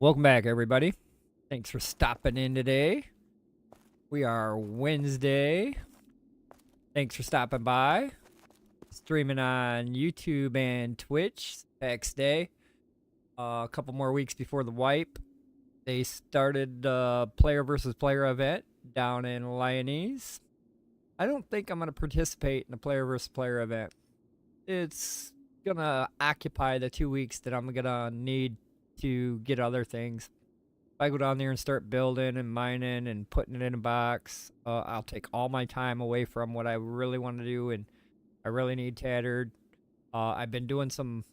Welcome back, everybody. Thanks for stopping in today. We are Wednesday. Thanks for stopping by. Streaming on YouTube and Twitch. paxdei. A couple more weeks before the wipe. They started the player versus player event down in Lyonese. I don't think I'm going to participate in the player versus player event. It's going to occupy the 2 weeks that I'm going to need to get other things. If I go down there and start building and mining and putting it in a box, I'll take all my time away from what I really want to do, and I really need tattered. I've been doing some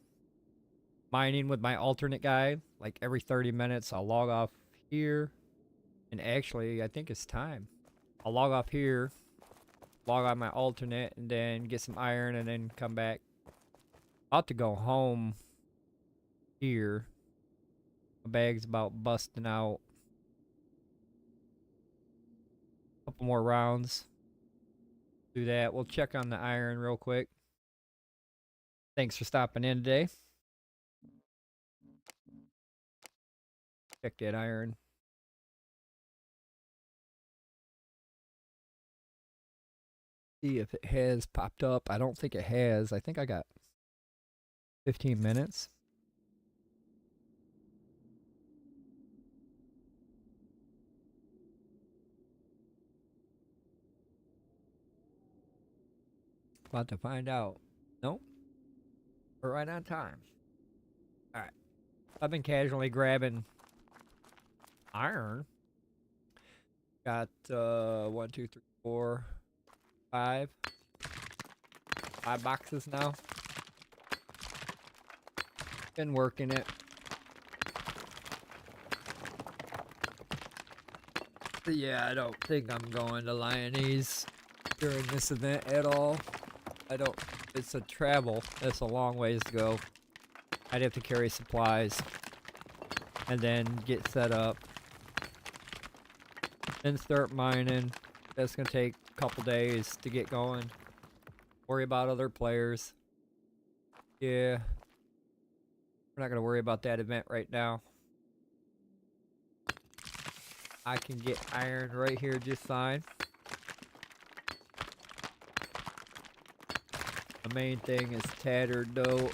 mining with my alternate guy, like every 30 minutes. I'll log off here, and actually, I think it's time. I'll log off here, log on my alternate, and then get some iron, and then come back. I'll have to go home here. My bag's about busting out. Couple more rounds. Do that. We'll check on the iron real quick. Thanks for stopping in today. Check that iron. See if it has popped up. I don't think it has. I think I got 15 minutes. About to find out. Nope. We're right on time. Alright. I've been casually grabbing iron. Got 1, 2, 3, 4, 5. 5 boxes now. Been working it. But yeah, I don't think I'm going to Lyonese during this event at all. I don't. It's a travel. It's a long ways to go. I'd have to carry supplies and then get set up, then start mining. That's gonna take a couple days to get going. Worry about other players. Yeah, we're not gonna worry about that event right now. I can get iron right here just fine. The main thing is tattered though.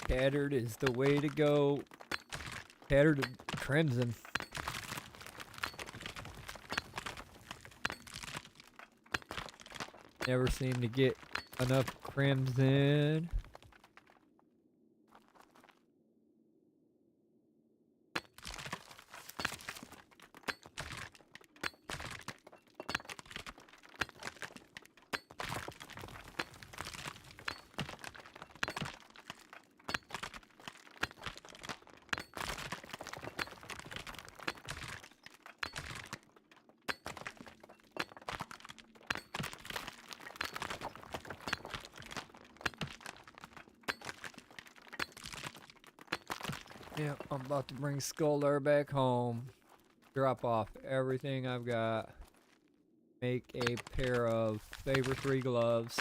Tattered is the way to go. Tattered and crimson. Never seem to get enough crimson. Yeah, I'm about to bring Skulldar back home. Drop off everything I've got. Make a pair of Favor 3 gloves.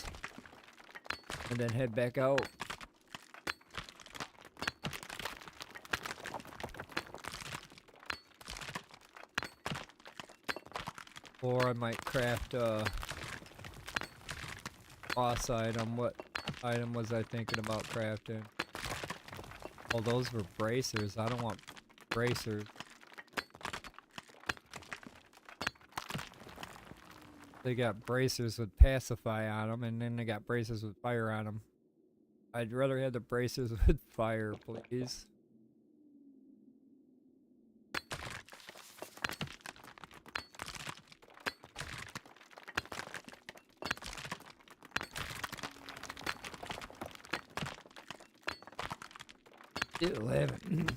And then head back out. Or I might craft a boss item. What item was I thinking about crafting? Oh, those were bracers. I don't want bracers. They got bracers with pacify on them, and then they got bracers with fire on them. I'd rather have the bracers with fire, please.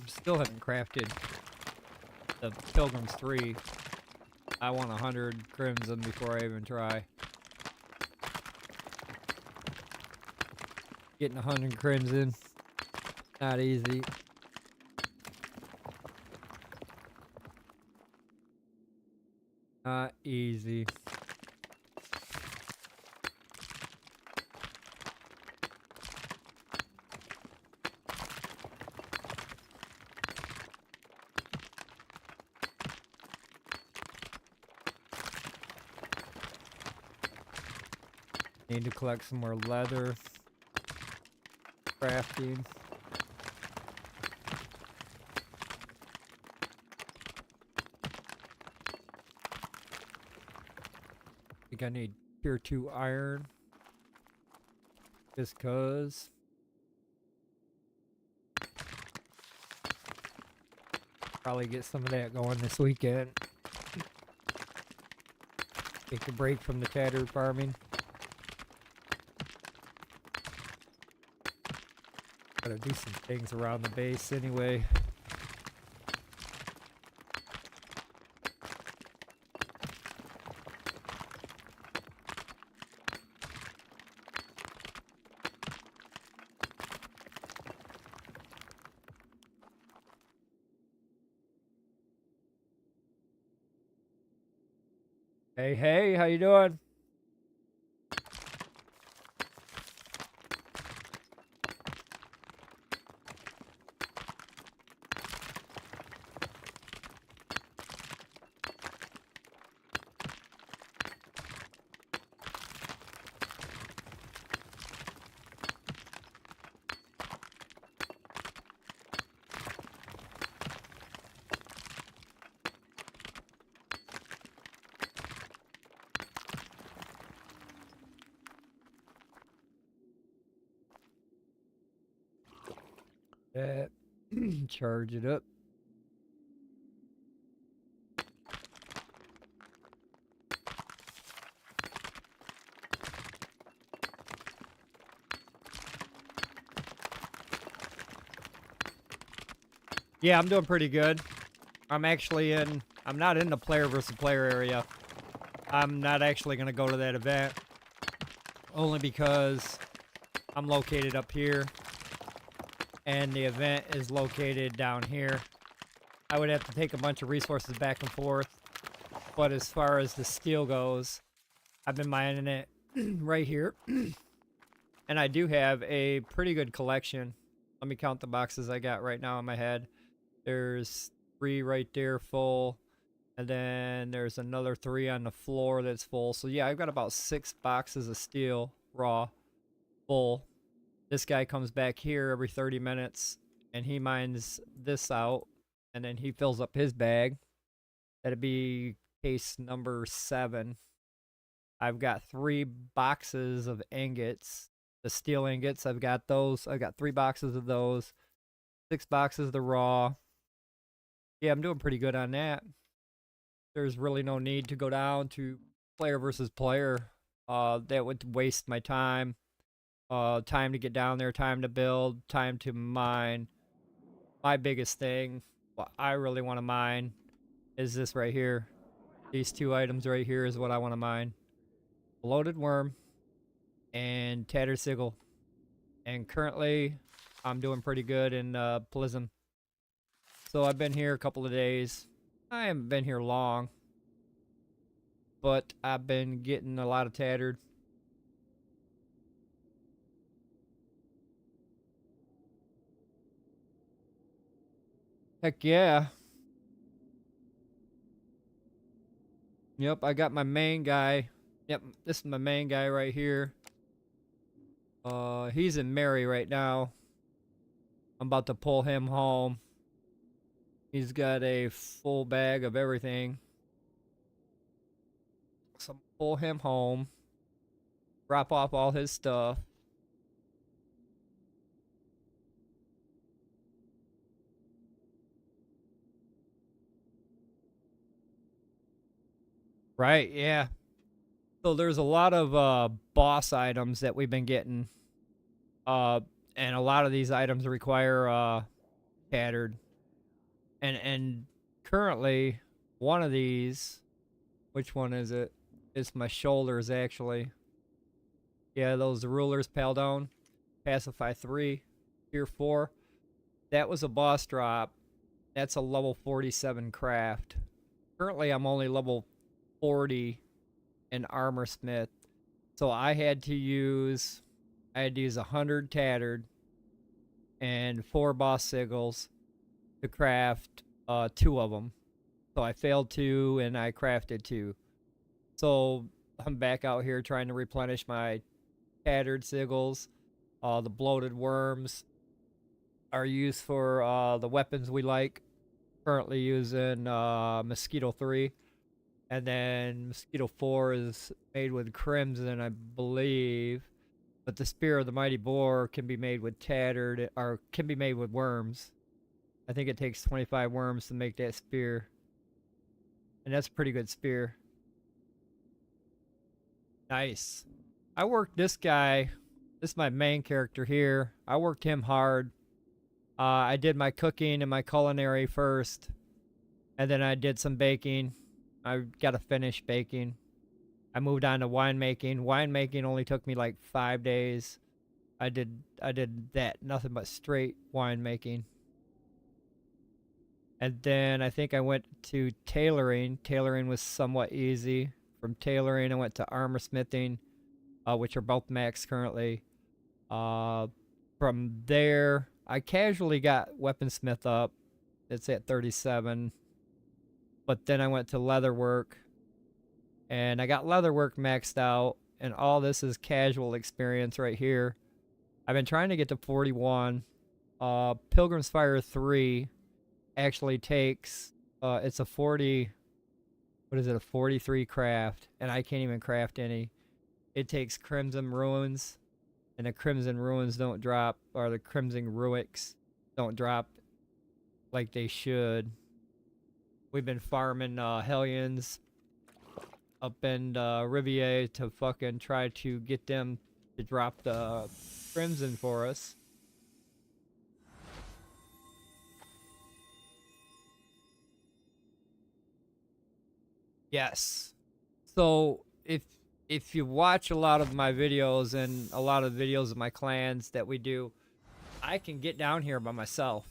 Still haven't crafted the Pilgrims 3. I want 100 crimson before I even try. Getting 100 crimson, not easy. Not easy. Need to collect some more leather. Crafting. I think I need tier 2 iron. Just cause. Probably get some of that going this weekend. Take a break from the tattered farming. Gotta do some things around the base anyway. Hey, hey, how you doing? Charge it up. Yeah, I'm doing pretty good. I'm not in the player versus player area. I'm not actually going to go to that event. Only because I'm located up here. And the event is located down here. I would have to take a bunch of resources back and forth. But as far as the steel goes, I've been mining it right here. And I do have a pretty good collection. Let me count the boxes I got right now in my head. There's 3 right there full. And then there's another 3 on the floor that's full. So yeah, I've got about 6 boxes of steel raw full. This guy comes back here every 30 minutes and he mines this out and then he fills up his bag. That'd be case number 7. I've got 3 boxes of ingots. The steel ingots, I've got those. I've got 3 boxes of those. 6 boxes of the raw. Yeah, I'm doing pretty good on that. There's really no need to go down to player versus player. That would waste my time. Time to get down there, time to build, time to mine. My biggest thing, what I really want to mine, is this right here. These 2 items right here is what I want to mine. Bloated worm and tattered sigil. And currently, I'm doing pretty good in Plism. So I've been here a couple of days. I haven't been here long. But I've been getting a lot of tattered. Heck yeah. Yep, I got my main guy. Yep, this is my main guy right here. He's in Mary right now. I'm about to pull him home. He's got a full bag of everything. So pull him home. Drop off all his stuff. Right, yeah. So there's a lot of boss items that we've been getting. And a lot of these items require tattered. And currently one of these, which one is it? It's my shoulders actually. Yeah, those rulers, pal down. Pacify 3, tier 4. That was a boss drop. That's a level 47 craft. Currently I'm only level 40 in armor smith. So I had to use 100 tattered and 4 boss sigils to craft 2 of them. So I failed 2 and I crafted 2. So I'm back out here trying to replenish my tattered sigils. The bloated worms are used for the weapons we like. Currently using Mosquito 3. And then Mosquito 4 is made with Crimson, I believe. But the Spear of the Mighty Boar can be made with tattered, or can be made with worms. I think it takes 25 worms to make that spear. And that's a pretty good spear. Nice. I worked this guy. This is my main character here. I worked him hard. I did my cooking and my culinary first. And then I did some baking. I got to finish baking. I moved on to winemaking. Winemaking only took me like 5 days. I did that. Nothing but straight winemaking. And then I think I went to tailoring. Tailoring was somewhat easy. From tailoring, I went to armor smithing, which are both max currently. From there, I casually got weaponsmith up. It's at 37. But then I went to leatherwork. And I got leatherwork maxed out. And all this is casual experience right here. I've been trying to get to 41. Pilgrim's Fire 3 actually takes... it's a 40... What is it, a 43 craft, and I can't even craft any. It takes Crimson Ruins, and the Crimson Ruins don't drop, or the Crimson Ruins don't drop like they should. We've been farming Hellions up in Riviere to fucking try to get them to drop the Crimson for us. Yes. So if you watch a lot of my videos and a lot of videos of my clans that we do, I can get down here by myself.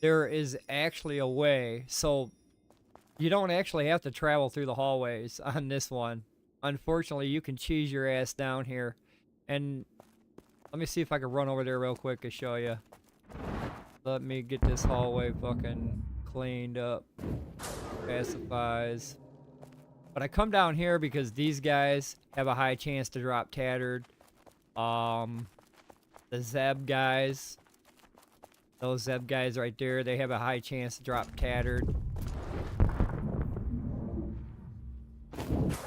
There is actually a way. So you don't actually have to travel through the hallways on this one. Unfortunately, you can cheese your ass down here. And let me see if I can run over there real quick to show you. Let me get this hallway fucking cleaned up. Pacifies. But I come down here because these guys have a high chance to drop tattered. The Zeb guys. Those Zeb guys right there, they have a high chance to drop tattered.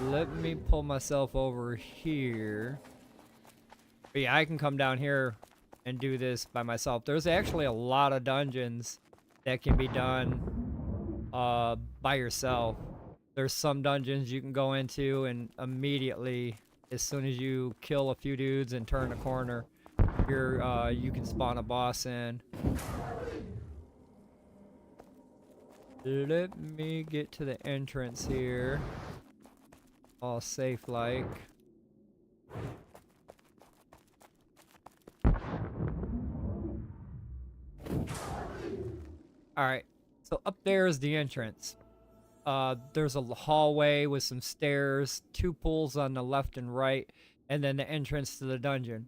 Let me pull myself over here. But yeah, I can come down here and do this by myself. There's actually a lot of dungeons that can be done by yourself. There's some dungeons you can go into and immediately, as soon as you kill a few dudes and turn the corner, you can spawn a boss in. Let me get to the entrance here. All safe like. Alright, so up there is the entrance. There's a hallway with some stairs, 2 pools on the left and right, and then the entrance to the dungeon.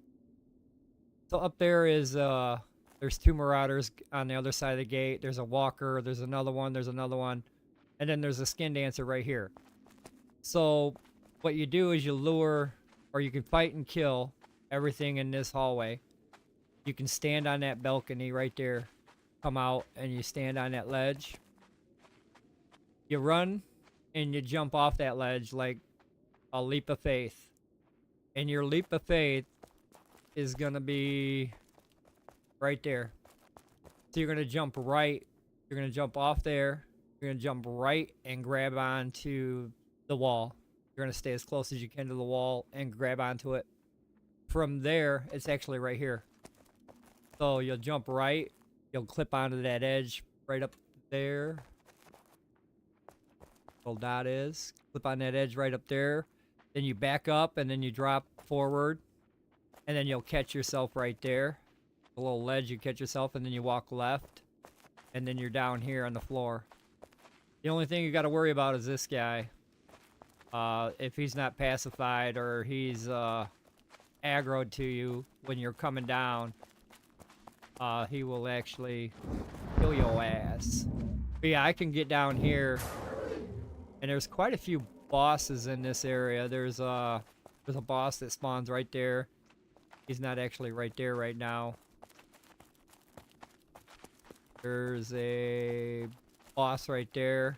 So up there is, there's 2 marauders on the other side of the gate. There's a walker, there's another one, and then there's a skin dancer right here. So what you do is you lure, or you can fight and kill everything in this hallway. You can stand on that balcony right there, come out, and you stand on that ledge. You run and you jump off that ledge like a leap of faith. And your leap of faith is going to be right there. So you're going to jump right. You're going to jump off there. You're going to jump right and grab onto the wall. You're going to stay as close as you can to the wall and grab onto it. From there, it's actually right here. So you'll jump right. You'll clip onto that edge right up there. Little dot is. Clip on that edge right up there. Then you back up and then you drop forward. And then you'll catch yourself right there. A little ledge, you catch yourself, and then you walk left. And then you're down here on the floor. The only thing you got to worry about is this guy. If he's not pacified or he's aggroed to you when you're coming down, he will actually kill your ass. But yeah, I can get down here. And there's quite a few bosses in this area. There's a boss that spawns right there. He's not actually right there right now. There's a boss right there.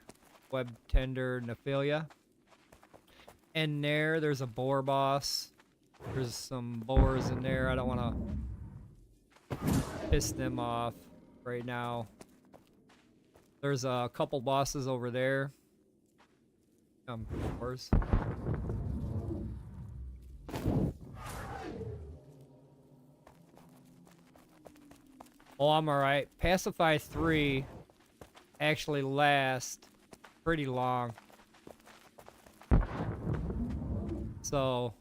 Web tender Nephilia. And there's a boar boss. There's some boars in there. I don't want to piss them off right now. There's a couple bosses over there. Boars. Oh, I'm alright. Pacify 3 actually lasts pretty long. So,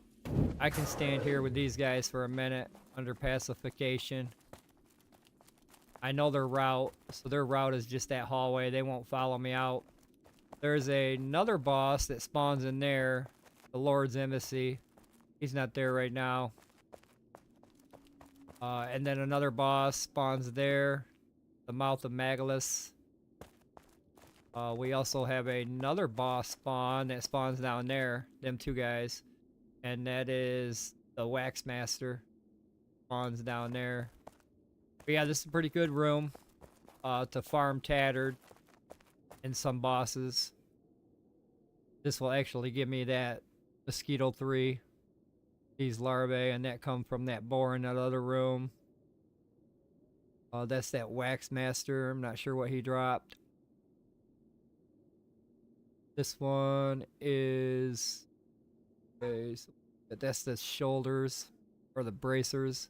I can stand here with these guys for a minute under pacification. I know their route, so their route is just that hallway. They won't follow me out. There's another boss that spawns in there, the Lord's Embassy. He's not there right now. And then another boss spawns there, the Mouth of Magalus. We also have another boss spawn that spawns down there, them two guys. And that is the Wax Master. Spawns down there. But yeah, this is a pretty good room to farm tattered and some bosses. This will actually give me that Mosquito 3. These larvae, and that come from that boar in that other room. That's that Wax Master. I'm not sure what he dropped. This one is... that's the shoulders, or the bracers.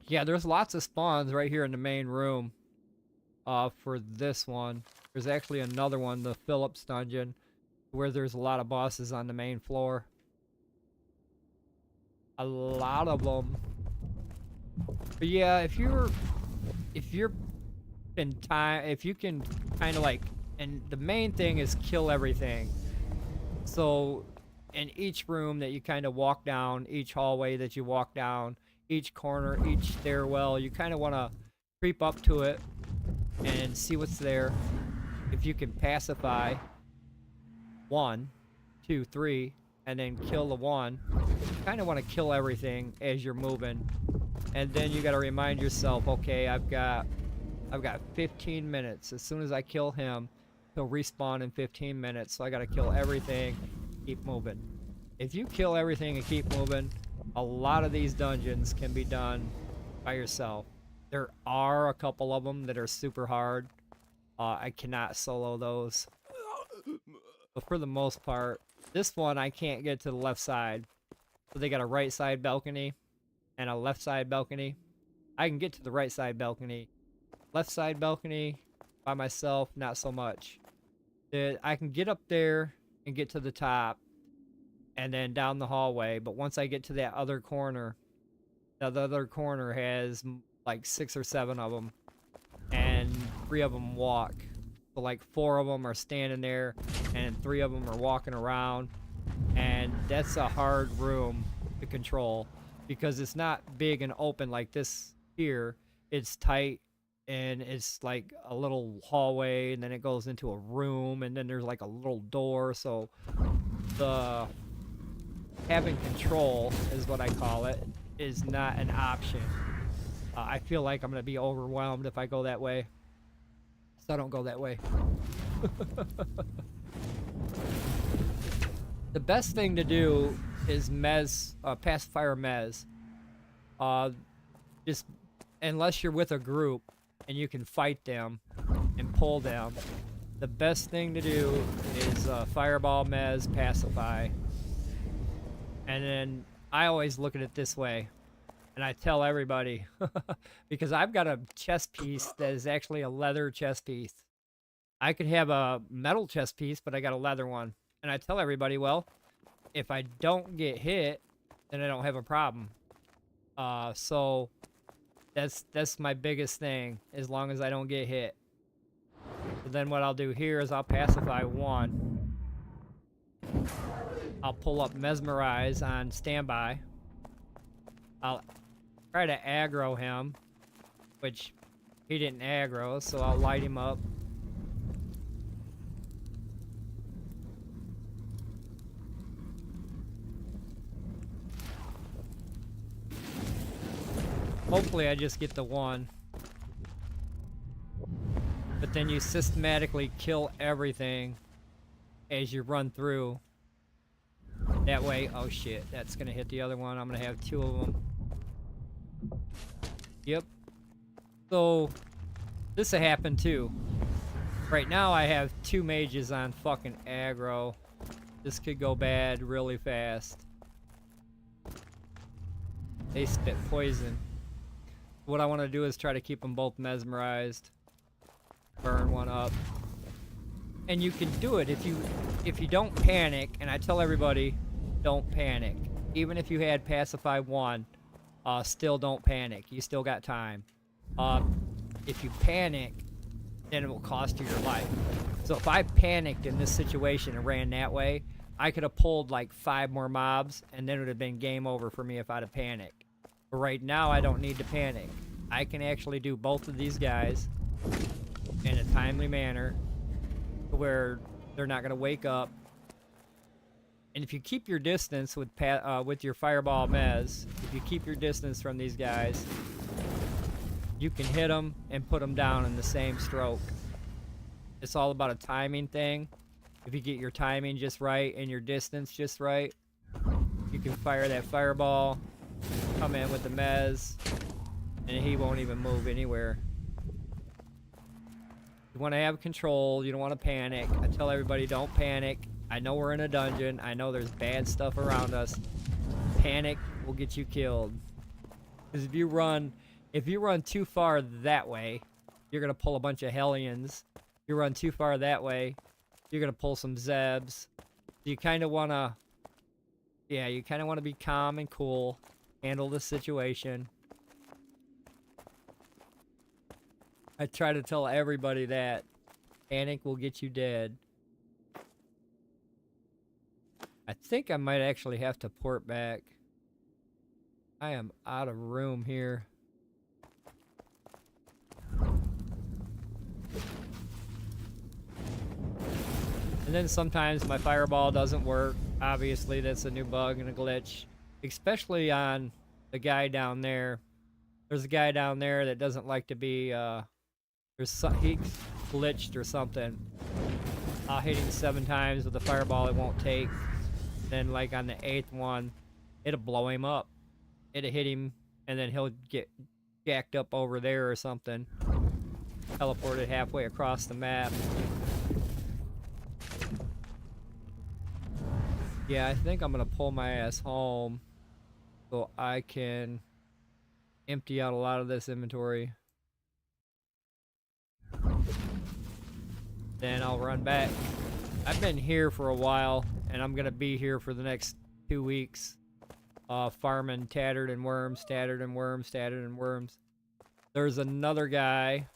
Yeah, there's lots of spawns right here in the main room for this one. There's actually another one, the Phillips dungeon, where there's a lot of bosses on the main floor. A lot of them. But yeah, if you can kind of like, and the main thing is kill everything. So in each room that you kind of walk down, each hallway that you walk down, each corner, each stairwell, you kind of want to creep up to it and see what's there. If you can pacify 1, 2, 3, and then kill the one, you kind of want to kill everything as you're moving. And then you got to remind yourself, okay, I've got 15 minutes. As soon as I kill him, he'll respawn in 15 minutes. So I got to kill everything, keep moving. If you kill everything and keep moving, a lot of these dungeons can be done by yourself. There are a couple of them that are super hard. I cannot solo those. But for the most part, this one I can't get to the left side. So they got a right side balcony and a left side balcony. I can get to the right side balcony. Left side balcony by myself, not so much. I can get up there and get to the top and then down the hallway, but once I get to that other corner, the other corner has like 6 or 7 of them, and 3 of them walk. So like 4 of them are standing there, and 3 of them are walking around, and that's a hard room to control because it's not big and open like this here. It's tight, and it's like a little hallway, and then it goes into a room, and then there's like a little door. So the having control is what I call it, is not an option. I feel like I'm going to be overwhelmed if I go that way. So I don't go that way. The best thing to do is pacifier mez. Just unless you're with a group and you can fight them and pull them, the best thing to do is fireball mez pacify. And then I always look at it this way, and I tell everybody, because I've got a chest piece that is actually a leather chest piece. I could have a metal chest piece, but I got a leather one. And I tell everybody, well, if I don't get hit, then I don't have a problem. So that's my biggest thing, as long as I don't get hit. So then what I'll do here is I'll pacify 1. I'll pull up Mesmerize on standby. I'll try to aggro him, which he didn't aggro, so I'll light him up. Hopefully I just get the one. But then you systematically kill everything as you run through. That way, oh shit, that's gonna hit the other one. I'm gonna have 2 of them. Yep. So, this will happen too. Right now I have 2 mages on fucking aggro. This could go bad really fast. They spit poison. What I want to do is try to keep them both mesmerized. Burn one up. And you can do it if you don't panic, and I tell everybody, don't panic. Even if you had pacify 1, still don't panic. You still got time. If you panic, then it will cost you your life. So if I panicked in this situation and ran that way, I could have pulled like 5 more mobs, and then it would have been game over for me if I'd have panicked. But right now, I don't need to panic. I can actually do both of these guys in a timely manner where they're not going to wake up. And if you keep your distance with your fireball mez, if you keep your distance from these guys, you can hit them and put them down in the same stroke. It's all about a timing thing. If you get your timing just right and your distance just right, you can fire that fireball, come in with the mez, and he won't even move anywhere. You want to have control. You don't want to panic. I tell everybody, don't panic. I know we're in a dungeon. I know there's bad stuff around us. Panic will get you killed. Because if you run too far that way, you're going to pull a bunch of Hellions. You run too far that way, you're going to pull some Zebs. You kind of want to, yeah, you kind of want to be calm and cool. Handle the situation. I try to tell everybody that panic will get you dead. I think I might actually have to port back. I am out of room here. And then sometimes my fireball doesn't work. Obviously, that's a new bug and a glitch. Especially on the guy down there. There's a guy down there that doesn't like to be, he's glitched or something. I'll hit him 7 times with a fireball, it won't take. Then, like, on the 8th one, it'll blow him up. It'll hit him, and then he'll get jacked up over there or something. Teleported halfway across the map. Yeah, I think I'm gonna pull my ass home so I can empty out a lot of this inventory. Then I'll run back. I've been here for a while, and I'm gonna be here for the next 2 weeks. Farming tattered and worms, tattered and worms, tattered and worms. There's another guy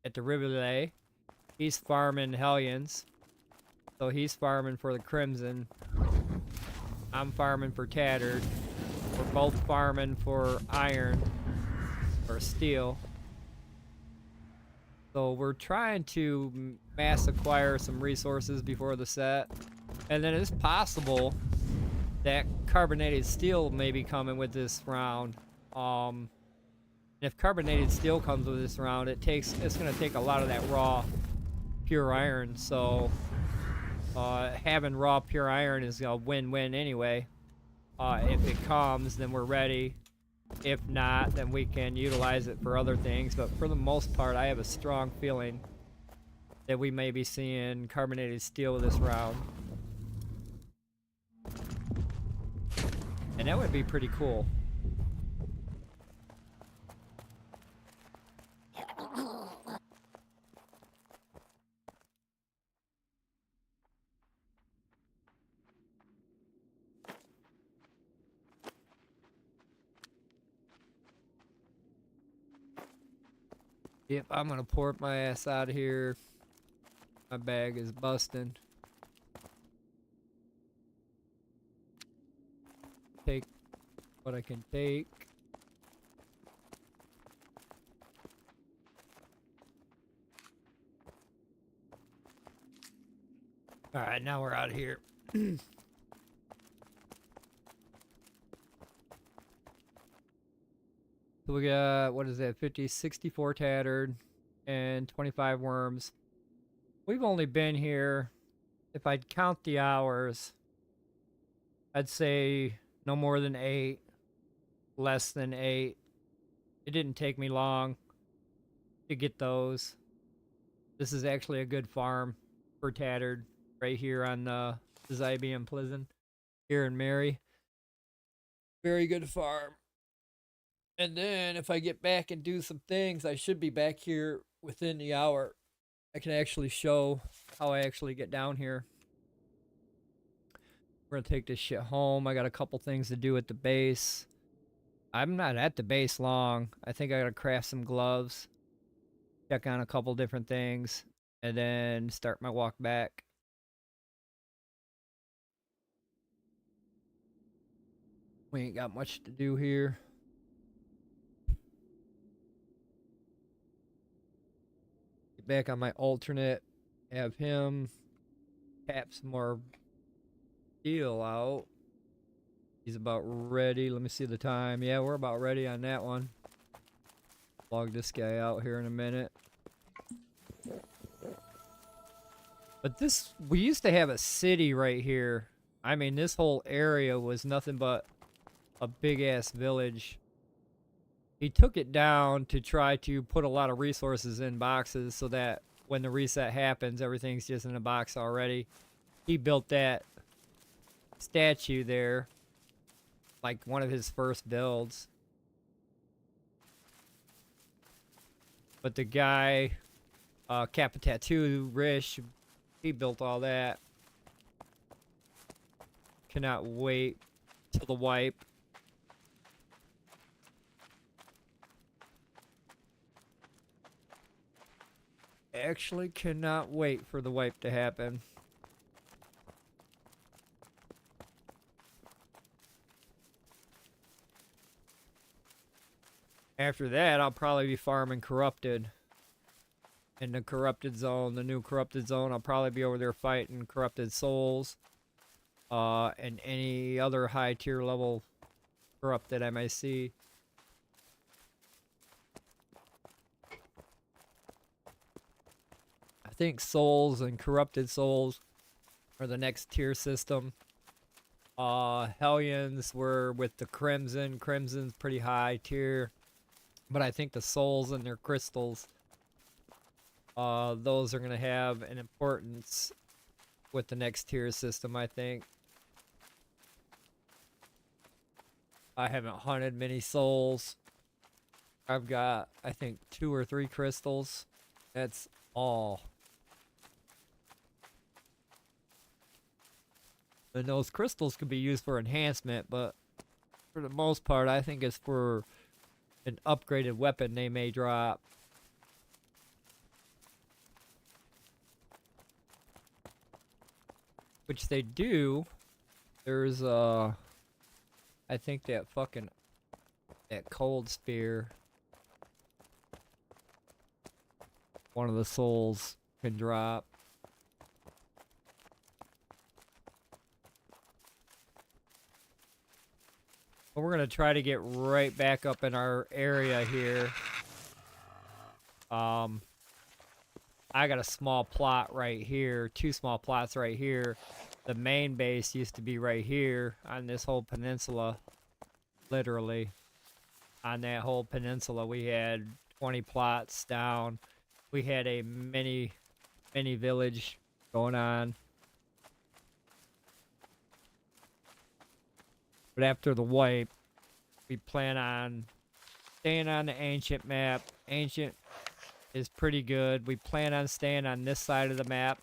at the Rivulet. He's farming Hellions. So he's farming for the Crimson. I'm farming for tattered. We're both farming for iron or steel. So we're trying to mass acquire some resources before the set. And then it's possible that carbonated steel may be coming with this round. If carbonated steel comes with this round, it's gonna take a lot of that raw pure iron. So having raw pure iron is a win-win anyway. If it comes, then we're ready. If not, then we can utilize it for other things. But for the most part, I have a strong feeling that we may be seeing carbonated steel this round. And that would be pretty cool. Yep, I'm gonna port my ass out of here. My bag is busting. Take what I can take. Alright, now we're out of here. So we got, what is that, 50, 64 tattered, and 25 worms. We've only been here, if I'd count the hours, I'd say no more than 8, less than 8. It didn't take me long to get those. This is actually a good farm for tattered right here on the Zybian Pleasant here in Mary. Very good farm. And then if I get back and do some things, I should be back here within the hour. I can actually show how I actually get down here. We're going to take this shit home. I got a couple things to do at the base. I'm not at the base long. I think I got to craft some gloves, check on a couple different things, and then start my walk back. We ain't got much to do here. Get back on my alternate. Have him tap some more steel out. He's about ready. Let me see the time. Yeah, we're about ready on that one. Log this guy out here in a minute. But this, we used to have a city right here. I mean, this whole area was nothing but a big ass village. He took it down to try to put a lot of resources in boxes so that when the reset happens, everything's just in a box already. He built that statue there, like one of his first builds. But the guy, Kappa Tattoo, Rish, he built all that. Cannot wait till the wipe. Actually cannot wait for the wipe to happen. After that, I'll probably be farming corrupted. In the corrupted zone, the new corrupted zone, I'll probably be over there fighting corrupted souls. And any other high tier level corrupted I may see. I think souls and corrupted souls are the next tier system. Hellions were with the Crimson. Crimson's pretty high tier. But I think the souls and their crystals, those are going to have an importance with the next tier system, I think. I haven't hunted many souls. I've got, I think, 2 or 3 crystals. That's all. And those crystals could be used for enhancement, but for the most part, I think it's for an upgraded weapon they may drop. Which they do. There's, I think that cold spear, one of the souls can drop. But we're going to try to get right back up in our area here. I got a small plot right here, 2 small plots right here. The main base used to be right here on this whole peninsula. Literally. On that whole peninsula, we had 20 plots down. We had a mini village going on. But after the wipe, we plan on staying on the ancient map. Ancient is pretty good. We plan on staying on this side of the map.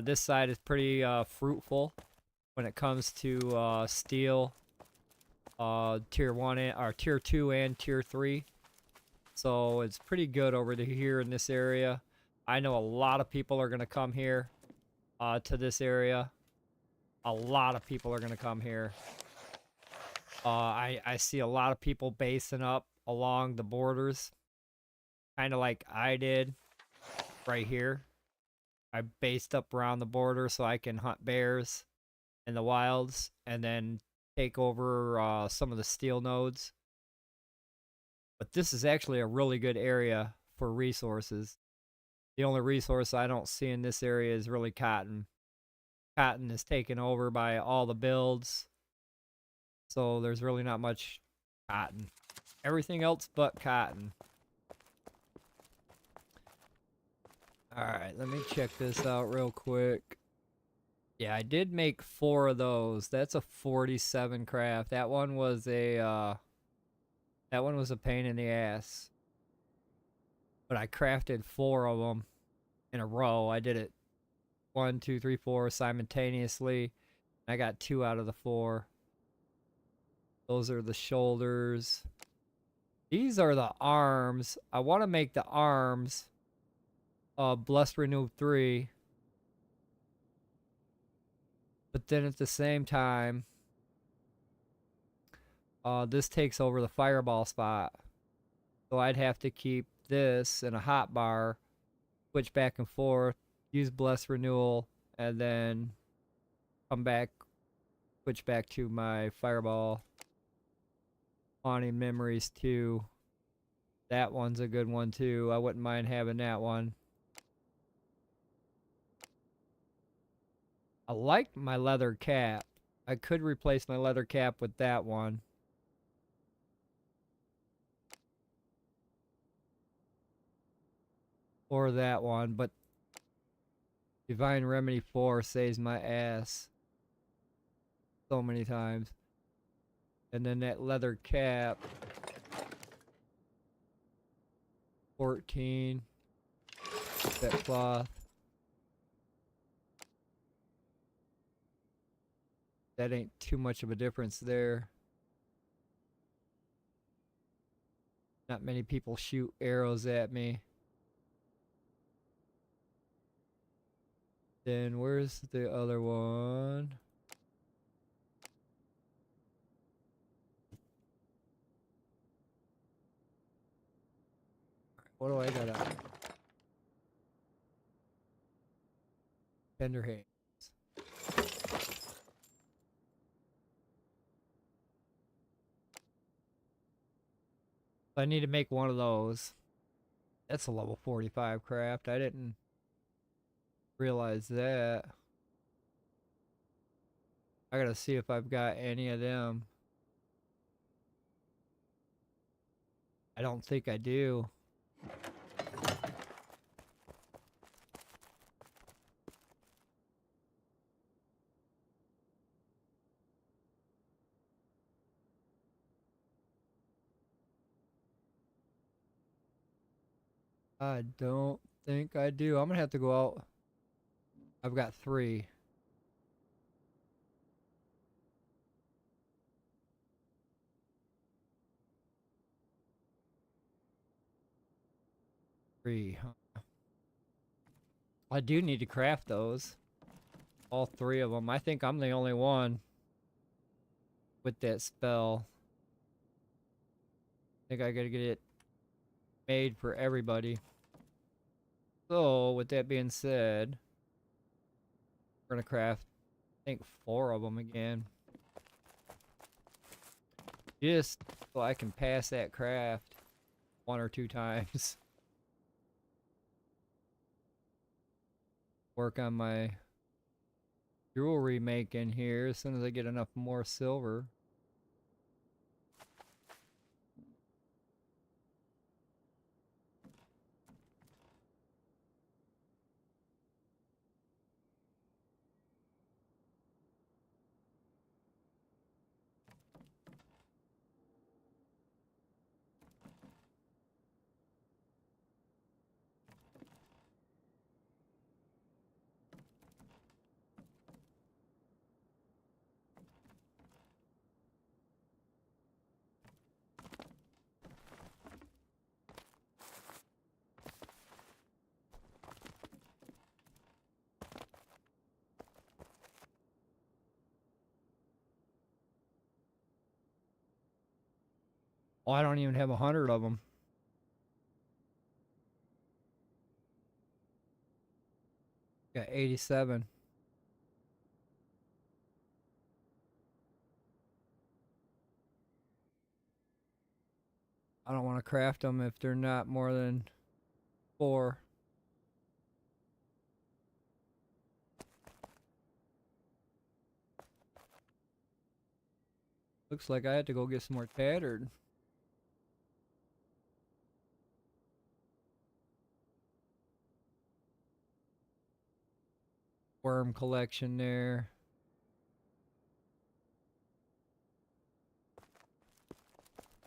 This side is pretty fruitful when it comes to steel. Tier 1 or tier 2 and tier 3. So it's pretty good over here in this area. I know a lot of people are going to come here to this area. A lot of people are going to come here. I see a lot of people basing up along the borders. Kind of like I did right here. I based up around the border so I can hunt bears in the wilds and then take over some of the steel nodes. But this is actually a really good area for resources. The only resource I don't see in this area is really cotton. Cotton is taken over by all the builds, so there's really not much cotton. Everything else but cotton. Alright, let me check this out real quick. Yeah, I did make 4 of those. That's a 47 craft. That one was a pain in the ass. But I crafted 4 of them in a row. I did it 1, 2, 3, 4 simultaneously. I got 2 out of the 4. Those are the shoulders. These are the arms. I want to make the arms Blessed Renew 3. But then at the same time, this takes over the fireball spot. So I'd have to keep this in a hotbar, switch back and forth, use Blessed Renewal, and then come back, switch back to my fireball. Haunting Memories 2. That one's a good one too. I wouldn't mind having that one. I like my leather cap. I could replace my leather cap with that one. Or that one, but Divine Remedy 4 saves my ass so many times. And then that leather cap, 14, that cloth. That ain't too much of a difference there. Not many people shoot arrows at me. Then where's the other one? What do I got out? Tender hands. I need to make one of those. That's a level 45 craft. I didn't realize that. I gotta see if I've got any of them. I don't think I do. I don't think I do. I'm gonna have to go out. I've got 3. 3, huh? I do need to craft those. All 3 of them. I think I'm the only one with that spell. I think I gotta get it made for everybody. So, with that being said, we're gonna craft, I think, 4 of them again. Just so I can pass that craft 1 or 2 times. Work on my jewelry making here as soon as I get enough more silver. Oh, I don't even have 100 of them. Got 87. I don't want to craft them if they're not more than 4. Looks like I had to go get some more tattered. Worm collection there.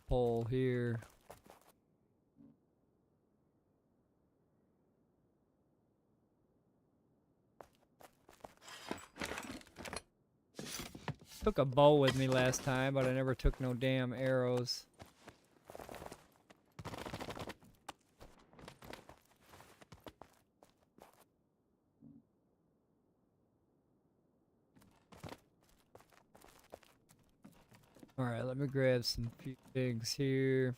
Pole here. Took a bow with me last time, but I never took no damn arrows. Alright, let me grab some few things here.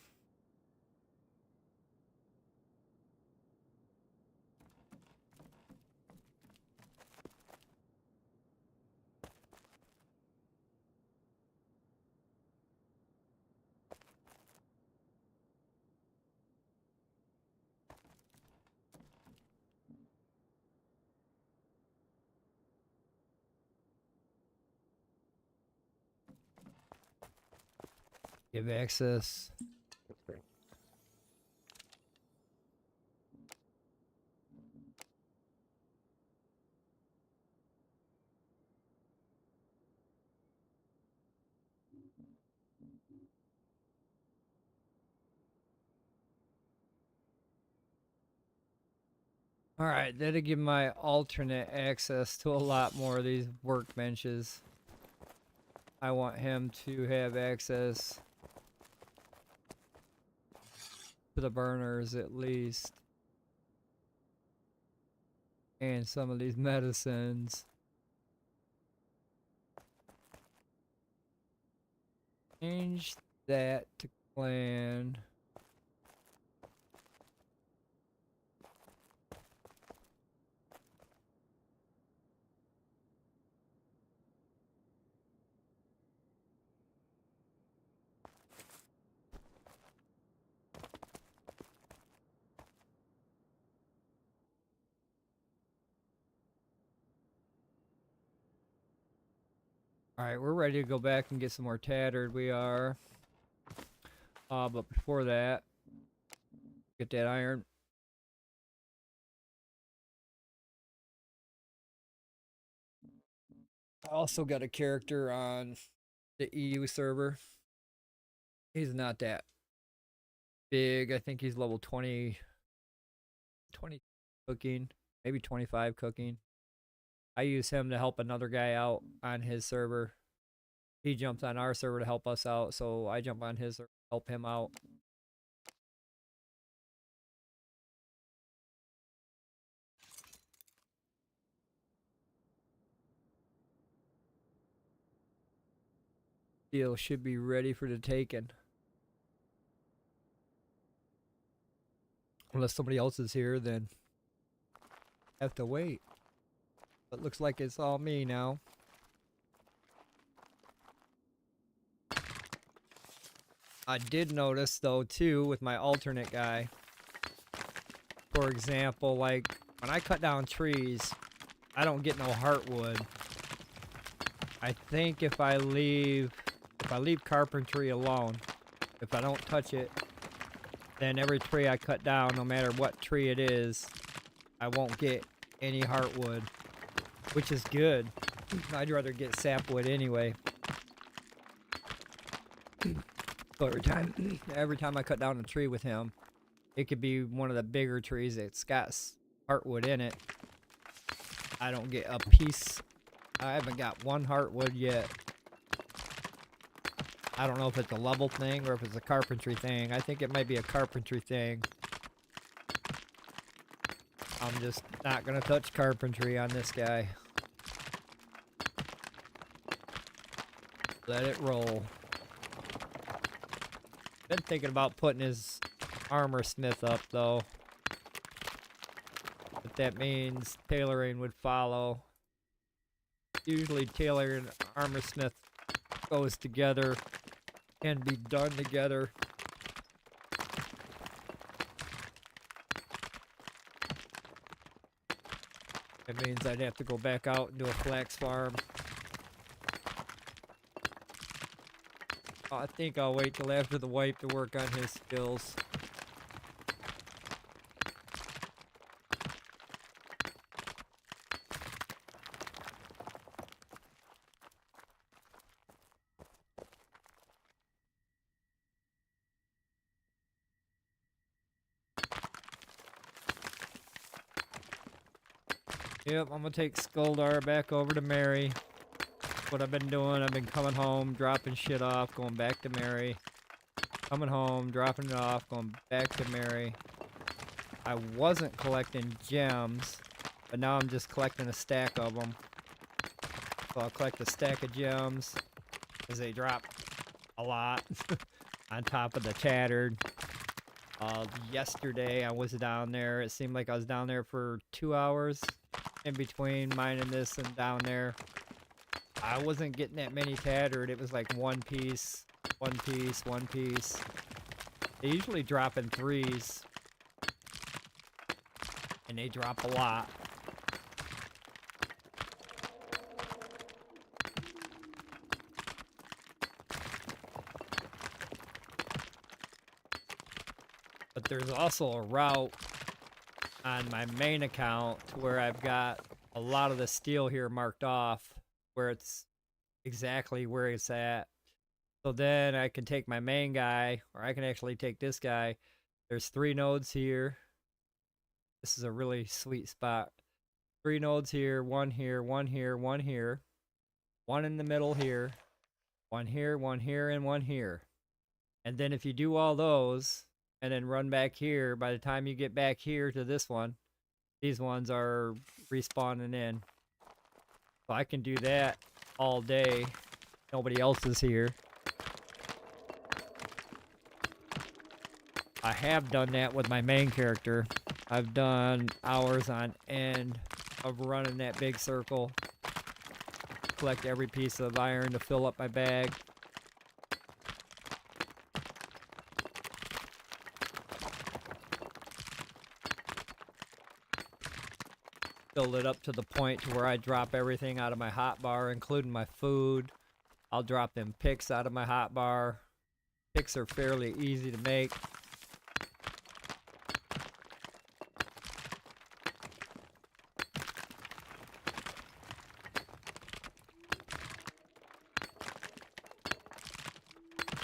Give access. Alright, that'll give my alternate access to a lot more of these workbenches. I want him to have access to the burners at least. And some of these medicines. Change that to clan. Alright, we're ready to go back and get some more tattered. We are. But before that, get that iron. I also got a character on the EU server. He's not that big. I think he's level 20 cooking, maybe 25 cooking. I use him to help another guy out on his server. He jumps on our server to help us out, so I jump on his server to help him out. Deal should be ready for the taking. Unless somebody else is here, then have to wait. But looks like it's all me now. I did notice though too with my alternate guy. For example, like when I cut down trees, I don't get no heartwood. I think if I leave carpentry alone, if I don't touch it, then every tree I cut down, no matter what tree it is, I won't get any heartwood, which is good. I'd rather get sapwood anyway. So every time I cut down a tree with him, it could be one of the bigger trees that's got heartwood in it. I don't get a piece. I haven't got one heartwood yet. I don't know if it's a level thing or if it's a carpentry thing. I think it might be a carpentry thing. I'm just not gonna touch carpentry on this guy. Let it roll. Been thinking about putting his armor smith up though. But that means tailoring would follow. Usually tailoring and armor smith goes together, can be done together. That means I'd have to go back out and do a flax farm. I think I'll wait till after the wipe to work on his skills. Yep, I'm gonna take Skuldar back over to Mary. What I've been doing, I've been coming home, dropping shit off, going back to Mary. Coming home, dropping it off, going back to Mary. I wasn't collecting gems, but now I'm just collecting a stack of them. So I'll collect a stack of gems, because they drop a lot on top of the tattered. Yesterday I was down there. It seemed like I was down there for 2 hours in between mining this and down there. I wasn't getting that many tattered. It was like one piece, one piece, one piece. They usually drop in threes, and they drop a lot. But there's also a route on my main account to where I've got a lot of the steel here marked off, where it's exactly where it's at. So then I can take my main guy, or I can actually take this guy. There's 3 nodes here. This is a really sweet spot. 3 nodes here, 1 here, 1 here, 1 here, 1 in the middle here, 1 here, 1 here, and 1 here. And then if you do all those, and then run back here, by the time you get back here to this one, these ones are respawning in. So I can do that all day. Nobody else is here. I have done that with my main character. I've done hours on end of running that big circle. Collect every piece of iron to fill up my bag. Build it up to the point to where I drop everything out of my hotbar, including my food. I'll drop them picks out of my hotbar. Picks are fairly easy to make.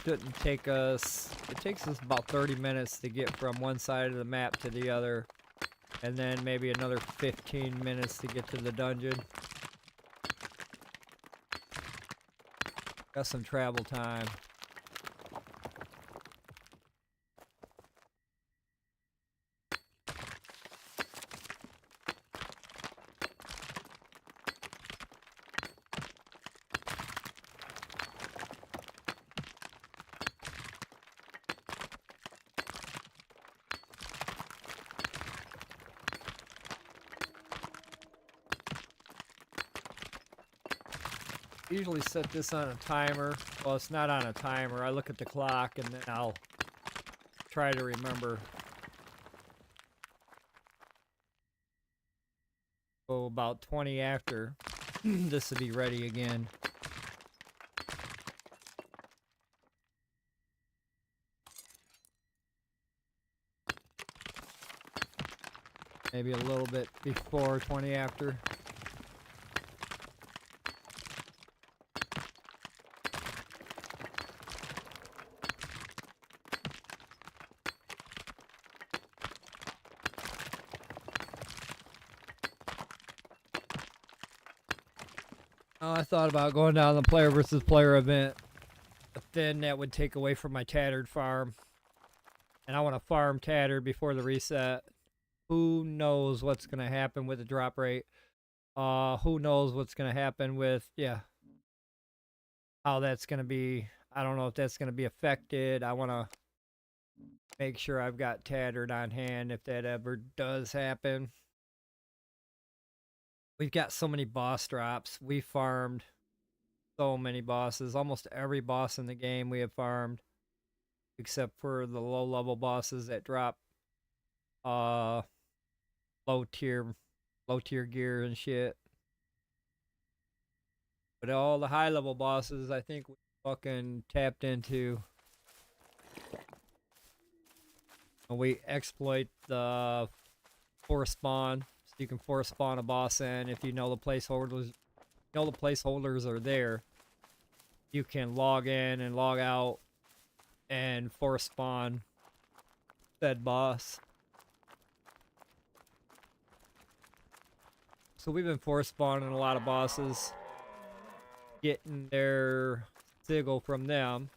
Shouldn't take us, it takes us about 30 minutes to get from one side of the map to the other. And then maybe another 15 minutes to get to the dungeon. Got some travel time. Usually set this on a timer. Well, it's not on a timer. I look at the clock and then I'll try to remember. So about 20 after, this will be ready again. Maybe a little bit before 20 after. I thought about going down the player versus player event, but then that would take away from my tattered farm. And I want to farm tattered before the reset. Who knows what's going to happen with the drop rate? Who knows what's going to happen with, how that's going to be. I don't know if that's going to be affected. I want to make sure I've got tattered on hand if that ever does happen. We've got so many boss drops. We farmed so many bosses. Almost every boss in the game we have farmed, except for the low-level bosses that drop low-tier low tier gear and shit. But all the high level bosses, I think we fucking tapped into. And we exploit the force spawn, so you can force spawn a boss in if you know the placeholders. The placeholders are there. You can log in and log out and force spawn said boss. So we've been force spawning a lot of bosses, getting their sigil from them.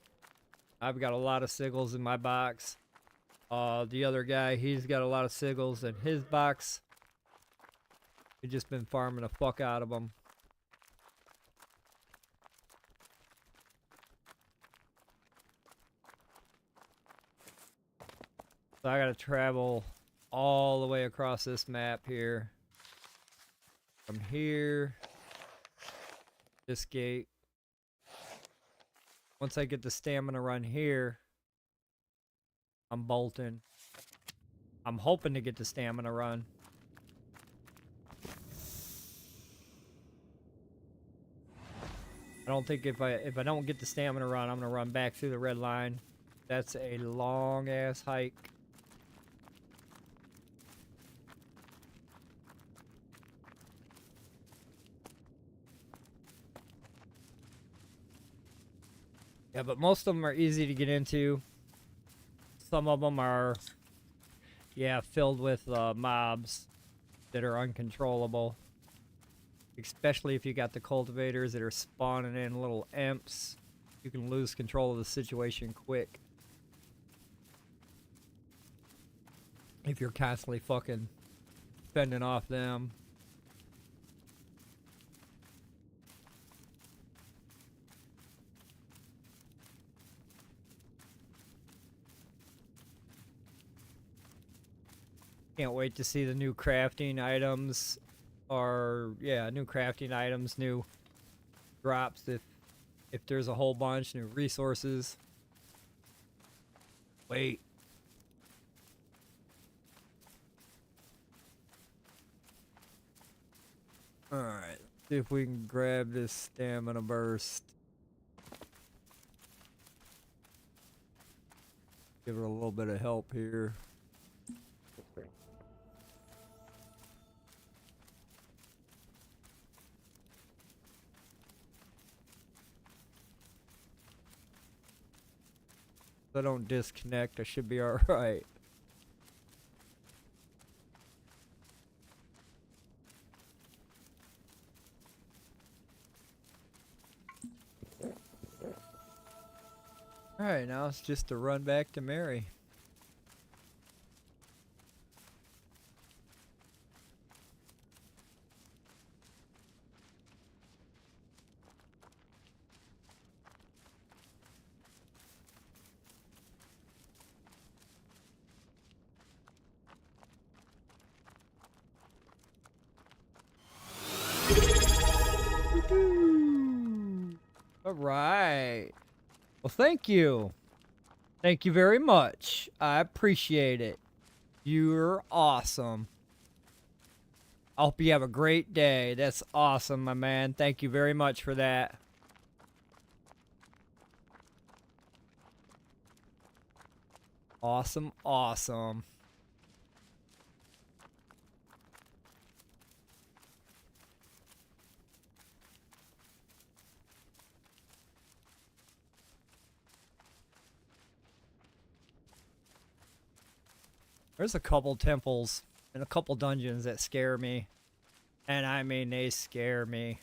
I've got a lot of sigils in my box. The other guy, he's got a lot of sigils in his box. We've just been farming the fuck out of them. So I gotta travel all the way across this map here. From here, this gate. Once I get the stamina run here, I'm bolting. I'm hoping to get the stamina run. I don't think if I don't get the stamina run, I'm gonna run back through the red line. That's a long ass hike. Yeah, but most of them are easy to get into. Some of them are, yeah, filled with mobs that are uncontrollable. Especially if you got the cultivators that are spawning in little imps. You can lose control of the situation quick. If you're constantly fucking fending off them. Can't wait to see the new crafting items. Or, yeah, new crafting items, new drops if there's a whole bunch, new resources. Wait. Alright, see if we can grab this stamina burst. Give it a little bit of help here. If I don't disconnect, I should be alright. Alright, now it's just to run back to Mary. Alright. Well, thank you. Thank you very much. I appreciate it. You're awesome. I hope you have a great day. That's awesome, my man. Thank you very much for that. Awesome, awesome. There's a couple temples and a couple dungeons that scare me. And I mean, they scare me.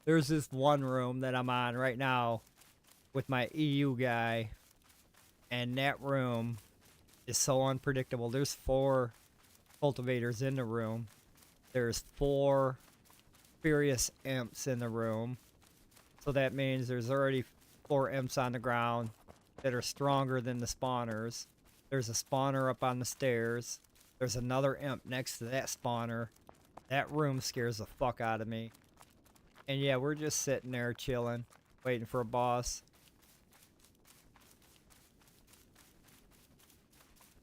There's this one room that I'm on right now with my EU guy. And that room is so unpredictable. There's 4 cultivators in the room. There's 4 furious imps in the room. So that means there's already 4 imps on the ground that are stronger than the spawners. There's a spawner up on the stairs. There's another imp next to that spawner. That room scares the fuck out of me. And yeah, we're just sitting there chilling, waiting for a boss.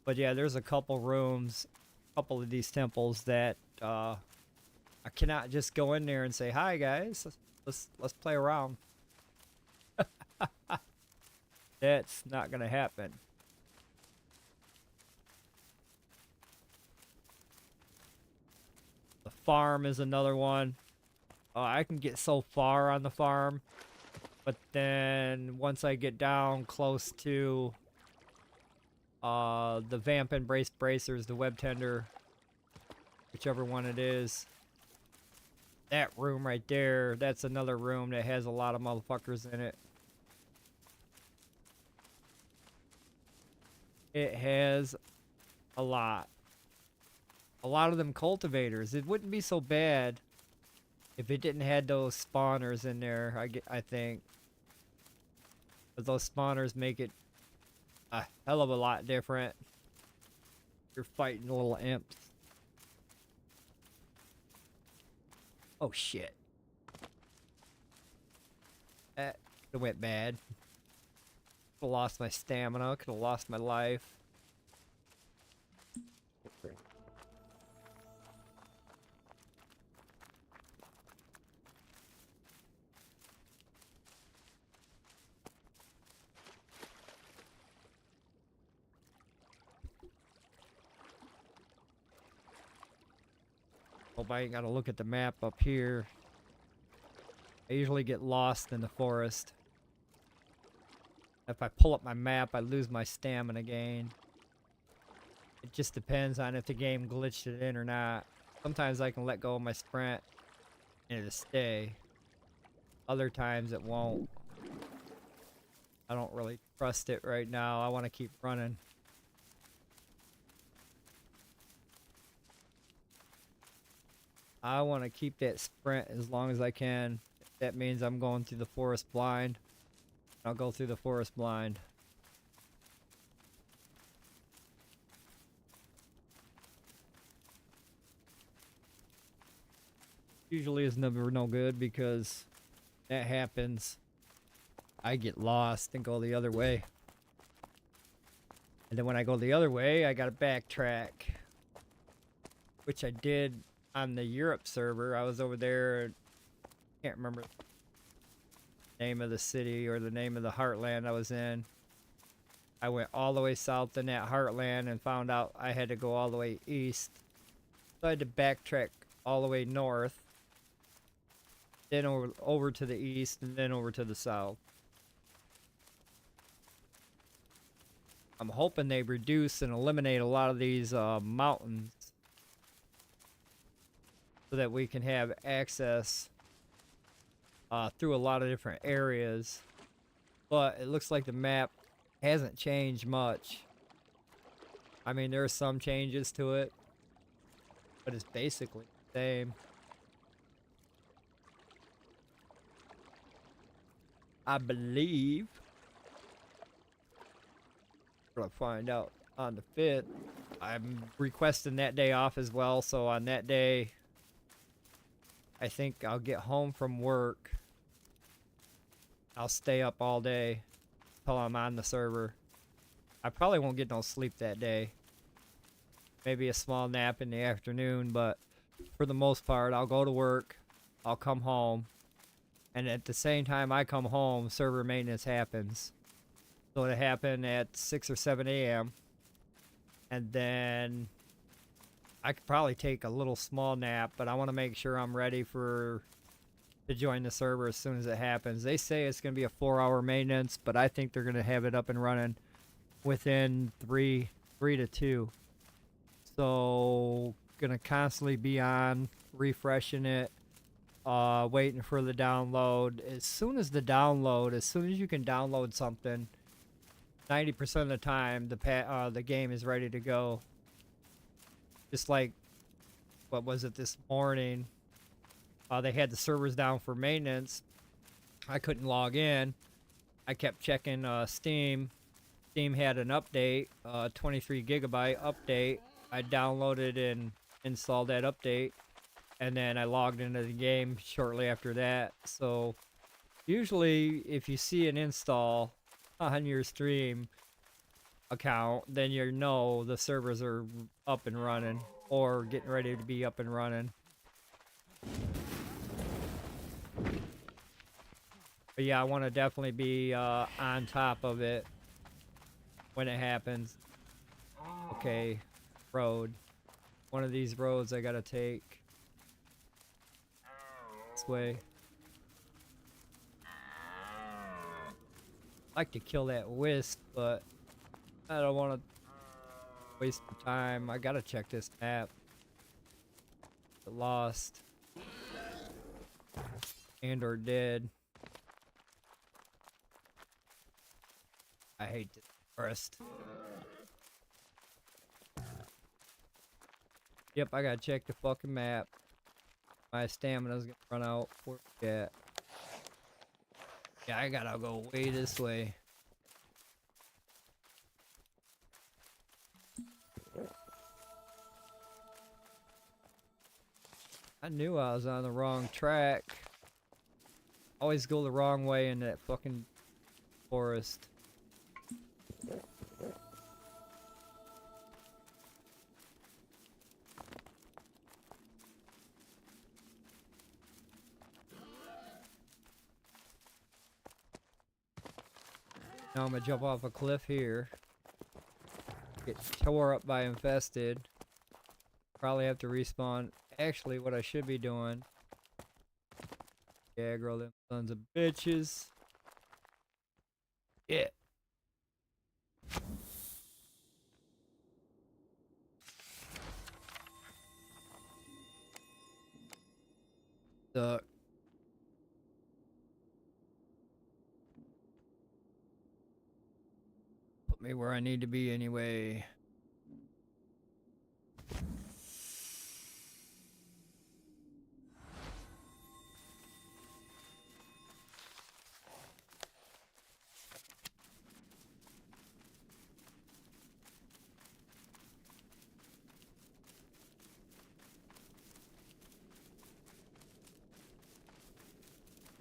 But yeah, there's a couple rooms couple of these temples that I cannot just go in there and say, "Hi guys, let's play around." That's not gonna happen. The farm is another one. I can get so far on the farm, but then once I get down close to the vamp embrace bracers, the web tender, whichever one it is, that room right there, that's another room that has a lot of motherfuckers in it. It has a lot. A lot of them cultivators. It wouldn't be so bad if it didn't had those spawners in there, I think. But those spawners make it a hell of a lot different. You're fighting little imps. Oh shit. That could've went bad. Could've lost my stamina, could've lost my life. Hope I ain't gotta look at the map up here. I usually get lost in the forest. If I pull up my map, I lose my stamina gain. It just depends on if the game glitched it in or not. Sometimes I can let go of my sprint and it'll stay. Other times it won't. I don't really trust it right now. I want to keep running. I want to keep that sprint as long as I can. That means I'm going through the forest blind. I'll go through the forest blind. Usually is never no good because that happens. I get lost and go the other way. And then when I go the other way, I gotta backtrack. Which I did on the Europe server. I was over there, can't remember the name of the city or the name of the heartland I was in. I went all the way south in that heartland and found out I had to go all the way east. So I had to backtrack all the way north, then over to the east, and then over to the south. I'm hoping they reduce and eliminate a lot of these mountains so that we can have access through a lot of different areas. But it looks like the map hasn't changed much. I mean, there are some changes to it, but it's basically the same. I believe. I'll find out on the 5th. I'm requesting that day off as well, so on that day I think I'll get home from work. I'll stay up all day till I'm on the server. I probably won't get no sleep that day. Maybe a small nap in the afternoon, but for the most part, I'll go to work, I'll come home, and at the same time I come home, server maintenance happens. So it happened at 6 or 7 a.m. And then I could probably take a little small nap, but I want to make sure I'm ready to join the server as soon as it happens. They say it's going to be a 4-hour maintenance, but I think they're going to have it up and running within 3 to 2. So gonna constantly be on, refreshing it, waiting for the download. As soon as you can download something, 90% of the time the game is ready to go. Just like, what was it this morning? They had the servers down for maintenance. I couldn't log in. I kept checking Steam. Steam had an update, 23 gigabyte update. I downloaded and installed that update, and then I logged into the game shortly after that. So usually if you see an install on your stream, account, then you know the servers are up and running or getting ready to be up and running. But yeah, I want to definitely be on top of it when it happens. Okay, road. One of these roads I gotta take. This way. I'd like to kill that wisp, but I don't want to waste the time. I gotta check this map. Lost. And or dead. I hate this forest. Yep, I gotta check the fucking map. My stamina's gonna run out. Where's it at? Yeah, I gotta go way this way. I knew I was on the wrong track. Always go the wrong way in that fucking forest. Now I'm gonna jump off a cliff here. Get tore up by infested. Probably have to respawn. Actually, what I should be doing. Yeah, aggro them sons of bitches. Yeah. Suck. Put me where I need to be anyway.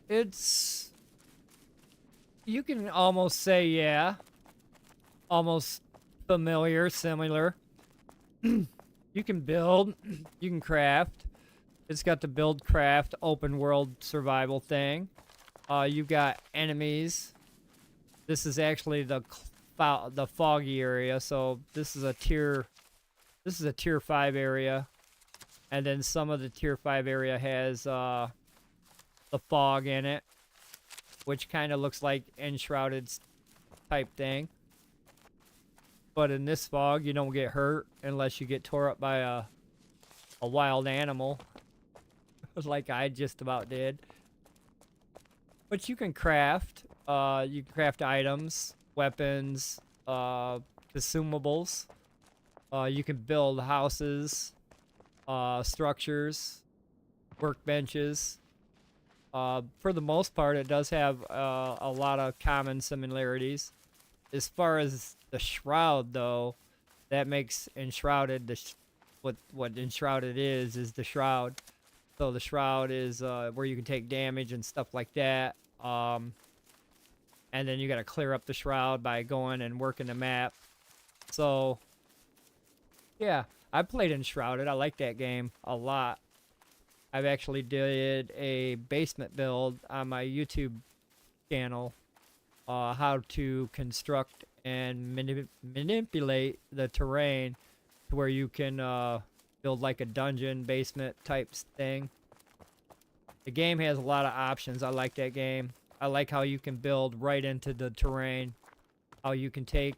It's... You can almost say, yeah. Almost familiar, similar. You can build, you can craft. It's got the build, craft, open world survival thing. You've got enemies. This is actually the foggy area, so this is a tier 5 area. And then some of the tier 5 area has the fog in it, which kind of looks like enshrouded type thing. But in this fog, you don't get hurt unless you get tore up by a wild animal, like I just about did. But you can craft. You can craft items, weapons, consumables. You can build houses, structures, workbenches. For the most part, it does have a lot of common similarities. As far as the shroud, though, that makes enshrouded what enshrouded is the shroud. So the shroud is where you can take damage and stuff like that. And then you got to clear up the shroud by going and working the map. So yeah, I played Enshrouded. I like that game a lot. I've actually did a basement build on my YouTube channel, how to construct and manipulate the terrain to where you can build like a dungeon basement type thing. The game has a lot of options. I like that game. I like how you can build right into the terrain, how you can take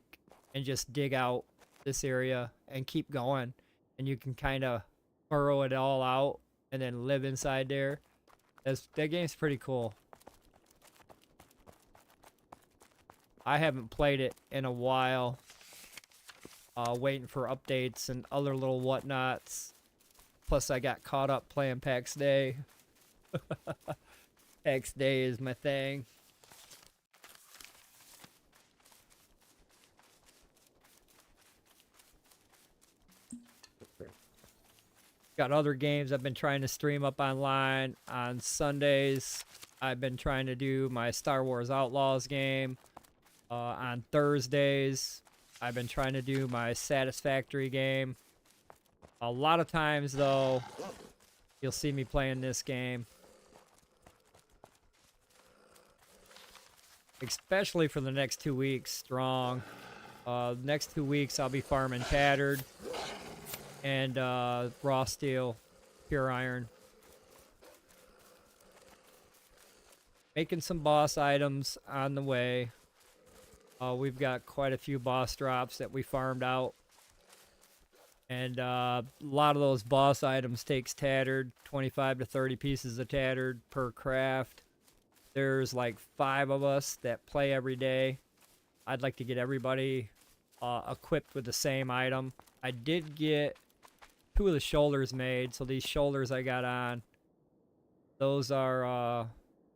and just dig out this area and keep going, and you can kind of burrow it all out and then live inside there. That game's pretty cool. I haven't played it in a while, waiting for updates and other little whatnots. Plus I got caught up playing paxdei. paxdei is my thing. Got other games I've been trying to stream up online on Sundays. I've been trying to do my Star Wars Outlaws game on Thursdays. I've been trying to do my satisfactory game. A lot of times, though, you'll see me playing this game. Especially for the next 2 weeks strong. Next 2 weeks, I'll be farming tattered and raw steel, pure iron. Making some boss items on the way. We've got quite a few boss drops that we farmed out. And a lot of those boss items takes tattered, 25 to 30 pieces of tattered per craft. There's like 5 of us that play every day. I'd like to get everybody equipped with the same item. I did get 2 of the shoulders made, so these shoulders I got on, those are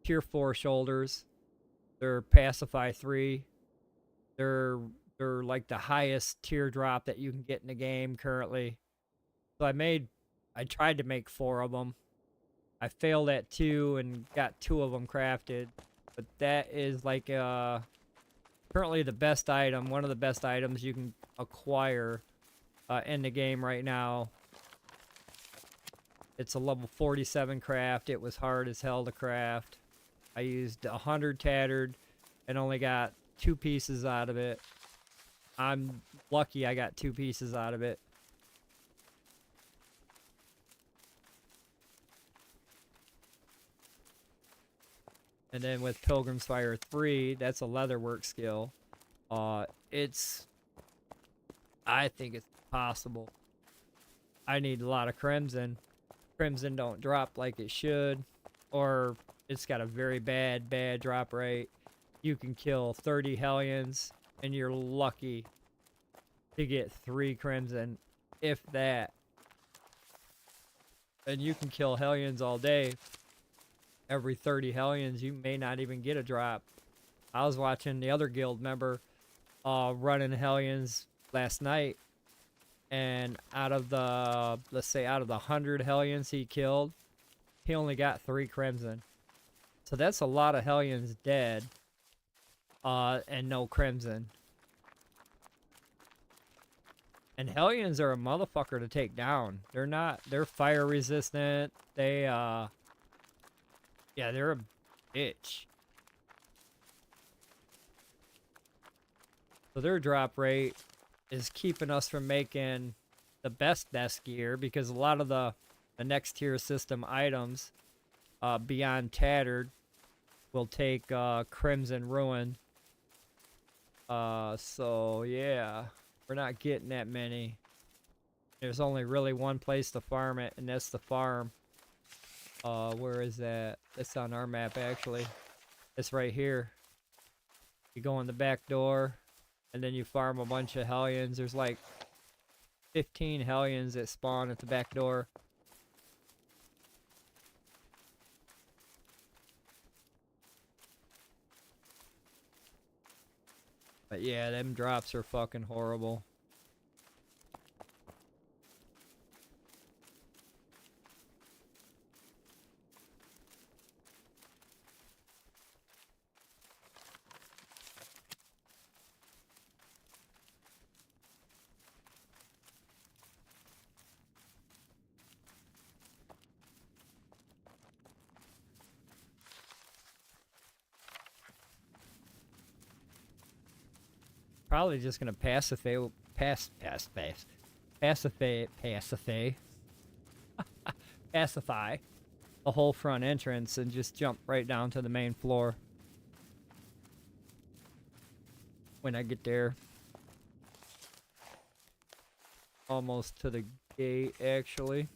tier 4 shoulders. They're pacify 3. They're like the highest teardrop that you can get in the game currently. So I tried to make 4 of them. I failed at 2 and got 2 of them crafted. But that is like currently the best item, one of the best items you can acquire in the game right now. It's a level 47 craft. It was hard as hell to craft. I used 100 tattered and only got 2 pieces out of it. I'm lucky I got 2 pieces out of it. And then with Pilgrim's Fire 3, that's a leatherwork skill. I think it's possible. I need a lot of crimson. Crimson don't drop like it should, or it's got a very bad drop rate. You can kill 30 hellions and you're lucky to get 3 crimson, if that. And you can kill hellions all day. Every 30 hellions, you may not even get a drop. I was watching the other guild member running hellions last night, and out of the, let's say, out of the 100 hellions he killed, he only got 3 crimson. So that's a lot of hellions dead, and no crimson. And hellions are a motherfucker to take down. They're fire resistant. Yeah, they're a bitch. So their drop rate is keeping us from making the best gear, because a lot of the next tier system items beyond tattered will take crimson ruin. So yeah, we're not getting that many. There's only really one place to farm it, and that's the farm. Where is that? It's on our map, actually. It's right here. You go in the back door, and then you farm a bunch of hellions. There's like 15 hellions that spawn at the back door. But yeah, them drops are fucking horrible. Probably just gonna pacify the whole front entrance and just jump right down to the main floor when I get there. Almost to the gate, actually.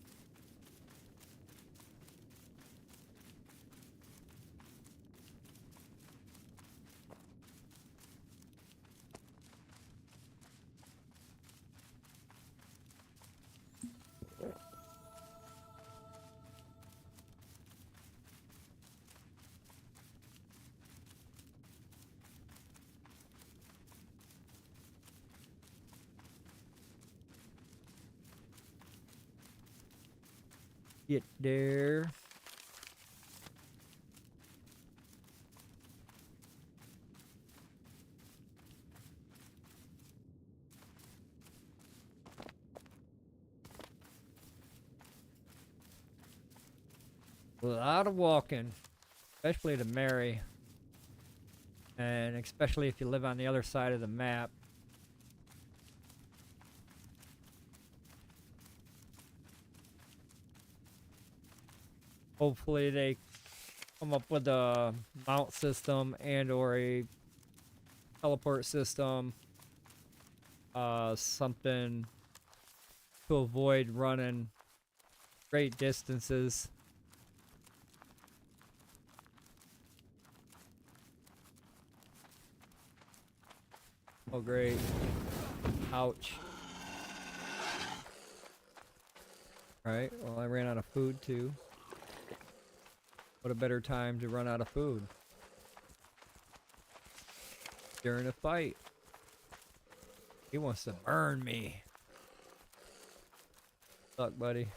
Get there. A lot of walking, especially to Mary. And especially if you live on the other side of the map. Hopefully they come up with a mount system and or a teleport system. Something to avoid running great distances. Oh great. Ouch. Alright, well I ran out of food too. What a better time to run out of food. During a fight. He wants to burn me. Suck, buddy.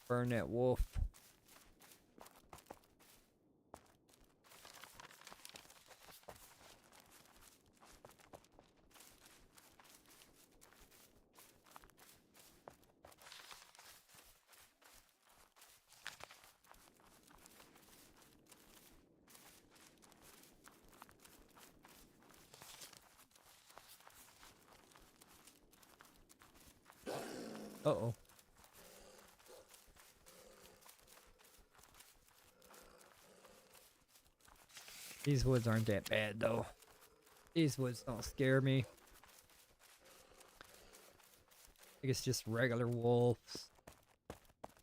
Burn that wolf. Uh-oh. These woods aren't that bad, though. These woods don't scare me. I think it's just regular wolves.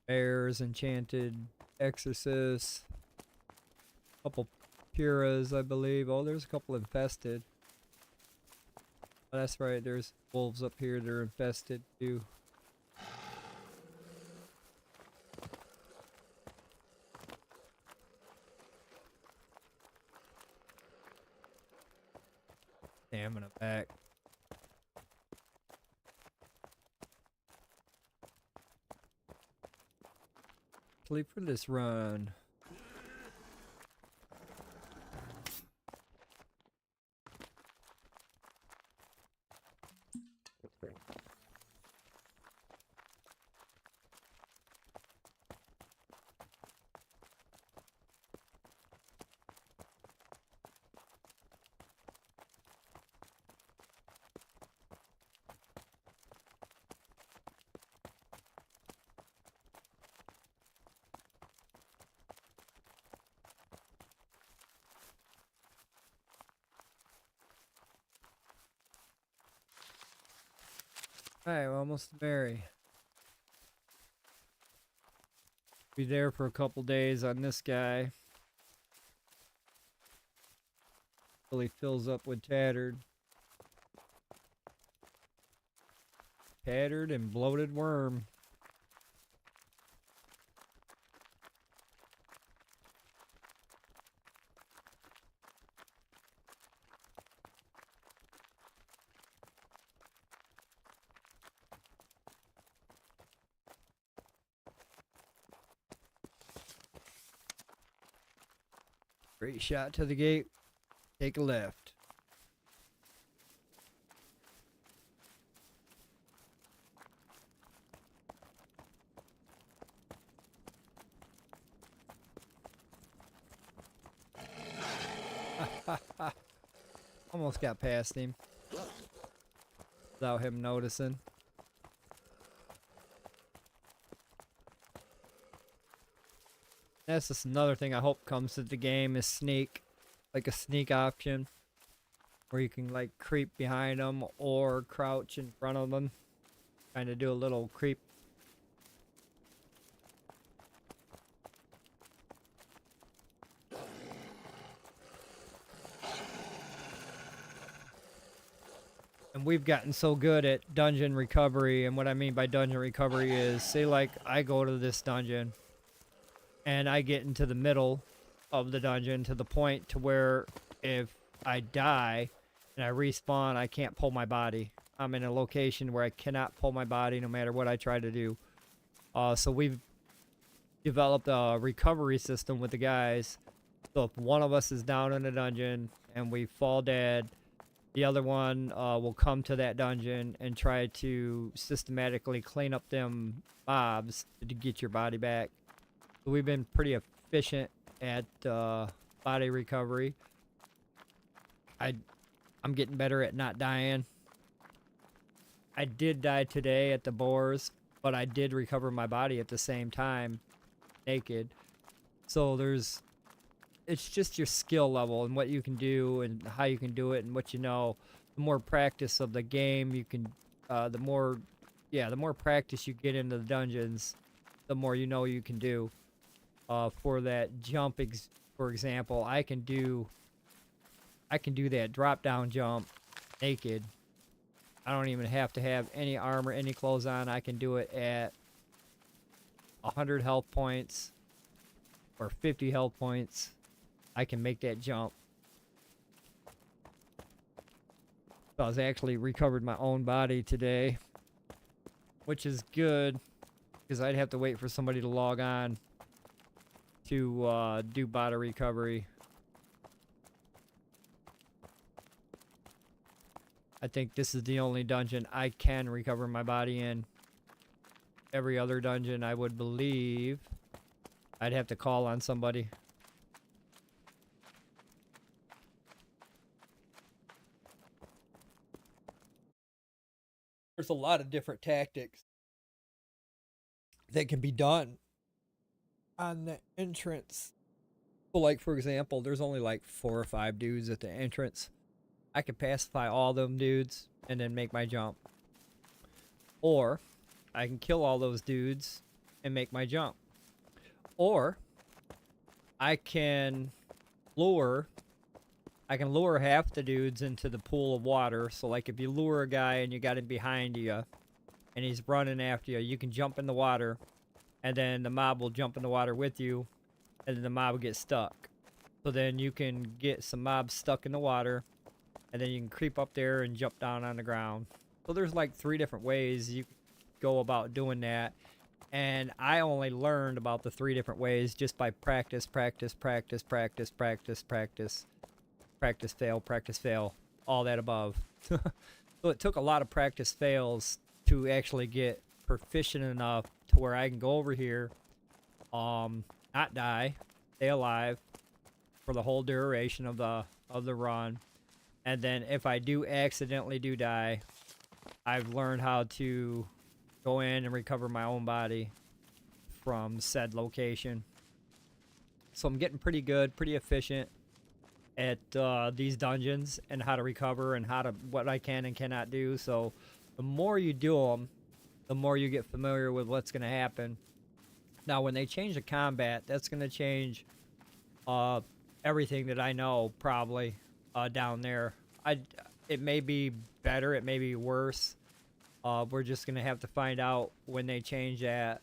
Bears, enchanted, exorcists. Couple puras, I believe. Oh, there's a couple infested. Oh, that's right, there's wolves up here that are infested, too. Stamina back. Sleep for this run. Alright, we're almost to Mary. Be there for a couple days on this guy. Till he fills up with tattered. Tattered and bloated worm. Great shot to the gate. Take a left. Almost got past him without him noticing. That's just another thing I hope comes to the game is sneak, like a sneak option where you can like creep behind them or crouch in front of them, kind of do a little creep. And we've gotten so good at dungeon recovery, and what I mean by dungeon recovery is, say like I go to this dungeon and I get into the middle of the dungeon to the point to where if I die and I respawn, I can't pull my body. I'm in a location where I cannot pull my body no matter what I try to do. So we've developed a recovery system with the guys. So if one of us is down in a dungeon and we fall dead, The other one will come to that dungeon and try to systematically clean up them mobs to get your body back. So we've been pretty efficient at body recovery. I'm getting better at not dying. I did die today at the boars, but I did recover my body at the same time, naked. So it's just your skill level and what you can do and how you can do it and what you know. The more practice of the game you can, the more practice you get into the dungeons, the more you know you can do. For that jump, for example, I can do that drop down jump naked. I don't even have to have any armor, any clothes on. I can do it at 100 health points or 50 health points. I can make that jump. So I was actually recovered my own body today, which is good because I'd have to wait for somebody to log on to do body recovery. I think this is the only dungeon I can recover my body in. Every other dungeon, I would believe, I'd have to call on somebody. There's a lot of different tactics that can be done on the entrance. So like, for example, there's only like 4 or 5 dudes at the entrance. I could pacify all them dudes and then make my jump. Or I can kill all those dudes and make my jump. Or I can lure half the dudes into the pool of water. So like if you lure a guy and you got him behind you and he's running after you, you can jump in the water and then the mob will jump in the water with you and then the mob will get stuck. So then you can get some mobs stuck in the water and then you can creep up there and jump down on the ground. So there's like 3 different ways you can go about doing that. And I only learned about the 3 different ways just by practice, fail, all that above. So it took a lot of practice fails to actually get proficient enough to where I can go over here, not die, stay alive for the whole duration of the run. And then if I do accidentally die, I've learned how to go in and recover my own body from said location. So I'm getting pretty good, pretty efficient at these dungeons and how to recover and what I can and cannot do. So the more you do them, the more you get familiar with what's going to happen. Now, when they change the combat, that's going to change everything that I know probably down there. It may be better, it may be worse. We're just going to have to find out when they change that.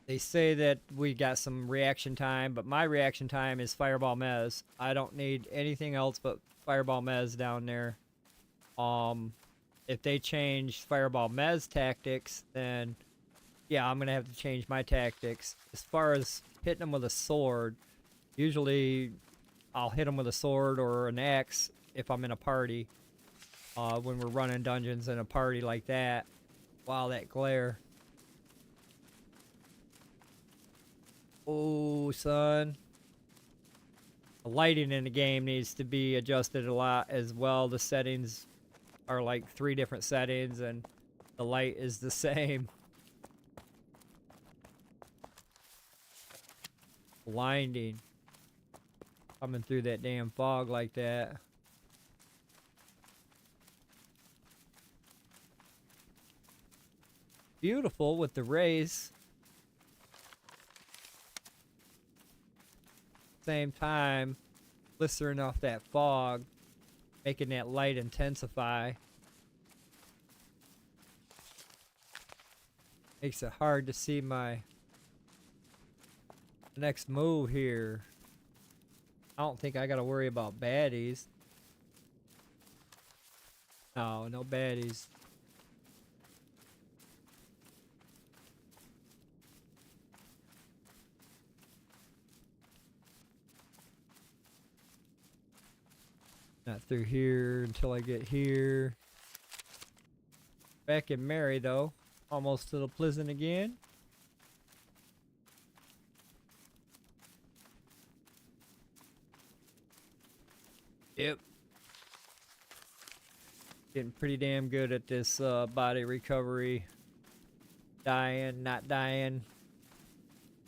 They say that we got some reaction time, but my reaction time is Fireball Mez. I don't need anything else but Fireball Mez down there. If they change Fireball Mez tactics, then yeah, I'm going to have to change my tactics. As far as hitting them with a sword, usually I'll hit them with a sword or an axe if I'm in a party. When we're running dungeons in a party like that. Wow, that glare. Oh, son. The lighting in the game needs to be adjusted a lot as well. The settings are like 3 different settings and the light is the same. Blinding. Coming through that damn fog like that. Beautiful with the rays. Same time, blistering off that fog, making that light intensify. Makes it hard to see my next move here. I don't think I gotta worry about baddies. No, no baddies. Not through here until I get here. Back in Mary though. Almost to the Pleasant again. Yep. Getting pretty damn good at this body recovery. Dying, not dying.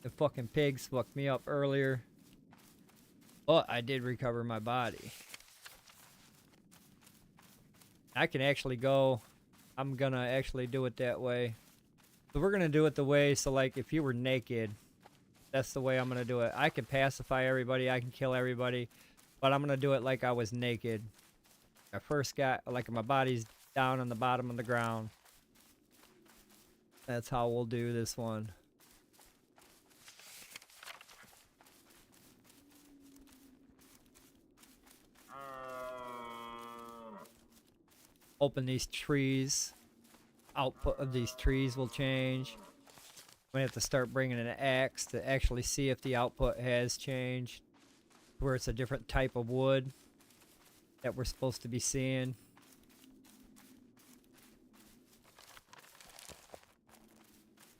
The fucking pigs fucked me up earlier. But I did recover my body. I can actually go. I'm gonna actually do it that way. So we're gonna do it the way, so like if you were naked, that's the way I'm gonna do it. I can pacify everybody, I can kill everybody, but I'm gonna do it like I was naked. I first got, like my body's down on the bottom of the ground. That's how we'll do this one. Open these trees. Output of these trees will change. We have to start bringing an axe to actually see if the output has changed. Where it's a different type of wood that we're supposed to be seeing.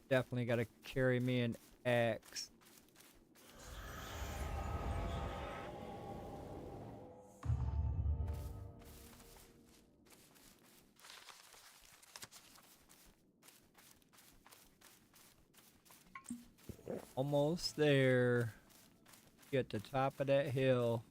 Definitely got to carry me an axe. Almost there. Get to the top of that hill.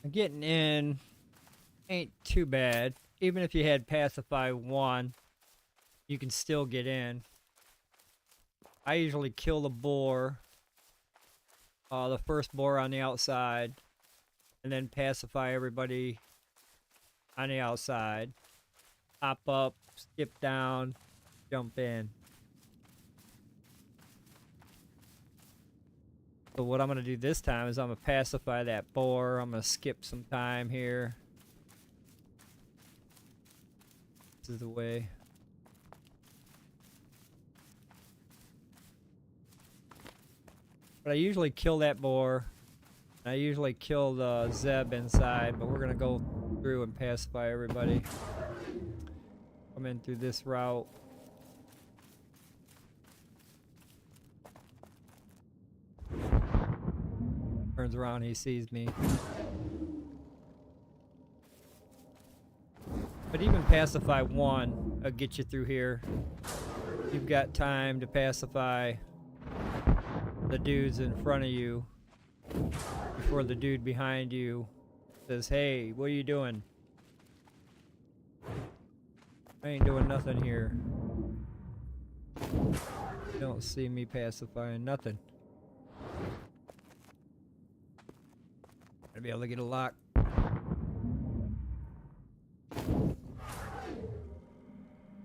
Getting in ain't too bad. Even if you had pacify 1, you can still get in. I usually kill the boar, the first boar on the outside, and then pacify everybody on the outside. Hop up, skip down, jump in. So what I'm going to do this time is I'm going to pacify that boar. I'm going to skip some time here. This is the way. But I usually kill that boar. I usually kill the Zeb inside, but we're going to go through and pacify everybody. Come in through this route. Turns around, he sees me. But even pacify 1 will get you through here. You've got time to pacify the dudes in front of you before the dude behind you says, "Hey, what are you doing? I ain't doing nothing here." You don't see me pacifying nothing. Gotta be able to get a lock.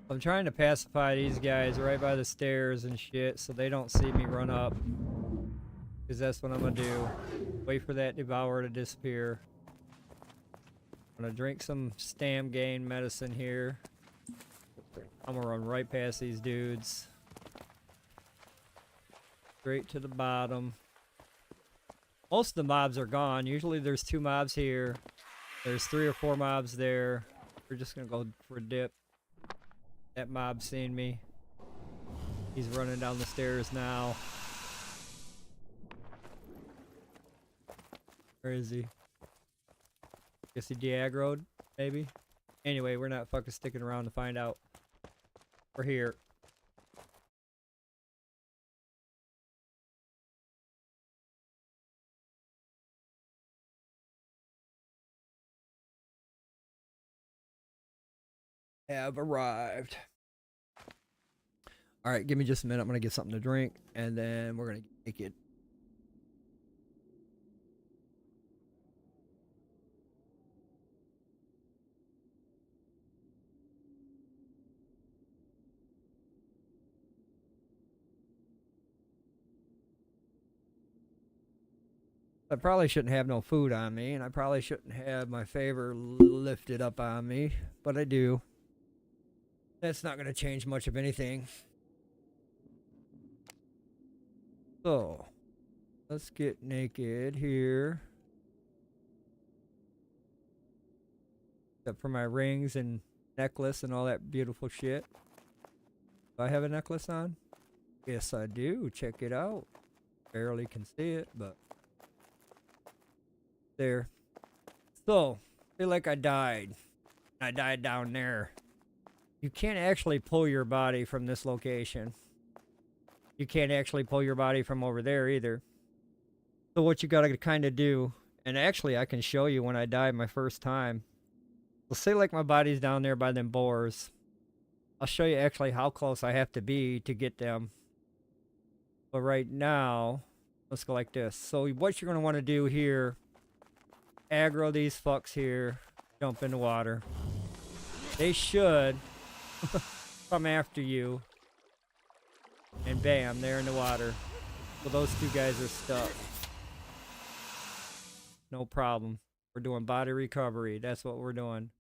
I'm trying to pacify these guys right by the stairs and shit so they don't see me run up. Because that's what I'm gonna do. Wait for that devourer to disappear. I'm gonna drink some stam gain medicine here. I'm gonna run right past these dudes. Straight to the bottom. Most of the mobs are gone. Usually there's 2 mobs here. There's 3 or 4 mobs there. We're just gonna go for a dip. That mob seen me. He's running down the stairs now. Where is he? Guess he de-aggroed, maybe? Anyway, we're not fucking sticking around to find out. We're here. Have arrived. Alright, give me just a minute. I'm gonna get something to drink, and then we're gonna get naked. I probably shouldn't have no food on me, and I probably shouldn't have my favor lifted up on me, but I do. That's not gonna change much of anything. So, let's get naked here. Except for my rings and necklace and all that beautiful shit. Do I have a necklace on? Yes, I do. Check it out. Barely can see it, but there. So, feel like I died. I died down there. You can't actually pull your body from this location. You can't actually pull your body from over there either. So what you gotta kind of do, and actually I can show you when I died my first time. So say like my body's down there by them boars. I'll show you actually how close I have to be to get them. But right now, let's go like this. So what you're gonna want to do here, aggro these fucks here, jump in the water. They should come after you. And bam, they're in the water. So those 2 guys are stuck. No problem. We're doing body recovery. That's what we're doing.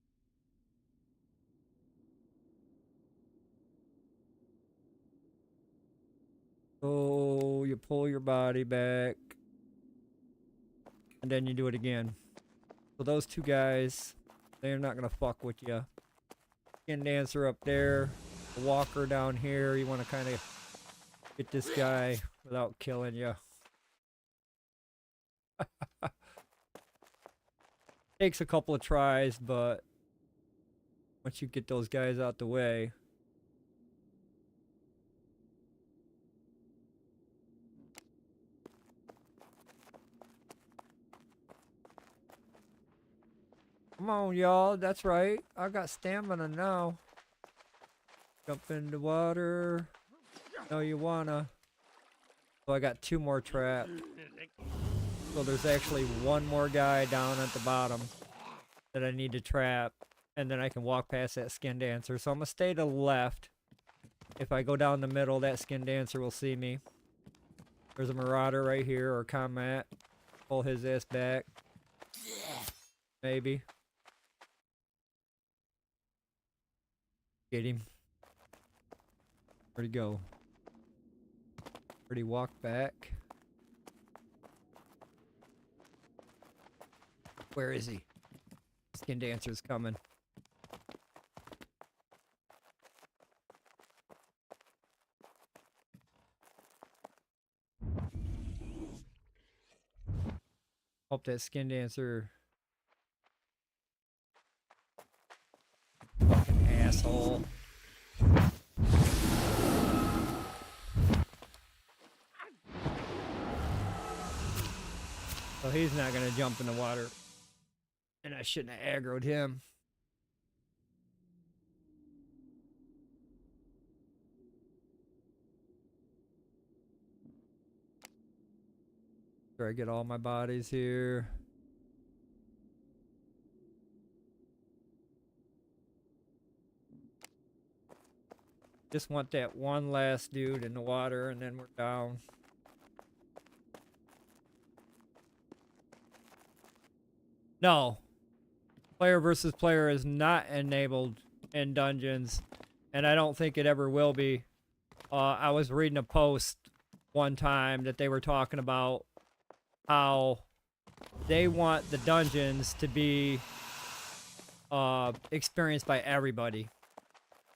So you pull your body back. And then you do it again. So those 2 guys, they're not going to fuck with you. Skin dancer up there. The walker down here. You want to kind of get this guy without killing you. Takes a couple of tries, but once you get those guys out the way. Come on, y'all. That's right. I got stamina now. Jump in the water. No, you wanna. So I got 2 more trapped. So there's actually 1 more guy down at the bottom that I need to trap. And then I can walk past that skin dancer. So I'm gonna stay to the left. If I go down the middle, that skin dancer will see me. There's a marauder right here, or combat. Pull his ass back. Maybe. Get him. Where'd he go? Where'd he walk back? Where is he? Skin dancer's coming. Hope that skin dancer. Fucking asshole. So he's not gonna jump in the water. And I shouldn't have aggroed him. Try to get all my bodies here. Just want that one last dude in the water and then we're down. No. Player versus player is not enabled in dungeons. And I don't think it ever will be. I was reading a post one time that they were talking about how they want the dungeons to be experienced by everybody.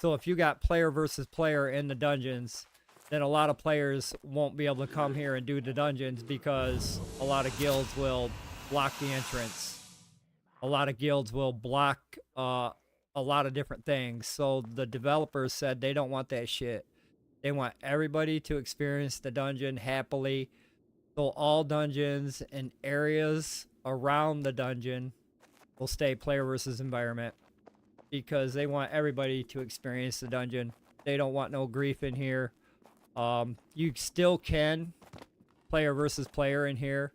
So if you got player versus player in the dungeons, then a lot of players won't be able to come here and do the dungeons because a lot of guilds will block the entrance. A lot of guilds will block a lot of different things. So the developers said they don't want that shit. They want everybody to experience the dungeon happily. So all dungeons and areas around the dungeon will stay player versus environment because they want everybody to experience the dungeon. They don't want no grief in here. You still can player versus player in here.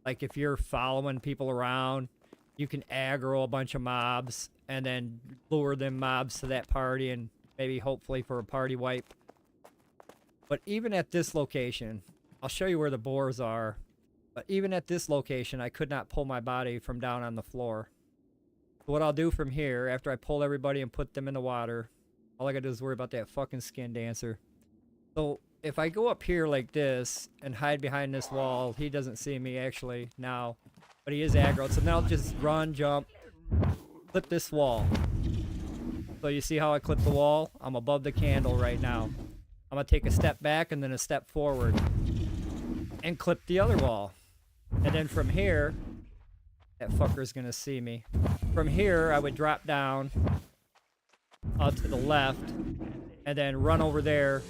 Like if you're following people around, you can aggro a bunch of mobs and then lure them mobs to that party and maybe hopefully for a party wipe. But even at this location, I'll show you where the boars are. But even at this location, I could not pull my body from down on the floor. So what I'll do from here, after I pull everybody and put them in the water, all I gotta do is worry about that fucking skin dancer. So if I go up here like this and hide behind this wall, he doesn't see me actually now. But he is aggro. So now I'll just run, jump, clip this wall. So you see how I clip the wall? I'm above the candle right now. I'm gonna take a step back and then a step forward and clip the other wall. And then from here, that fucker's gonna see me. From here, I would drop down to the left and then run over there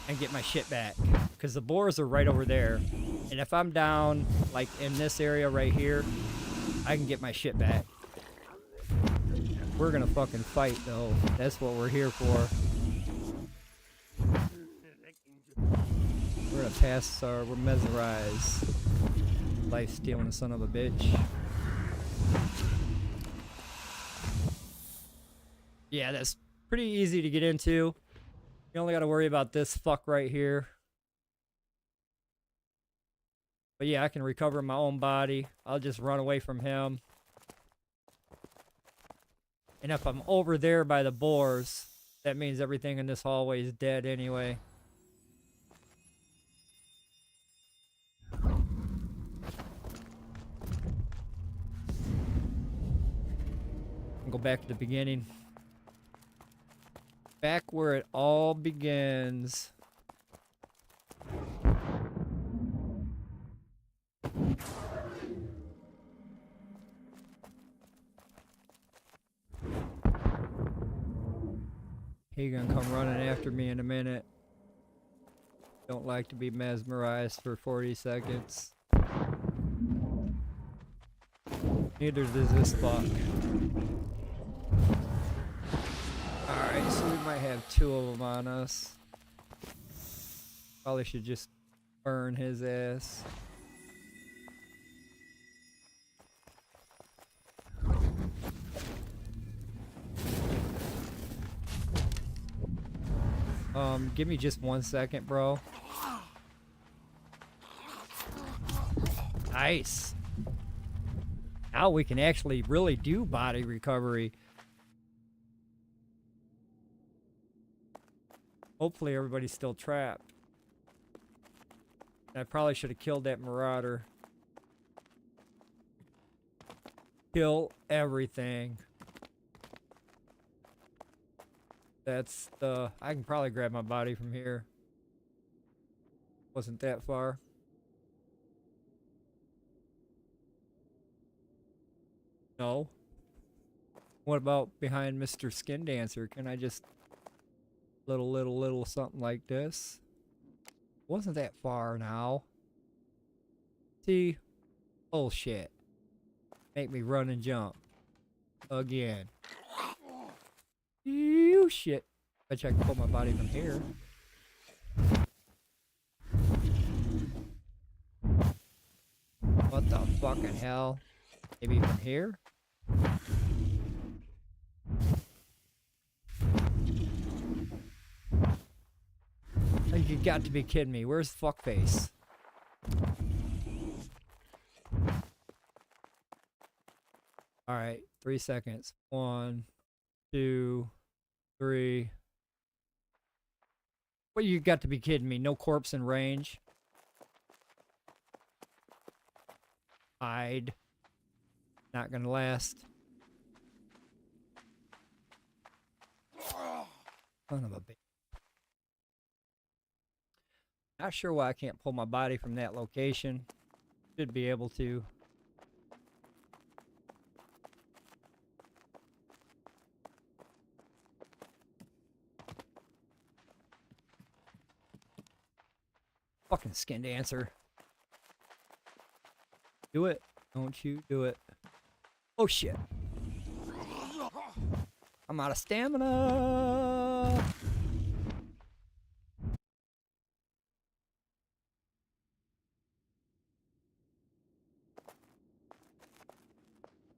and get my shit back. Because the boars are right over there. And if I'm down, like in this area right here, I can get my shit back. We're gonna fucking fight though. That's what we're here for. We're gonna pass our, we're mesmerized. Life stealing son of a bitch. Yeah, that's pretty easy to get into. You only gotta worry about this fuck right here. But yeah, I can recover my own body. I'll just run away from him. And if I'm over there by the boars, that means everything in this hallway is dead anyway. Go back to the beginning. Back where it all begins. He gonna come running after me in a minute. Don't like to be mesmerized for 40 seconds. Neither does this fuck. Alright, so we might have two of them on us. Probably should just burn his ass. Give me just 1 second, bro. Nice. Now we can actually really do body recovery. Hopefully everybody's still trapped. I probably should have killed that marauder. Kill everything. That's the... I can probably grab my body from here. Wasn't that far. No. What about behind Mr. Skin Dancer? Can I just... Little something like this? Wasn't that far now. See? Bullshit. Make me run and jump. Again. You shit. Bet you I can pull my body from here. What the fucking hell? Maybe from here? Oh, you got to be kidding me. Where's fuckface? Alright, 3 seconds. 1, 2, 3. Well, you got to be kidding me. No corpse in range. Hide. Not gonna last. Son of a bitch. Not sure why I can't pull my body from that location. Should be able to. Fucking skin dancer. Do it. Don't you do it. Oh shit. I'm out of stamina.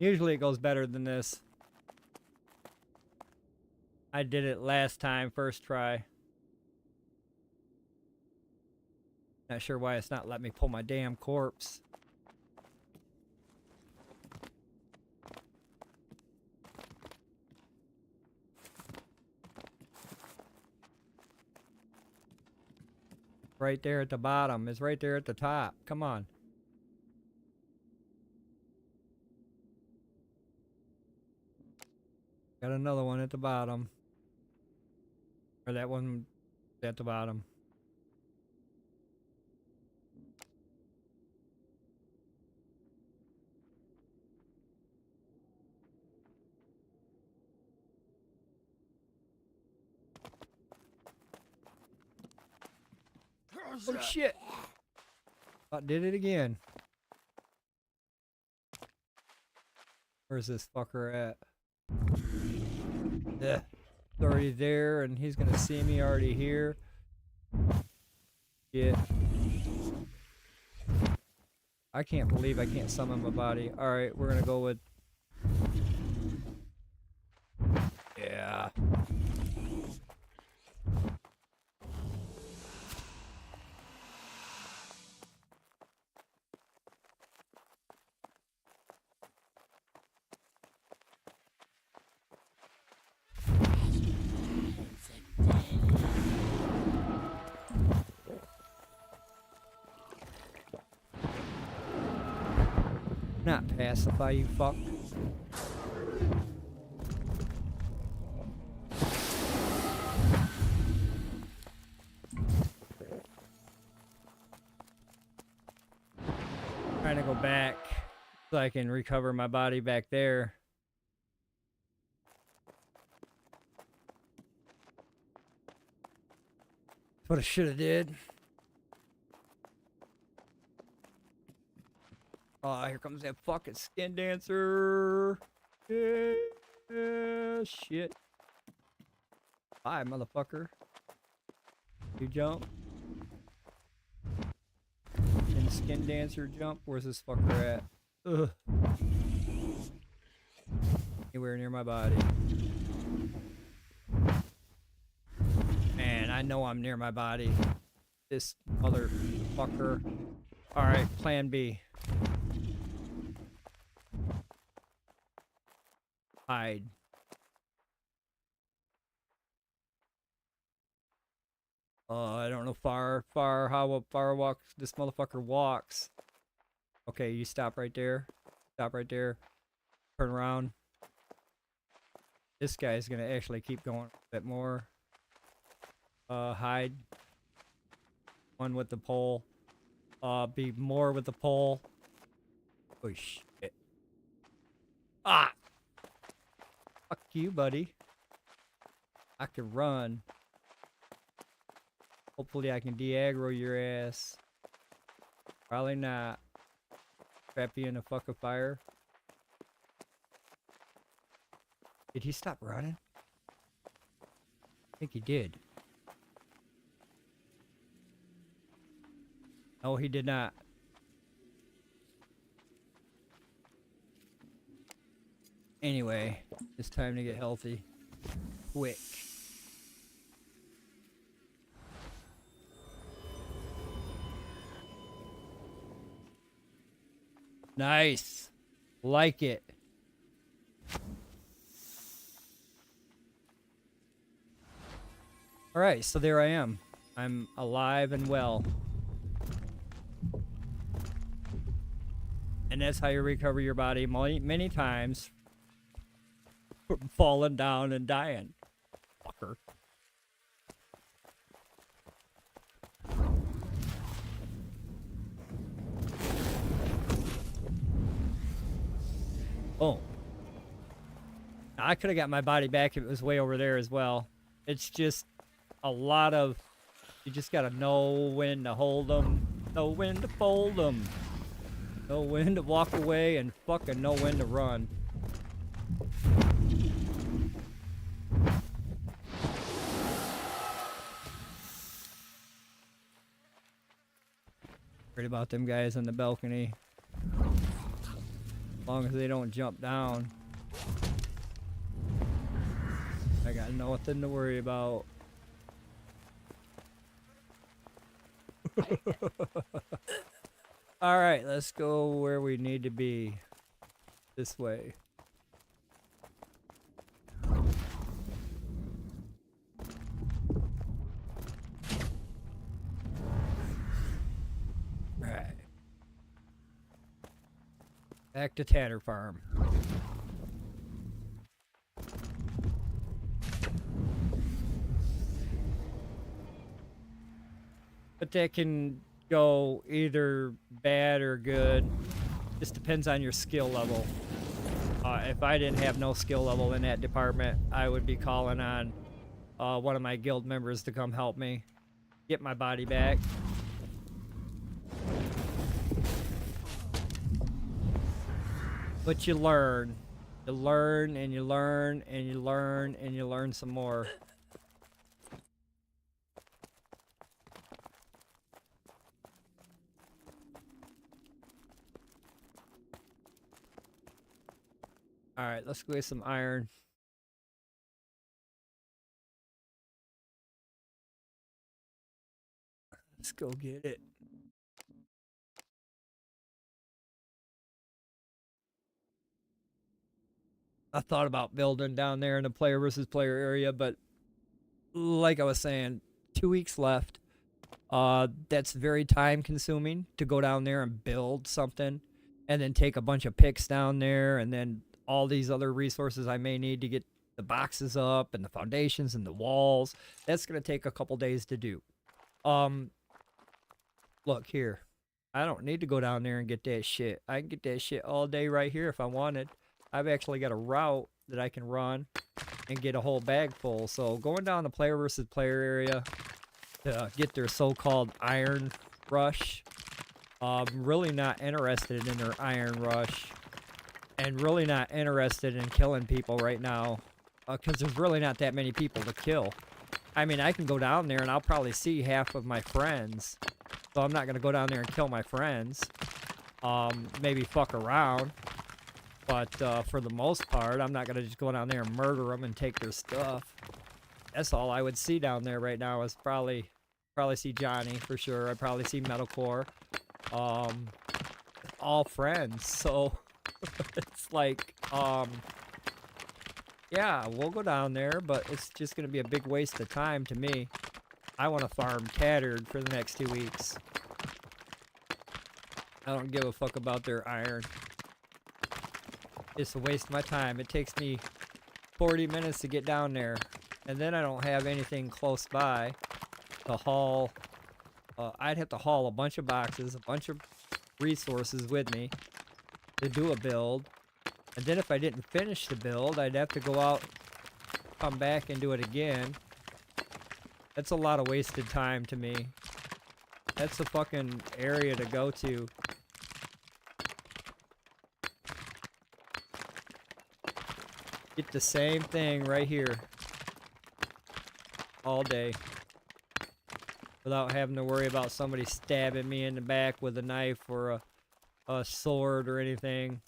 Usually it goes better than this. I did it last time, first try. Not sure why it's not letting me pull my damn corpse. Right there at the bottom. It's right there at the top. Come on. Got another one at the bottom. Or that one at the bottom. Oh shit! I did it again. Where's this fucker at? Ugh. It's already there, and he's gonna see me already here. Shit. I can't believe I can't summon my body. Alright, we're gonna go with... Yeah. Not pacify, you fuck. Trying to go back so I can recover my body back there. That's what I should have did. Oh, here comes that fucking skin dancer. Yeah, shit. Bye, motherfucker. You jump. And skin dancer jump. Where's this fucker at? Ugh. Anywhere near my body. Man, I know I'm near my body. This motherfucker. Alright, plan B. Hide. I don't know how far this motherfucker walks. Okay, you stop right there. Stop right there. Turn around. This guy's gonna actually keep going a bit more. Hide. One with the pole. Be more with the pole. Oh shit. Ah! Fuck you, buddy. I can run. Hopefully I can de-aggro your ass. Probably not. Trap you in a fucking fire. Did he stop running? I think he did. No, he did not. Anyway, it's time to get healthy. Quick. Nice. Like it. Alright, so there I am. I'm alive and well. And that's how you recover your body many times from falling down and dying. Fucker. Oh. I could have got my body back if it was way over there as well. It's just a lot of... You just gotta know when to hold them, know when to fold them, know when to walk away, and fucking know when to run. Worried about them guys on the balcony. As long as they don't jump down. I got nothing to worry about. Alright, let's go where we need to be. This way. Right. Back to Tatter Farm. But that can go either bad or good. Just depends on your skill level. If I didn't have no skill level in that department, I would be calling on one of my guild members to come help me get my body back. But you learn. You learn and you learn and you learn and you learn some more. Alright, let's go get some iron. Let's go get it. I thought about building down there in the player versus player area, but like I was saying, 2 weeks left. That's very time consuming to go down there and build something and then take a bunch of picks down there and then all these other resources I may need to get the boxes up and the foundations and the walls. That's going to take a couple days to do. Look here. I don't need to go down there and get that shit. I can get that shit all day right here if I wanted. I've actually got a route that I can run and get a whole bag full. So going down the player versus player area to get their so-called iron rush. Really not interested in their iron rush. And really not interested in killing people right now. Because there's really not that many people to kill. I mean, I can go down there and I'll probably see half of my friends. So I'm not going to go down there and kill my friends. Maybe fuck around. But for the most part, I'm not going to just go down there and murder them and take their stuff. That's all I would see down there right now is probably see Johnny for sure. I'd probably see Metalcore. All friends. So it's like, yeah, we'll go down there, but it's just going to be a big waste of time to me. I want to farm Tattered for the next 2 weeks. I don't give a fuck about their iron. It's a waste of my time. It takes me 40 minutes to get down there. And then I don't have anything close by to haul. I'd have to haul a bunch of boxes, a bunch of resources with me to do a build. And then if I didn't finish the build, I'd have to go out, come back and do it again. That's a lot of wasted time to me. That's a fucking area to go to. Get the same thing right here. All day. Without having to worry about somebody stabbing me in the back with a knife or a sword or anything.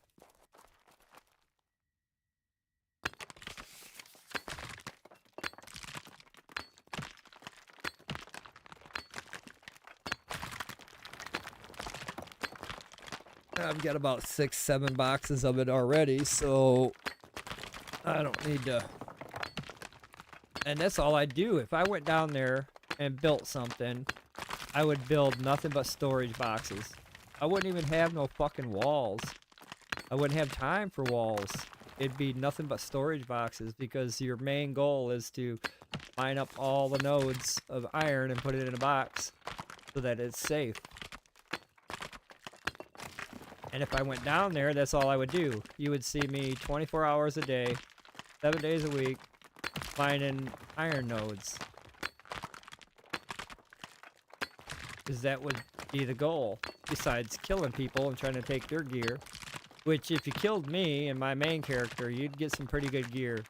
I've got about 6, 7 boxes of it already, so I don't need to. And that's all I do. If I went down there and built something, I would build nothing but storage boxes. I wouldn't even have no fucking walls. I wouldn't have time for walls. It'd be nothing but storage boxes because your main goal is to mine up all the nodes of iron and put it in a box so that it's safe. And if I went down there, that's all I would do. You would see me 24 hours a day, 7 days a week, mining iron nodes. Because that would be the goal, besides killing people and trying to take their gear. Which, if you killed me and my main character, you'd get some pretty good gear.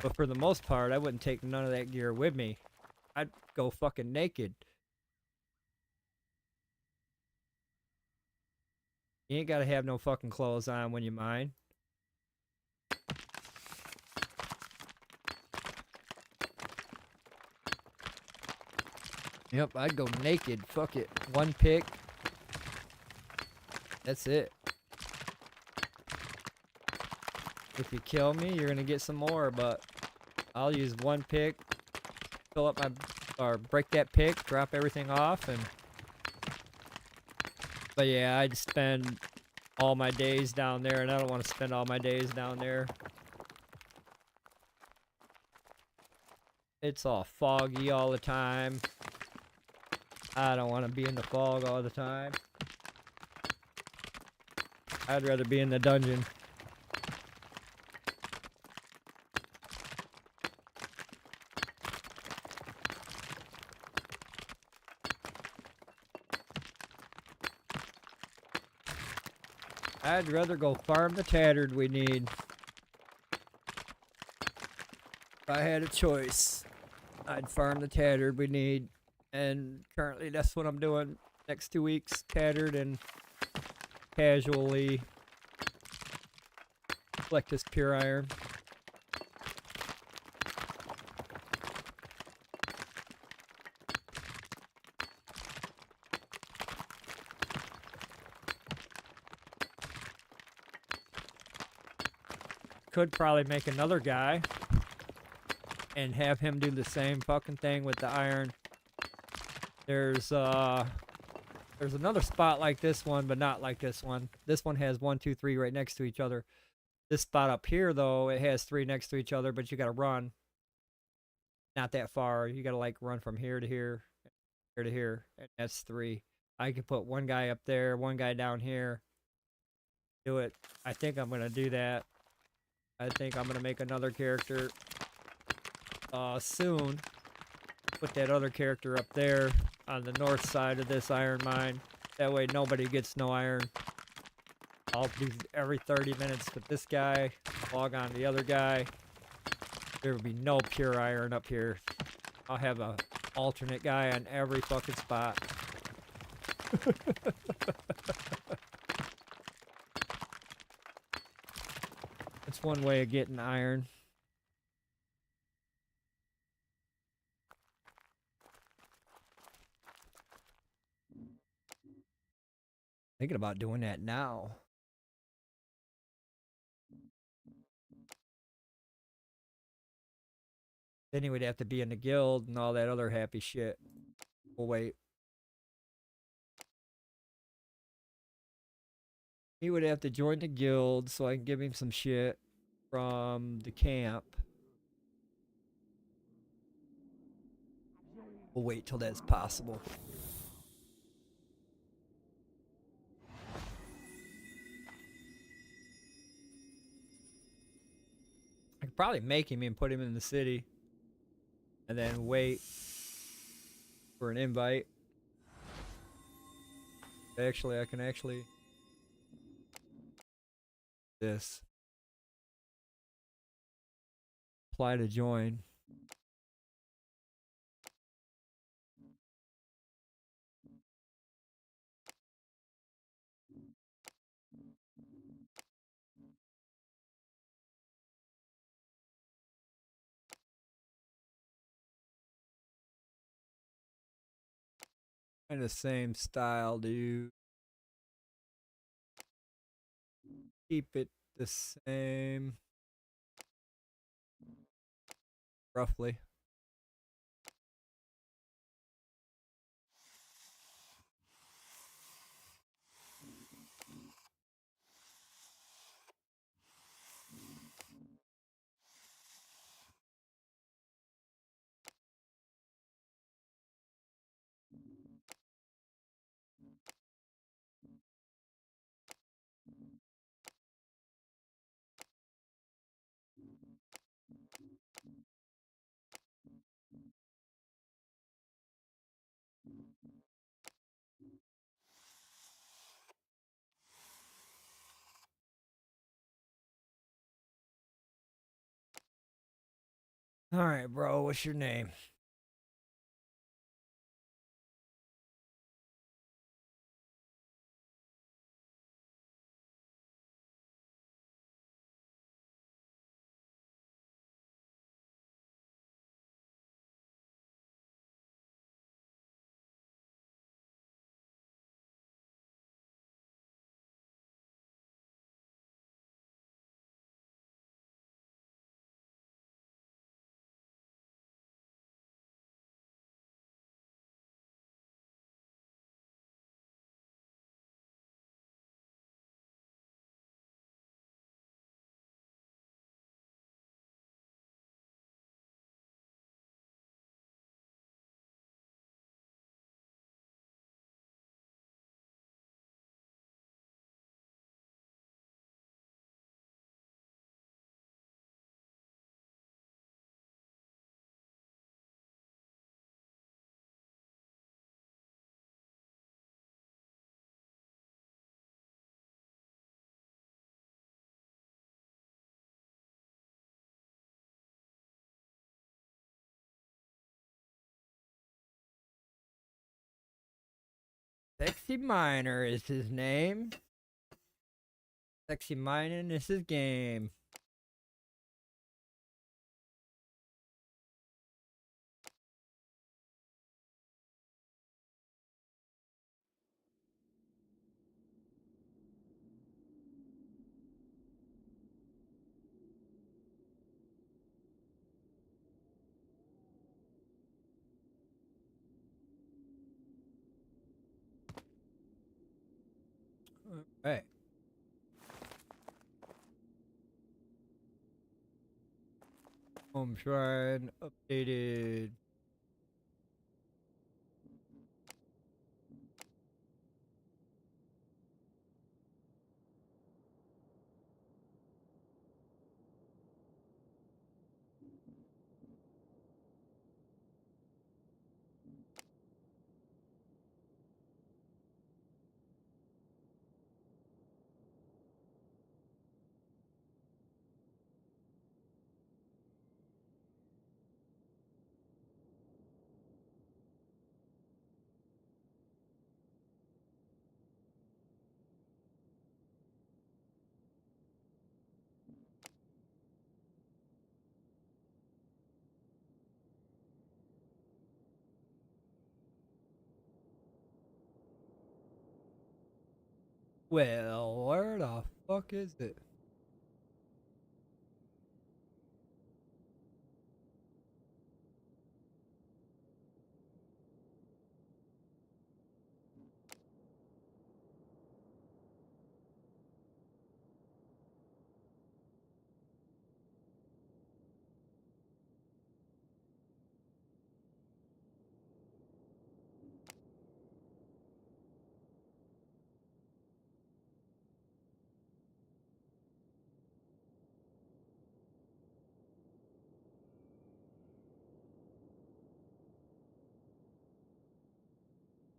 But for the most part, I wouldn't take none of that gear with me. I'd go fucking naked. You ain't gotta have no fucking clothes on when you mine. Yep, I'd go naked. Fuck it. One pick. That's it. If you kill me, you're gonna get some more, but I'll use one pick, fill up my, or break that pick, drop everything off, and... But yeah, I'd spend all my days down there, and I don't want to spend all my days down there. It's all foggy all the time. I don't want to be in the fog all the time. I'd rather be in the dungeon. I'd rather go farm the tattered we need. If I had a choice, I'd farm the tattered we need. And currently that's what I'm doing next 2 weeks. Tattered and casually collect this pure iron. Could probably make another guy and have him do the same fucking thing with the iron. There's another spot like this one, but not like this one. This one has 1, 2, 3 right next to each other. This spot up here, though, it has 3 next to each other, but you gotta run. Not that far. You gotta like run from here to here, here to here, and that's 3. I could put one guy up there, one guy down here. Do it. I think I'm gonna do that. I think I'm gonna make another character soon. Put that other character up there on the north side of this iron mine. That way nobody gets no iron. I'll do every 30 minutes with this guy, log on to the other guy. There will be no pure iron up here. I'll have a alternate guy on every fucking spot. That's one way of getting iron. Thinking about doing that now. Then he would have to be in the guild and all that other happy shit. We'll wait. He would have to join the guild so I can give him some shit from the camp. We'll wait till that's possible. I could probably make him and put him in the city. And then wait for an invite. Actually, I can actually... This. Apply to join. Kind of same style, dude. Keep it the same. Roughly. All right, bro. What's your name? Sexy Miner is his name. Sexy Mining is his game. All right. Home shrine updated. Well, where the fuck is it?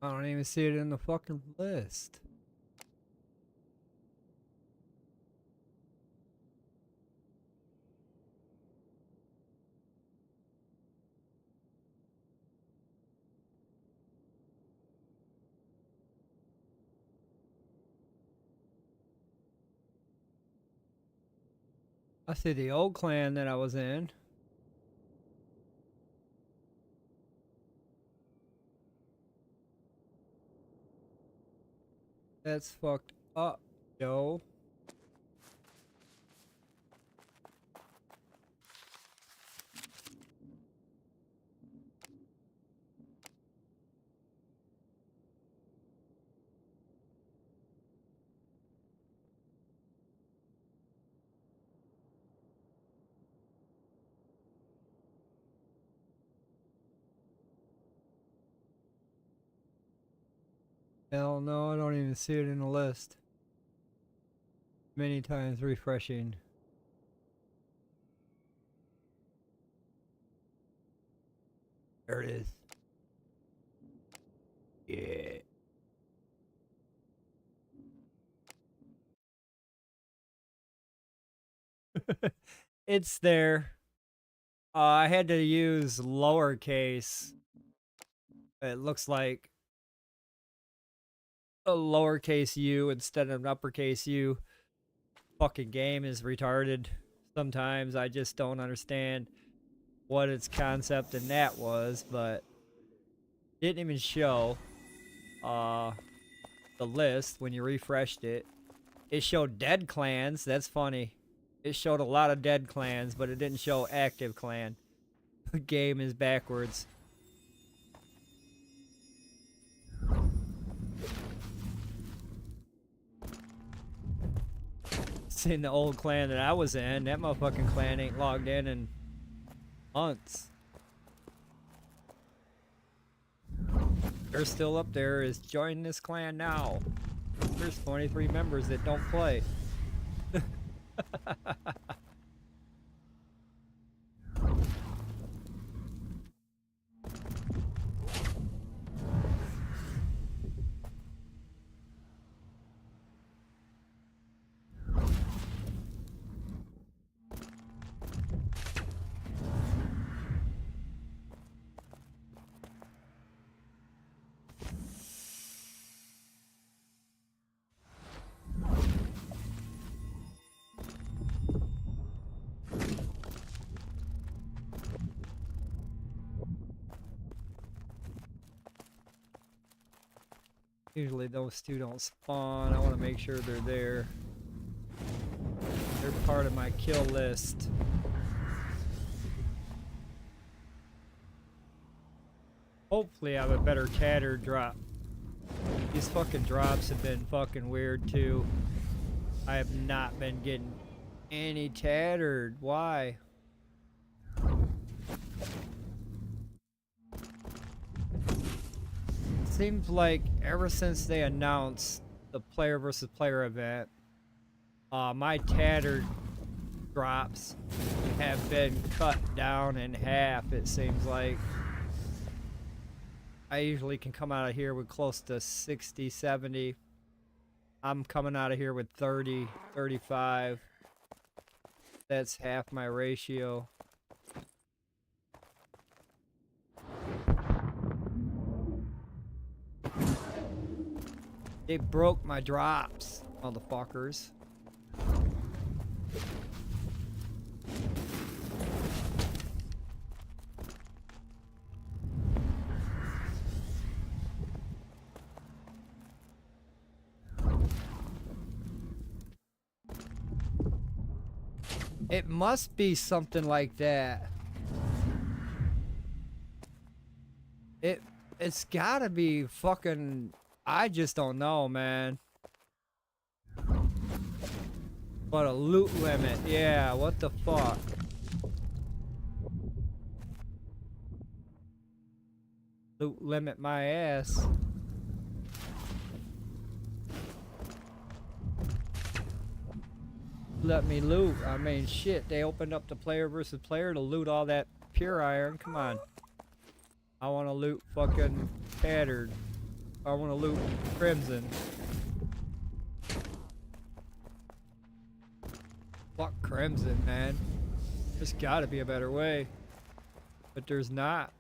I don't even see it in the fucking list. I see the old clan that I was in. That's fucked up, yo. Hell no, I don't even see it in the list. Many times refreshing. There it is. Yeah. It's there. I had to use lowercase. It looks like a lowercase u instead of an uppercase u. Fucking game is retarded. Sometimes I just don't understand what its concept in that was, but didn't even show the list when you refreshed it. It showed dead clans. That's funny. It showed a lot of dead clans, but it didn't show active clan. The game is backwards. In the old clan that I was in, that motherfucking clan ain't logged in months. They're still up there is join this clan now. There's 23 members that don't play. Usually those two don't spawn. I want to make sure they're there. They're part of my kill list. Hopefully I have a better tattered drop. These fucking drops have been fucking weird too. I have not been getting any tattered. Why? Seems like ever since they announced the player versus player event, my tattered drops have been cut down in half, it seems like. I usually can come out of here with close to 60, 70. I'm coming out of here with 30, 35. That's half my ratio. They broke my drops, motherfuckers. It must be something like that. It's gotta be fucking... I just don't know, man. But a loot limit. Yeah, what the fuck? Loot limit my ass. Let me loot. I mean, shit, they opened up the player versus player to loot all that pure iron. Come on. I want to loot fucking tattered. I want to loot crimson. Fuck crimson, man. There's gotta be a better way. But there's not.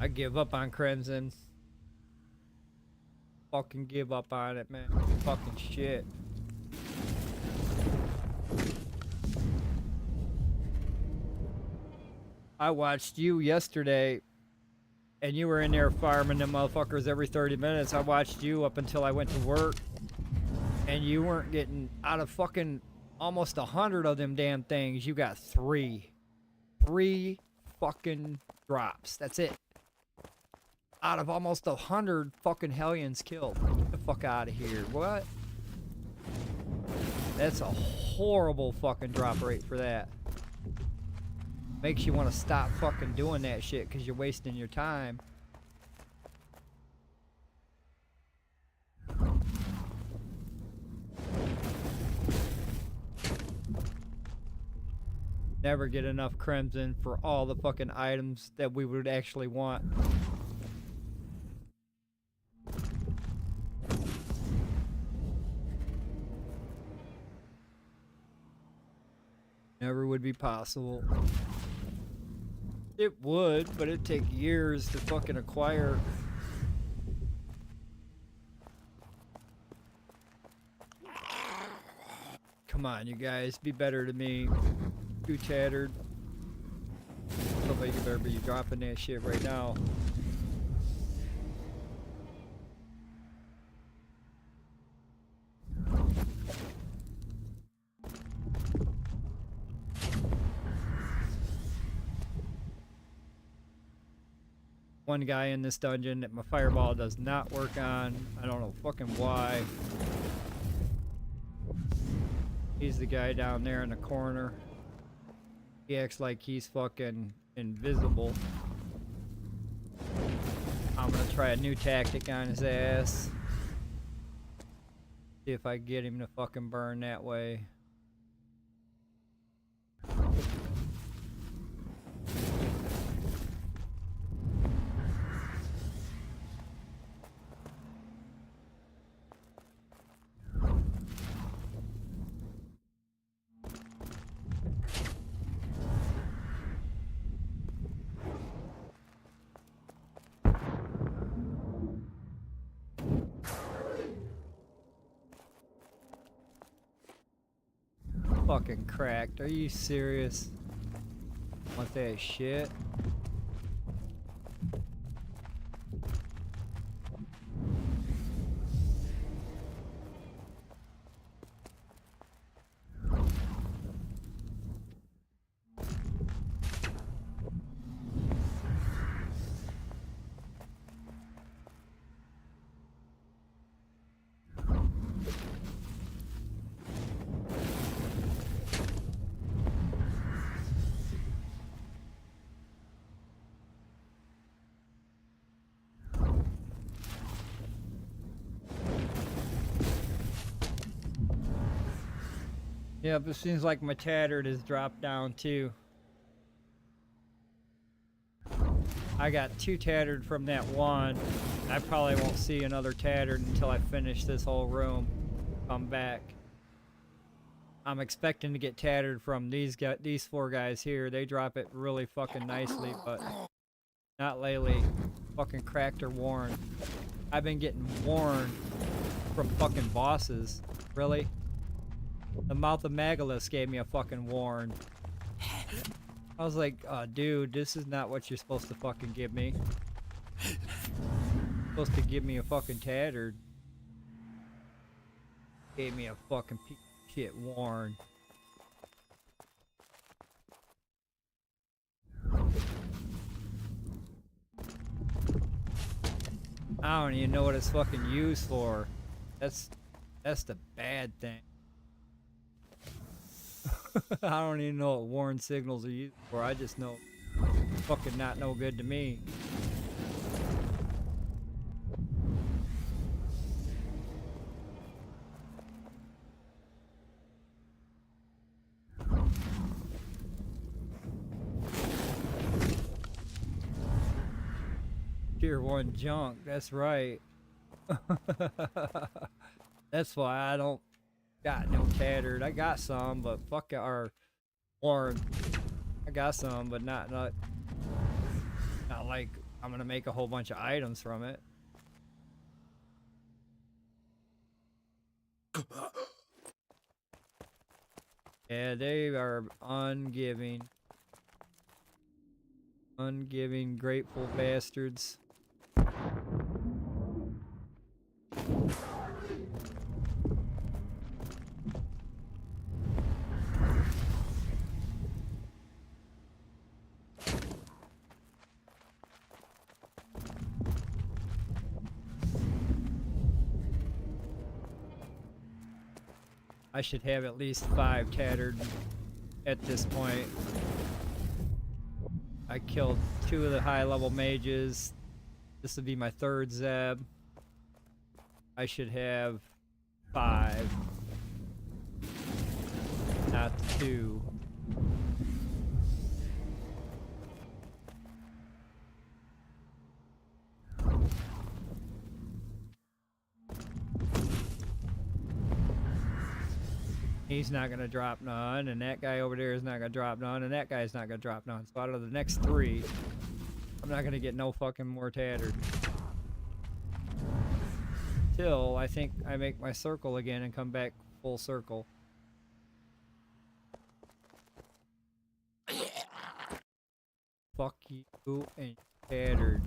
I give up on crimson. Fucking give up on it, man. Fucking shit. I watched you yesterday, and you were in there farming them motherfuckers every 30 minutes. I watched you up until I went to work, and you weren't getting out of fucking almost 100 of them damn things. You got 3. 3 fucking drops. That's it. Out of almost 100 fucking hellions killed. Get the fuck out of here. What? That's a horrible fucking drop rate for that. Makes you want to stop fucking doing that shit because you're wasting your time. Never get enough crimson for all the fucking items that we would actually want. Never would be possible. It would, but it'd take years to fucking acquire. Come on, you guys, be better to me. Too tattered. Somebody better be dropping that shit right now. One guy in this dungeon that my fireball does not work on. I don't know fucking why. He's the guy down there in the corner. He acts like he's fucking invisible. I'm gonna try a new tactic on his ass. See if I can get him to fucking burn that way. Fucking cracked. Are you serious? Want that shit? Yeah, but it seems like my tattered has dropped down too. I got 2 tattered from that one. I probably won't see another tattered until I finish this whole room. Come back. I'm expecting to get tattered from these 4 guys here. They drop it really fucking nicely, but not lately. Fucking cracked or worn. I've been getting worn from fucking bosses. Really? The Mouth of Magalus gave me a fucking warn. I was like, oh, dude, this is not what you're supposed to fucking give me. You're supposed to give me a fucking tattered. Gave me a fucking piece of shit warn. I don't even know what it's fucking used for. That's the bad thing. I don't even know what warn signals are used for. I just know fucking not no good to me. Tier 1 junk, that's right. That's why I don't got no tattered. I got some, but fuck it, or worn. I got some, but not like I'm gonna make a whole bunch of items from it. Yeah, they are ungiving. Ungiving, grateful bastards. I should have at least 5 tattered at this point. I killed 2 of the high level mages. This would be my 3rd Zeb. I should have 5. Not 2. He's not gonna drop none, and that guy over there is not gonna drop none, and that guy's not gonna drop none. So out of the next 3, I'm not gonna get no fucking more tattered. Till I think I make my circle again and come back full circle. Fuck you and tattered.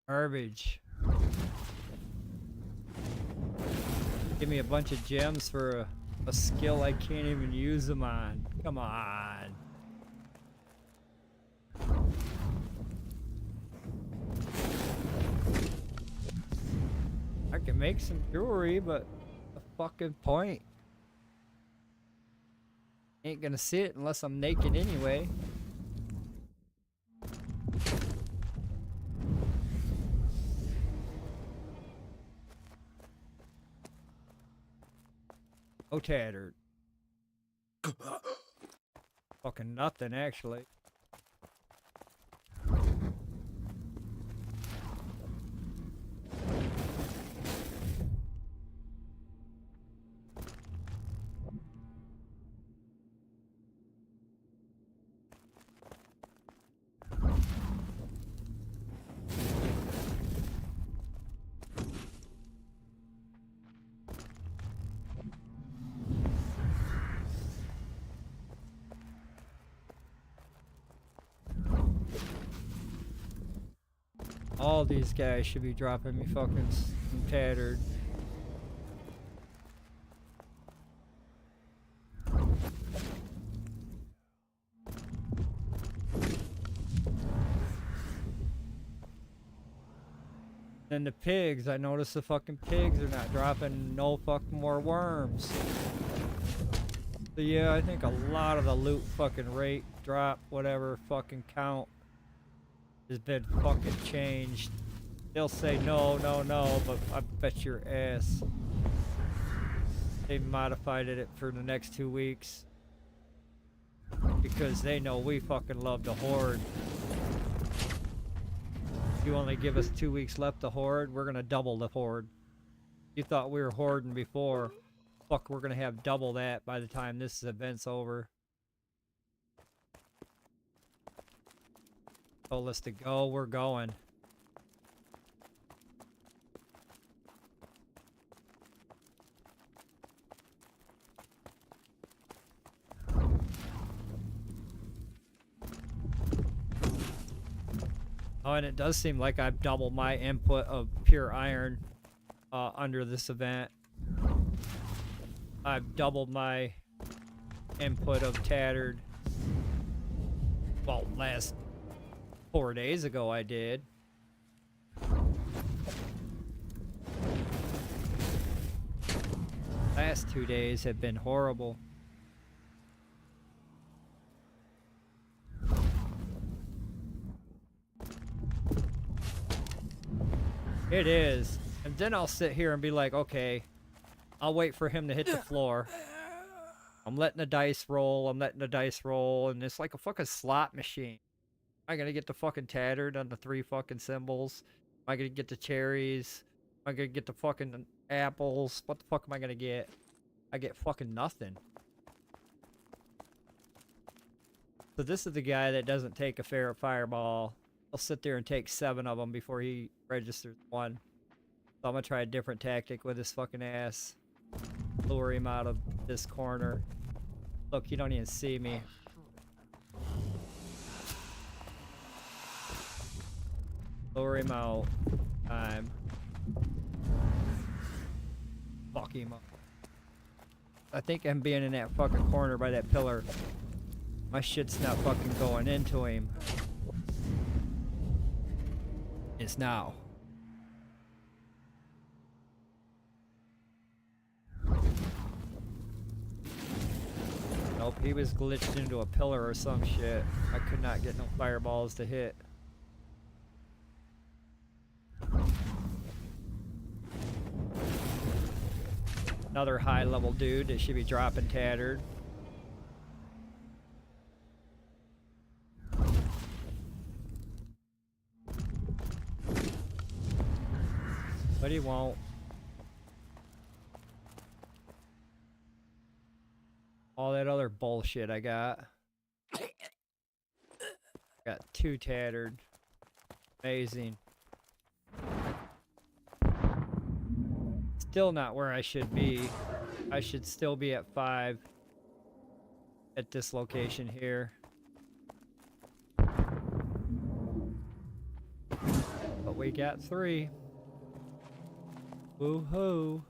Garbage. Give me a bunch of gems for a skill I can't even use them on. Come on. I can make some jewelry, but the fucking point. Ain't gonna see it unless I'm naked anyway. Oh, tattered. Fucking nothing, actually. All these guys should be dropping me fucking tattered. Then the pigs, I noticed the fucking pigs are not dropping no fucking more worms. So yeah, I think a lot of the loot fucking rate, drop, whatever fucking count has been fucking changed. They'll say no, no, no, but I bet your ass they modified it for the next 2 weeks. Because they know we fucking love to hoard. You only give us 2 weeks left to hoard, we're gonna double the hoard. You thought we were hoarding before. Fuck, we're gonna have double that by the time this event's over. Told us to go, we're going. Oh, and it does seem like I've doubled my input of pure iron under this event. I've doubled my input of tattered. Well, last 4 days ago I did. Last 2 days have been horrible. It is. And then I'll sit here and be like, okay, I'll wait for him to hit the floor. I'm letting the dice roll, I'm letting the dice roll, and it's like a fucking slot machine. Am I gonna get the fucking tattered on the 3 fucking symbols? Am I gonna get the cherries? Am I gonna get the fucking apples? What the fuck am I gonna get? I get fucking nothing. So this is the guy that doesn't take a fair fireball. I'll sit there and take 7 of them before he registers 1. So I'm gonna try a different tactic with his fucking ass. Lure him out of this corner. Look, you don't even see me. Lure him out. Time. Fuck him up. I think I'm being in that fucking corner by that pillar. My shit's not fucking going into him. It's now. Nope, he was glitched into a pillar or some shit. I could not get no fireballs to hit. Another high level dude that should be dropping tattered. But he won't. All that other bullshit I got. Got 2 tattered. Amazing. Still not where I should be. I should still be at 5 at this location here. But we got 3. Woohoo.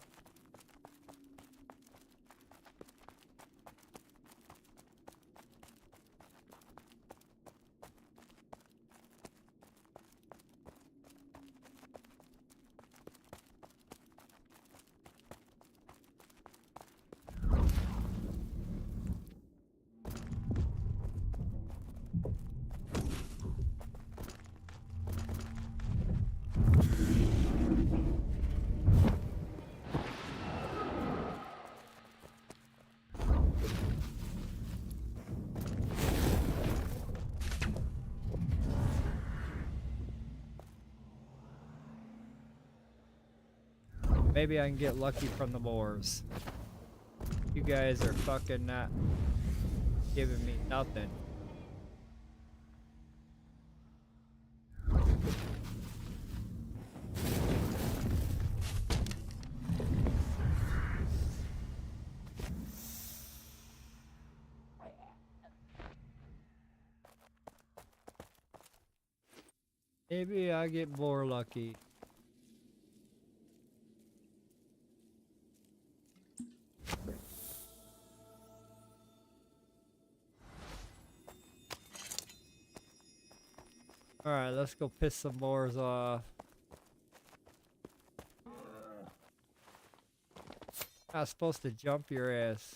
Maybe I can get lucky from the boars. You guys are fucking not giving me nothing. Maybe I get more lucky. Alright, let's go piss some boars off. I was supposed to jump your ass.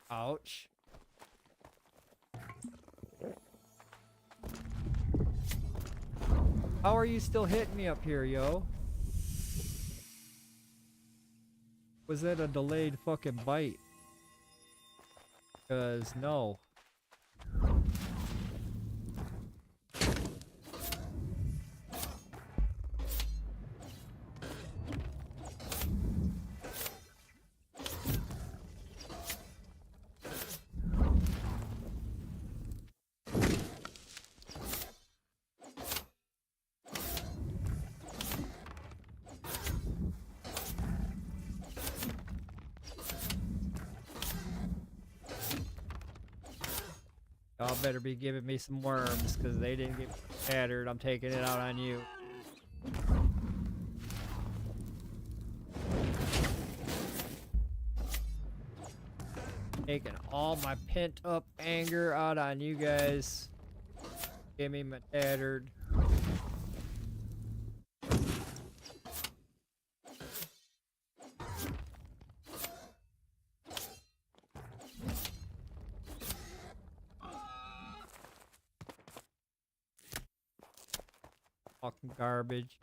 Ouch. How are you still hitting me up here, yo? Was that a delayed fucking bite? 'Cause no. Y'all better be giving me some worms, because they didn't get tattered. I'm taking it out on you. Taking all my pent up anger out on you guys. Give me my tattered. Fucking garbage.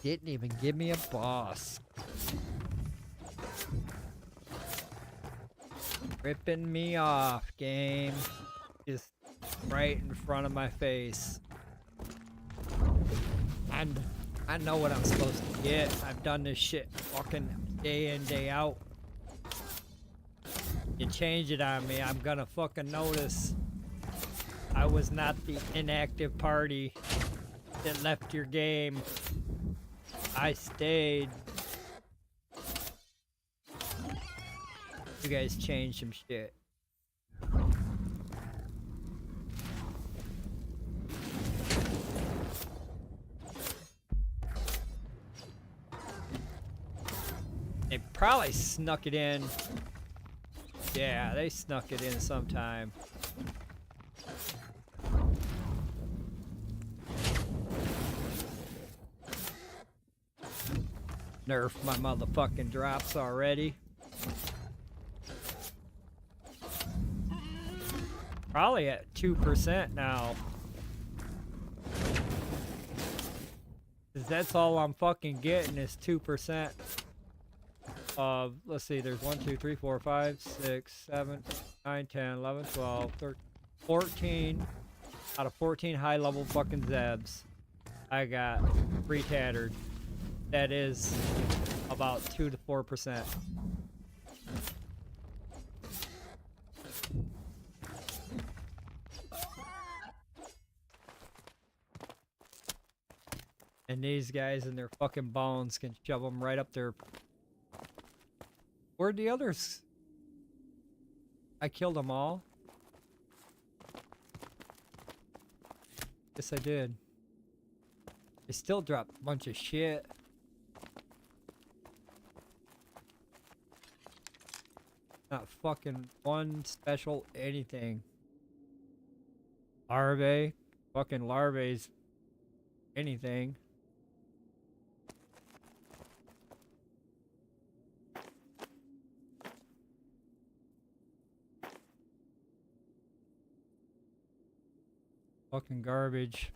Didn't even give me a boss. Ripping me off, game. Just right in front of my face. And I know what I'm supposed to get. I've done this shit fucking day in, day out. You change it on me, I'm gonna fucking notice. I was not the inactive party that left your game. I stayed. You guys changed some shit. probably snuck it in. Yeah, they snuck it in sometime. Nerf my motherfucking drops already. Probably at 2% now. 'Cause that's all I'm fucking getting is 2%. Let's see, there's 1, 2, 3, 4, 5, 6, 7, 9, 10, 11, 12, 13, 14 out of 14 high level fucking Zebs. I got 3 tattered. That is about 2 to 4%. And these guys and their fucking bones can shove them right up their... Where'd the others? I killed them all. Yes, I did. They still dropped a bunch of shit. Not fucking one special anything. Larvae. Fucking larvae's anything. Fucking garbage.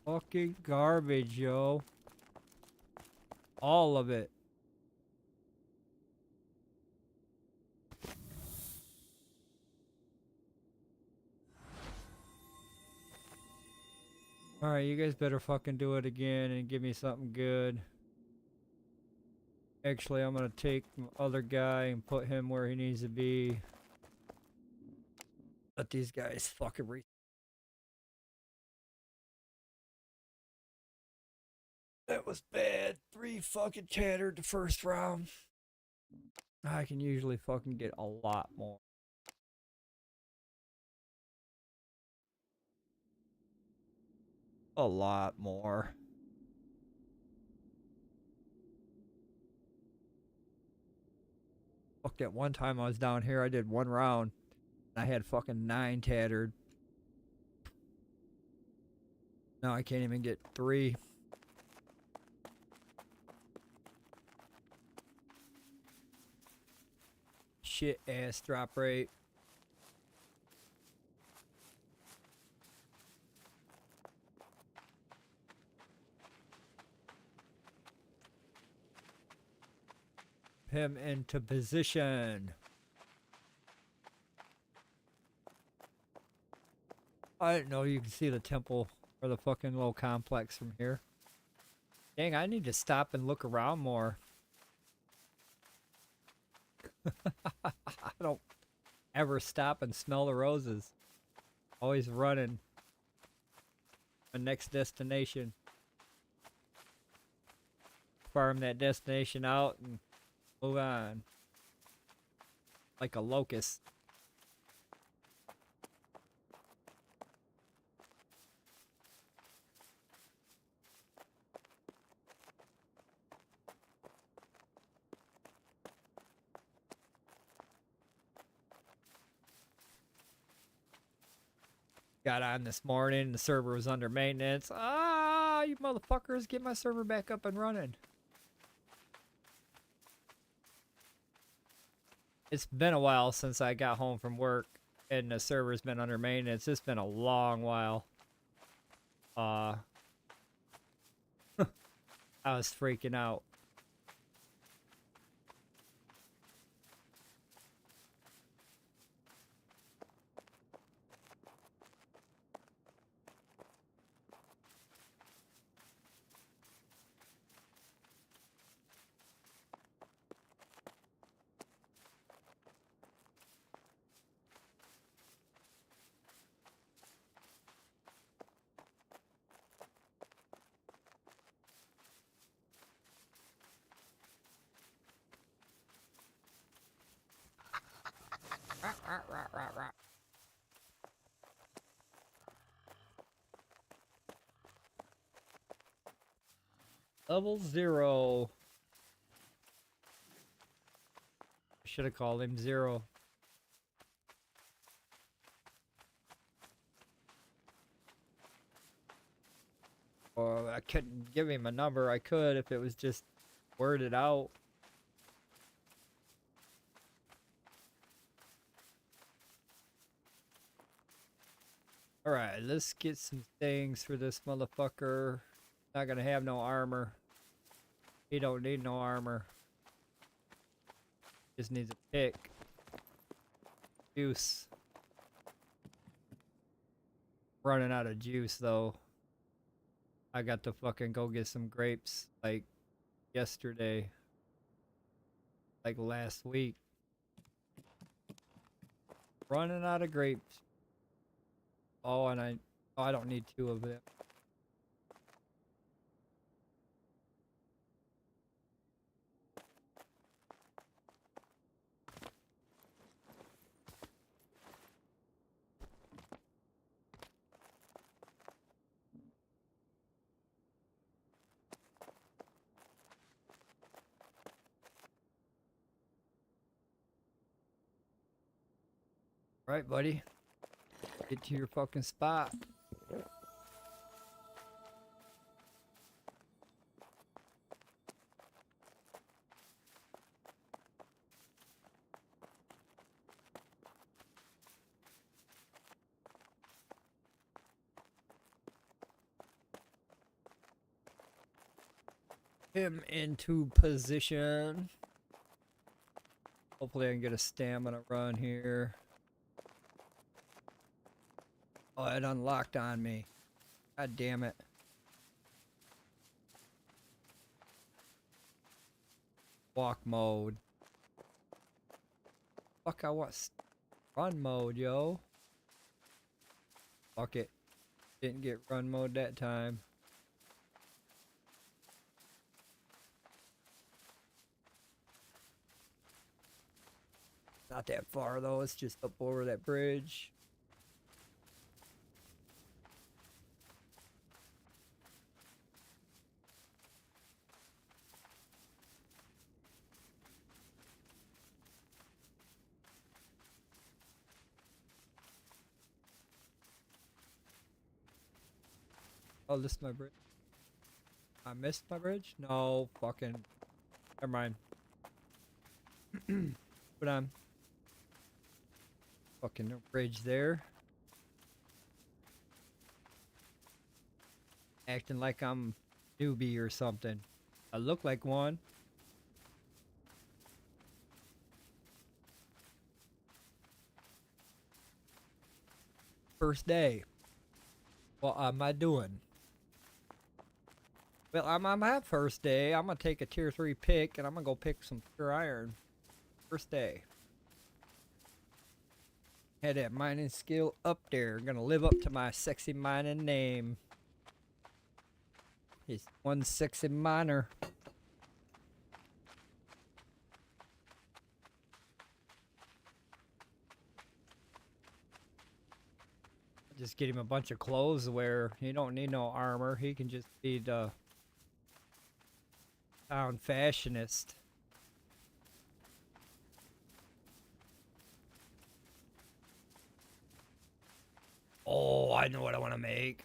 Fucking garbage, yo. All of it. Alright, you guys better fucking do it again and give me something good. Actually, I'm gonna take the other guy and put him where he needs to be. Let these guys fucking That was bad. 3 fucking tattered the first round. I can usually fucking get a lot more. A lot more. Fuck, that one time I was down here, I did 1 round. I had fucking 9 tattered. Now I can't even get 3. Shit ass drop rate. Him into position. I didn't know you could see the temple or the fucking little complex from here. Dang, I need to stop and look around more. I don't ever stop and smell the roses. Always running. My next destination. Farm that destination out and move on. Like a locust. Got on this morning, the server was under maintenance. Ah, you motherfuckers, get my server back up and running. It's been a while since I got home from work and the server's been under maintenance. It's been a long while. I was freaking out. Rah, rah, rah, rah, rah. Level 0. Should have called him 0. Or I couldn't give him a number. I could if it was just worded out. Alright, let's get some things for this motherfucker. Not gonna have no armor. He don't need no armor. Just needs a pick. Juice. Running out of juice though. I got to fucking go get some grapes like yesterday. Like last week. Running out of grapes. Oh, and I don't need 2 of them. Right, buddy. Get to your fucking spot. Him into position. Hopefully I can get a stamina run here. Oh, it unlocked on me. God damn it. Walk mode. Fuck, I want run mode, yo. Fuck it. Didn't get run mode that time. Not that far though, it's just up over that bridge. Oh, this is my bridge. I missed my bridge? No, fucking. Never mind. Put on. Fucking no bridge there. Acting like I'm newbie or something. I look like one. First day. What am I doing? Well, I'm on my first day. I'm gonna take a tier 3 pick and I'm gonna go pick some pure iron. First day. Had that mining skill up there. Gonna live up to my sexy mining name. He's one sexy miner. Just get him a bunch of clothes to wear. He don't need no armor. He can just be the town fashionist. Oh, I know what I want to make.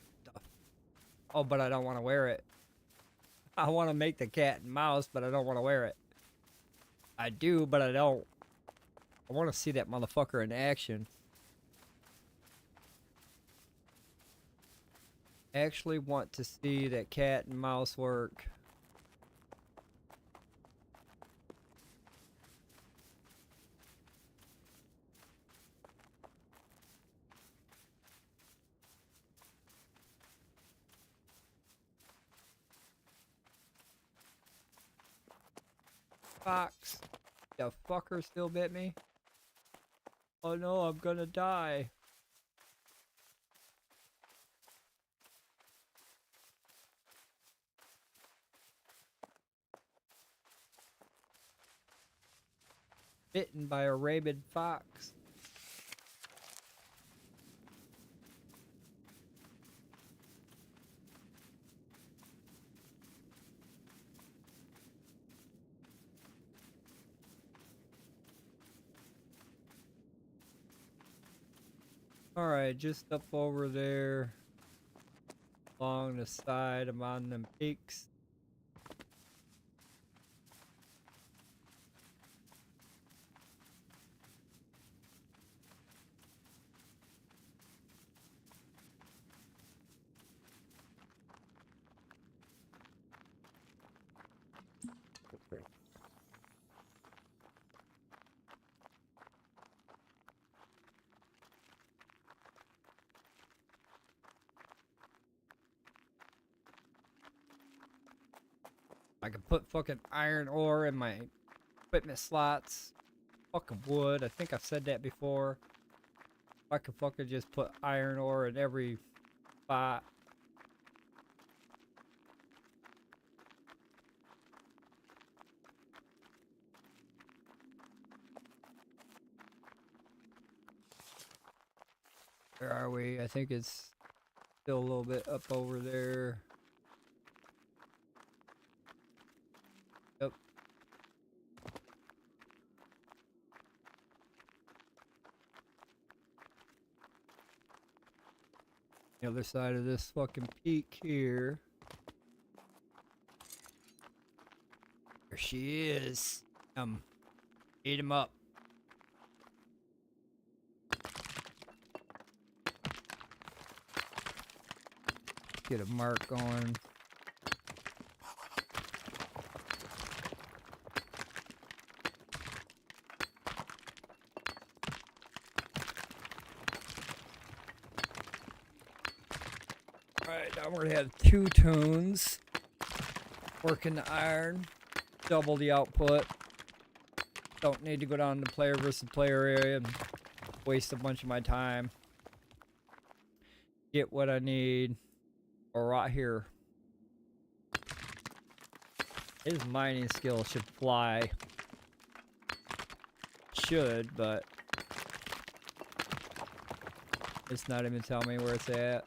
Oh, but I don't want to wear it. I want to make the cat and mouse, but I don't want to wear it. I do, but I don't. I want to see that motherfucker in action. Actually want to see that cat and mouse work. Fox. The fucker still bit me. Oh no, I'm gonna die. Bitten by a rabid fox. Alright, just up over there along the side. I'm on them peaks. I can put fucking iron ore in my equipment slots. Fucking wood. I think I've said that before. I could fucking just put iron ore in every spot. Where are we? I think it's still a little bit up over there. Yep. The other side of this fucking peak here. There she is. Eat him up. Get a mark going. Alright, now we're gonna have 2 tunes. Working the iron. Double the output. Don't need to go down to player versus player area and waste a bunch of my time. Get what I need. Or right here. His mining skill should fly. Should, but it's not even telling me where it's at.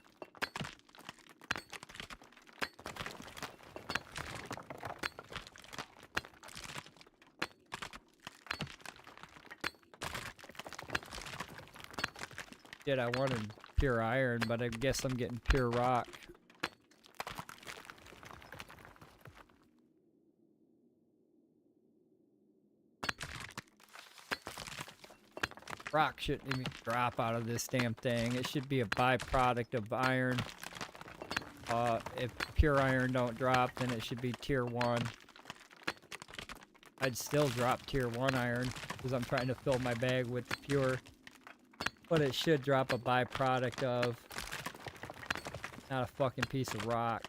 Shit, I wanted pure iron, but I guess I'm getting pure rock. Rock shouldn't even drop out of this damn thing. It should be a byproduct of iron. If pure iron don't drop, then it should be tier 1. I'd still drop tier 1 iron because I'm trying to fill my bag with pure. But it should drop a byproduct of, not a fucking piece of rock.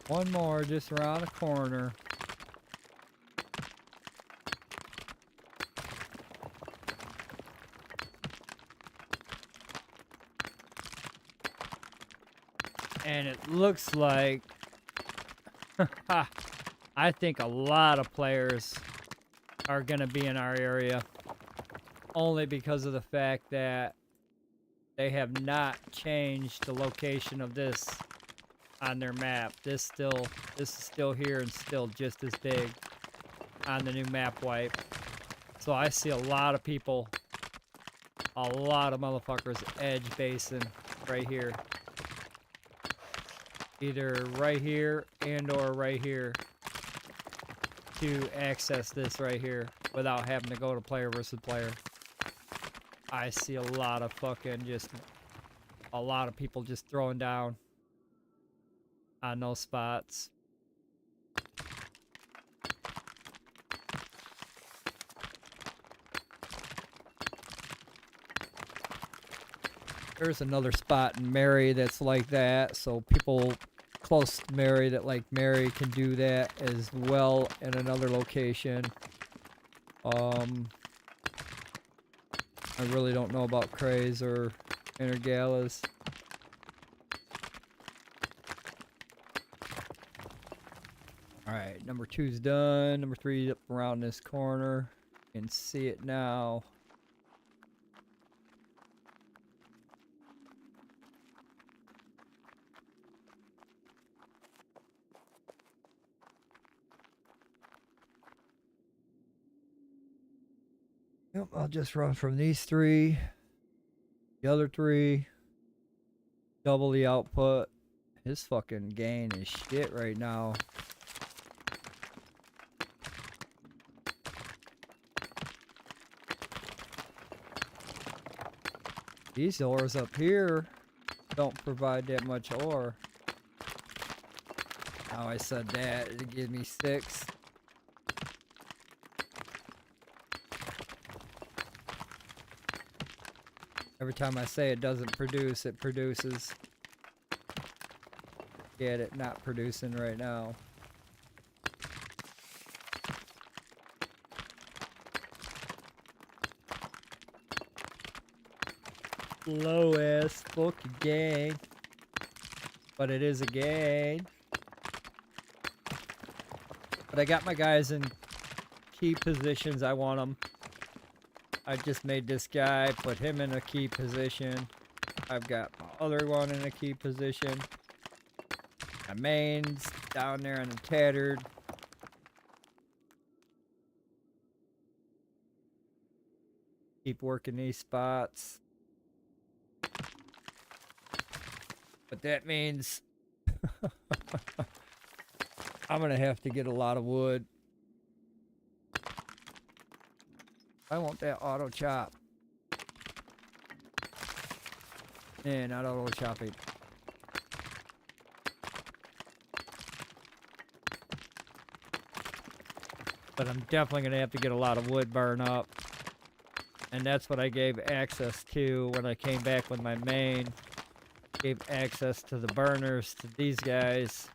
One more just around the corner. And it looks like I think a lot of players are going to be in our area only because of the fact that they have not changed the location of this on their map. This is still here and still just as big on the new map wipe. So I see a lot of people, a lot of motherfuckers edge basing right here. Either right here and or right here to access this right here without having to go to player versus player. I see a lot of a lot of people just throwing down on those spots. There's another spot in Mary that's like that, so people close to Mary that like Mary can do that as well in another location. I really don't know about Craze or Intergalas. Alright, number 2's done. Number 3's up around this corner. You can see it now. Yep, I'll just run from these 3. The other 3. Double the output. His fucking gain is shit right now. These ores up here don't provide that much ore. Now I said that, it gives me 6. Every time I say it doesn't produce, it produces. Get it not producing right now. Low ass fucking gang. But it is a gang. But I got my guys in key positions. I want them. I just made this guy, put him in a key position. I've got my other one in a key position. My main's down there in the tattered. Keep working these spots. But that means I'm gonna have to get a lot of wood. I want that auto chop. Not auto chopping. But I'm definitely gonna have to get a lot of wood burn up. And that's what I gave access to when I came back with my main. Gave access to the burners to these guys.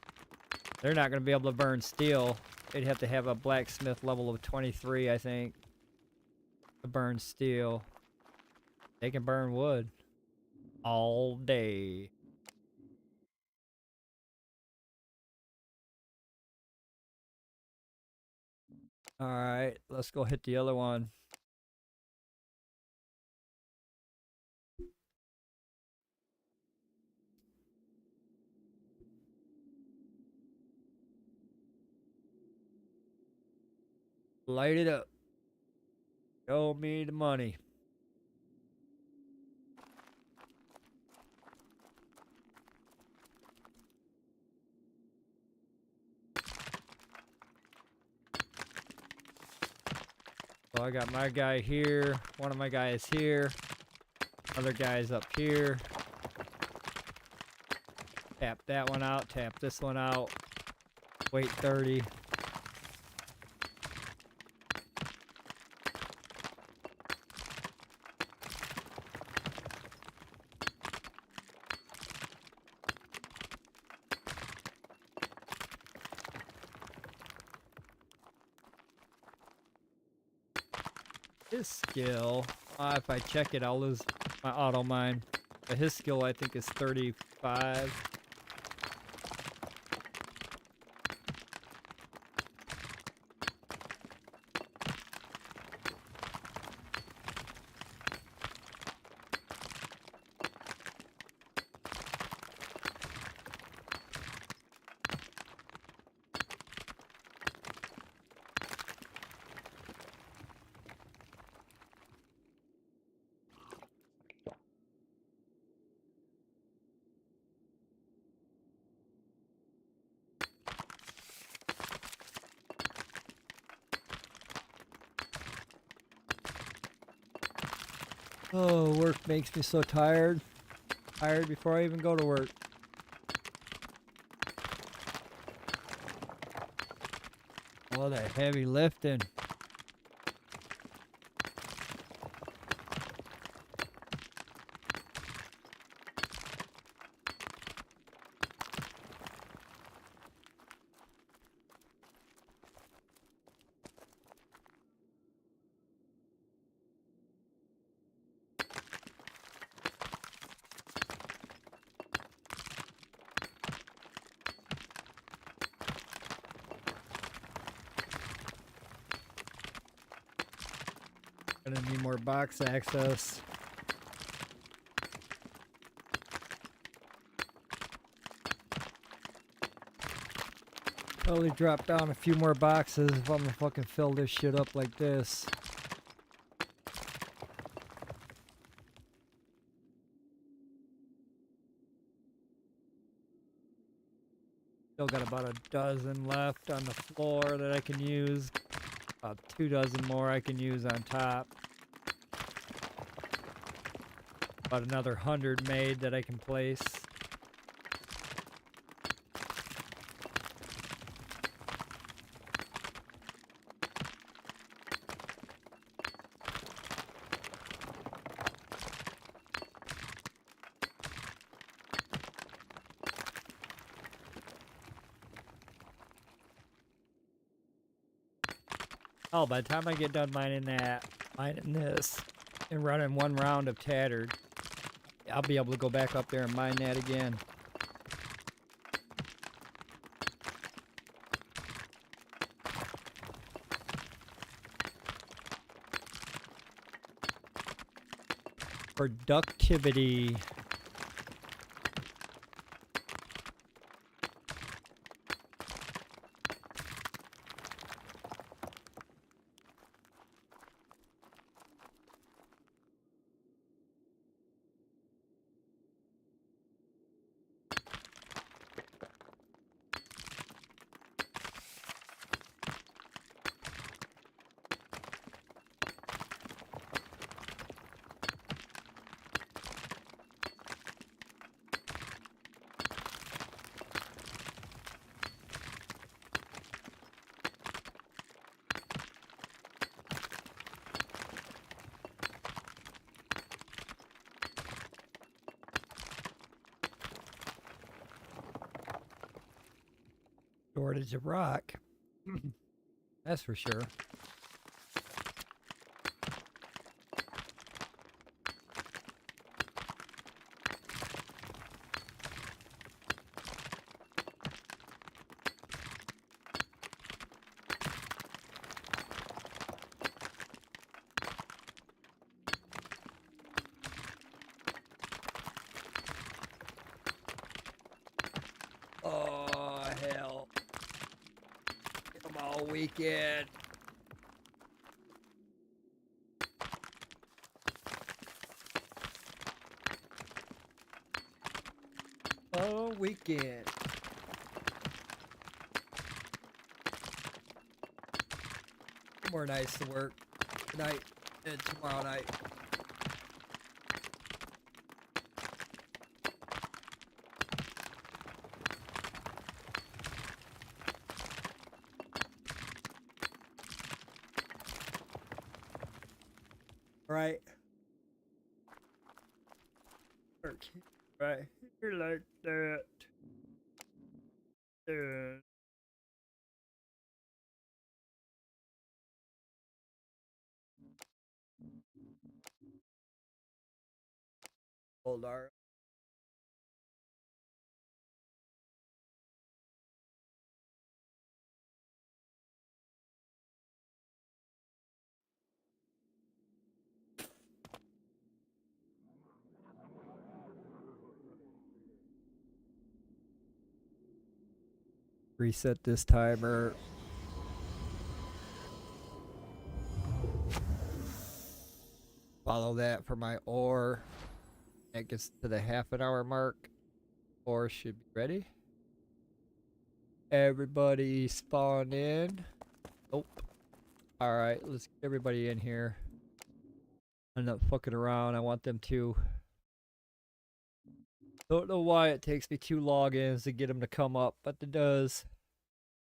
They're not gonna be able to burn steel. They'd have to have a blacksmith level of 23, I think, to burn steel. They can burn wood all day. Alright, let's go hit the other one. Light it up. Show me the money. So I got my guy here, one of my guys here, other guys up here. Tap that one out, tap this one out. Wait 30. His skill, if I check it, I'll lose my auto mine. But his skill, I think, is 35. Oh, work makes me so tired. Tired before I even go to work. All that heavy lifting. Gonna need more box access. Probably drop down a few more boxes if I'm gonna fucking fill this shit up like this. Still got about a dozen left on the floor that I can use. About 2 dozen more I can use on top. About another 100 made that I can place. Oh, by the time I get done mining this, and running one round of tattered, I'll be able to go back up there and mine that again. Productivity. Shortage of rock. That's for sure. Oh, hell. Come on, weekend. Oh, weekend. More nights to work. Tonight and tomorrow night. Right. Right. You're like that. Yeah. Hold on. Reset this timer. Follow that for my ore. That gets to the half an hour mark. Ore should be ready. Everybody spawn in. Nope. Alright, let's get everybody in here. I'm not fucking around. I want them to. Don't know why it takes me 2 logins to get them to come up, but it does.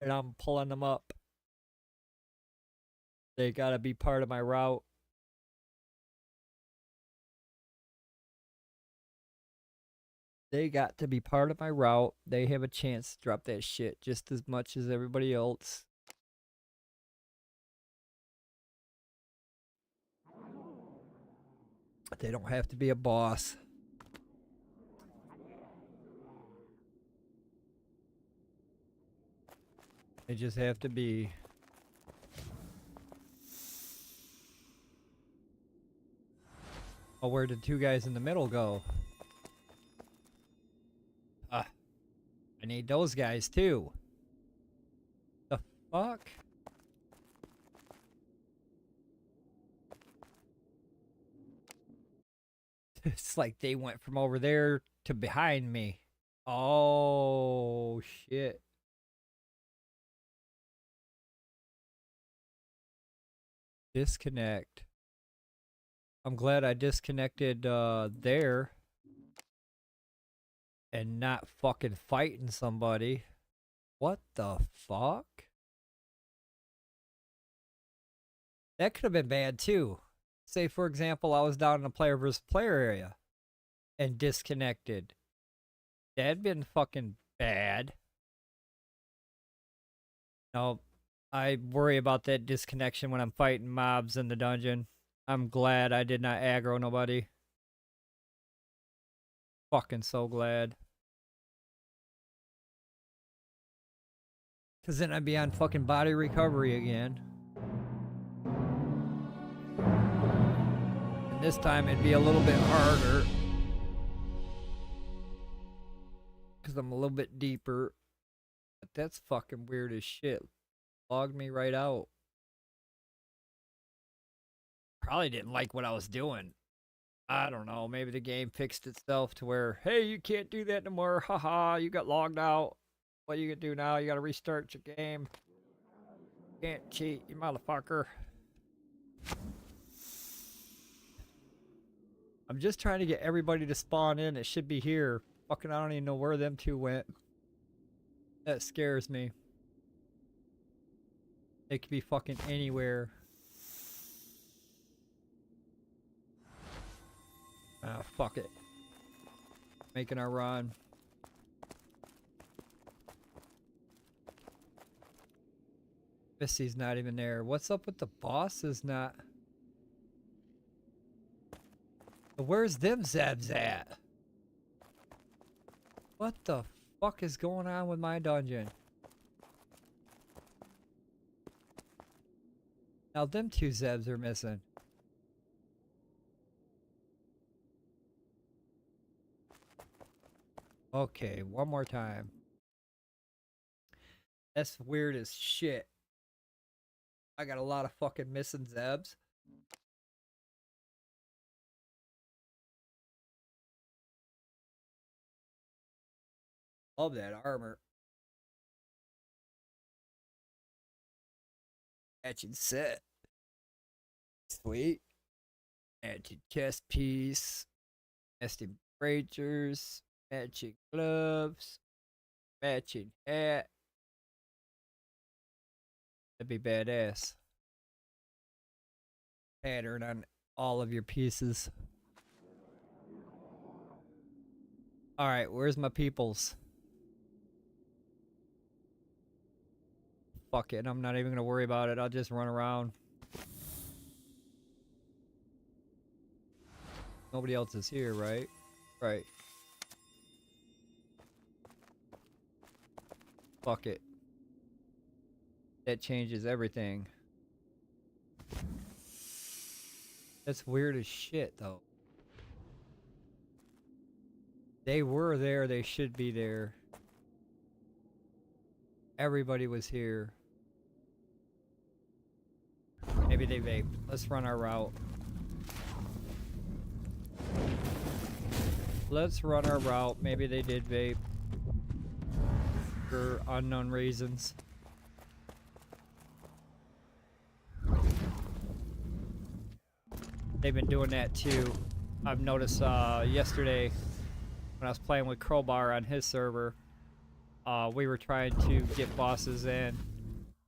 And I'm pulling them up. They gotta be part of my route. They got to be part of my route. They have a chance to drop that shit just as much as everybody else. They don't have to be a boss. They just have to be. Oh, where did two guys in the middle go? I need those guys too. The fuck? It's like they went from over there to behind me. Oh, shit. Disconnect. I'm glad I disconnected there and not fucking fighting somebody. What the fuck? That could have been bad too. Say, for example, I was down in the player versus player area and disconnected. That'd been fucking bad. No, I worry about that disconnection when I'm fighting mobs in the dungeon. I'm glad I did not aggro nobody. Fucking so glad. Cause then I'd be on fucking body recovery again. And this time it'd be a little bit harder. Cause I'm a little bit deeper. But that's fucking weird as shit. Logged me right out. Probably didn't like what I was doing. I don't know. Maybe the game fixed itself to where, hey, you can't do that no more. Haha, you got logged out. What are you gonna do now? You gotta restart your game. Can't cheat, you motherfucker. I'm just trying to get everybody to spawn in. It should be here. Fucking, I don't even know where them two went. That scares me. They could be fucking anywhere. Ah, fuck it. Making our run. Missy's not even there. What's up with the bosses not? Where's them Zebs at? What the fuck is going on with my dungeon? Now them two Zebs are missing. Okay, one more time. That's weird as shit. I got a lot of fucking missing Zebs. Love that armor. Matching set. Sweet. Matching chest piece. Matching braziers. Matching gloves. Matching hat. That'd be badass. Pattern on all of your pieces. Alright, where's my peoples? Fuck it, I'm not even gonna worry about it. I'll just run around. Nobody else is here, right? Right. Fuck it. That changes everything. That's weird as shit, though. They were there, they should be there. Everybody was here. Maybe they vaped. Let's run our route. Let's run our route. Maybe they did vape. For unknown reasons. They've been doing that too. I've noticed yesterday when I was playing with Crowbar on his server, we were trying to get bosses in.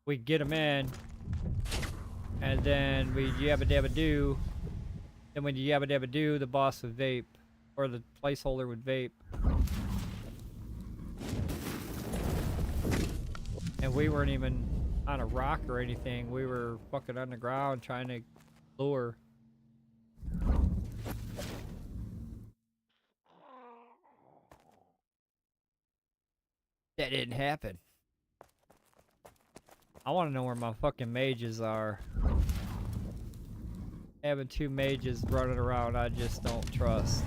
We'd get them in, and then we'd yabba dabba do. Then when you yabba dabba do, the boss would vape, or the placeholder would vape. And we weren't even on a rock or anything. We were fucking on the ground trying to lure. That didn't happen. I want to know where my fucking mages are. Having two mages running around, I just don't trust.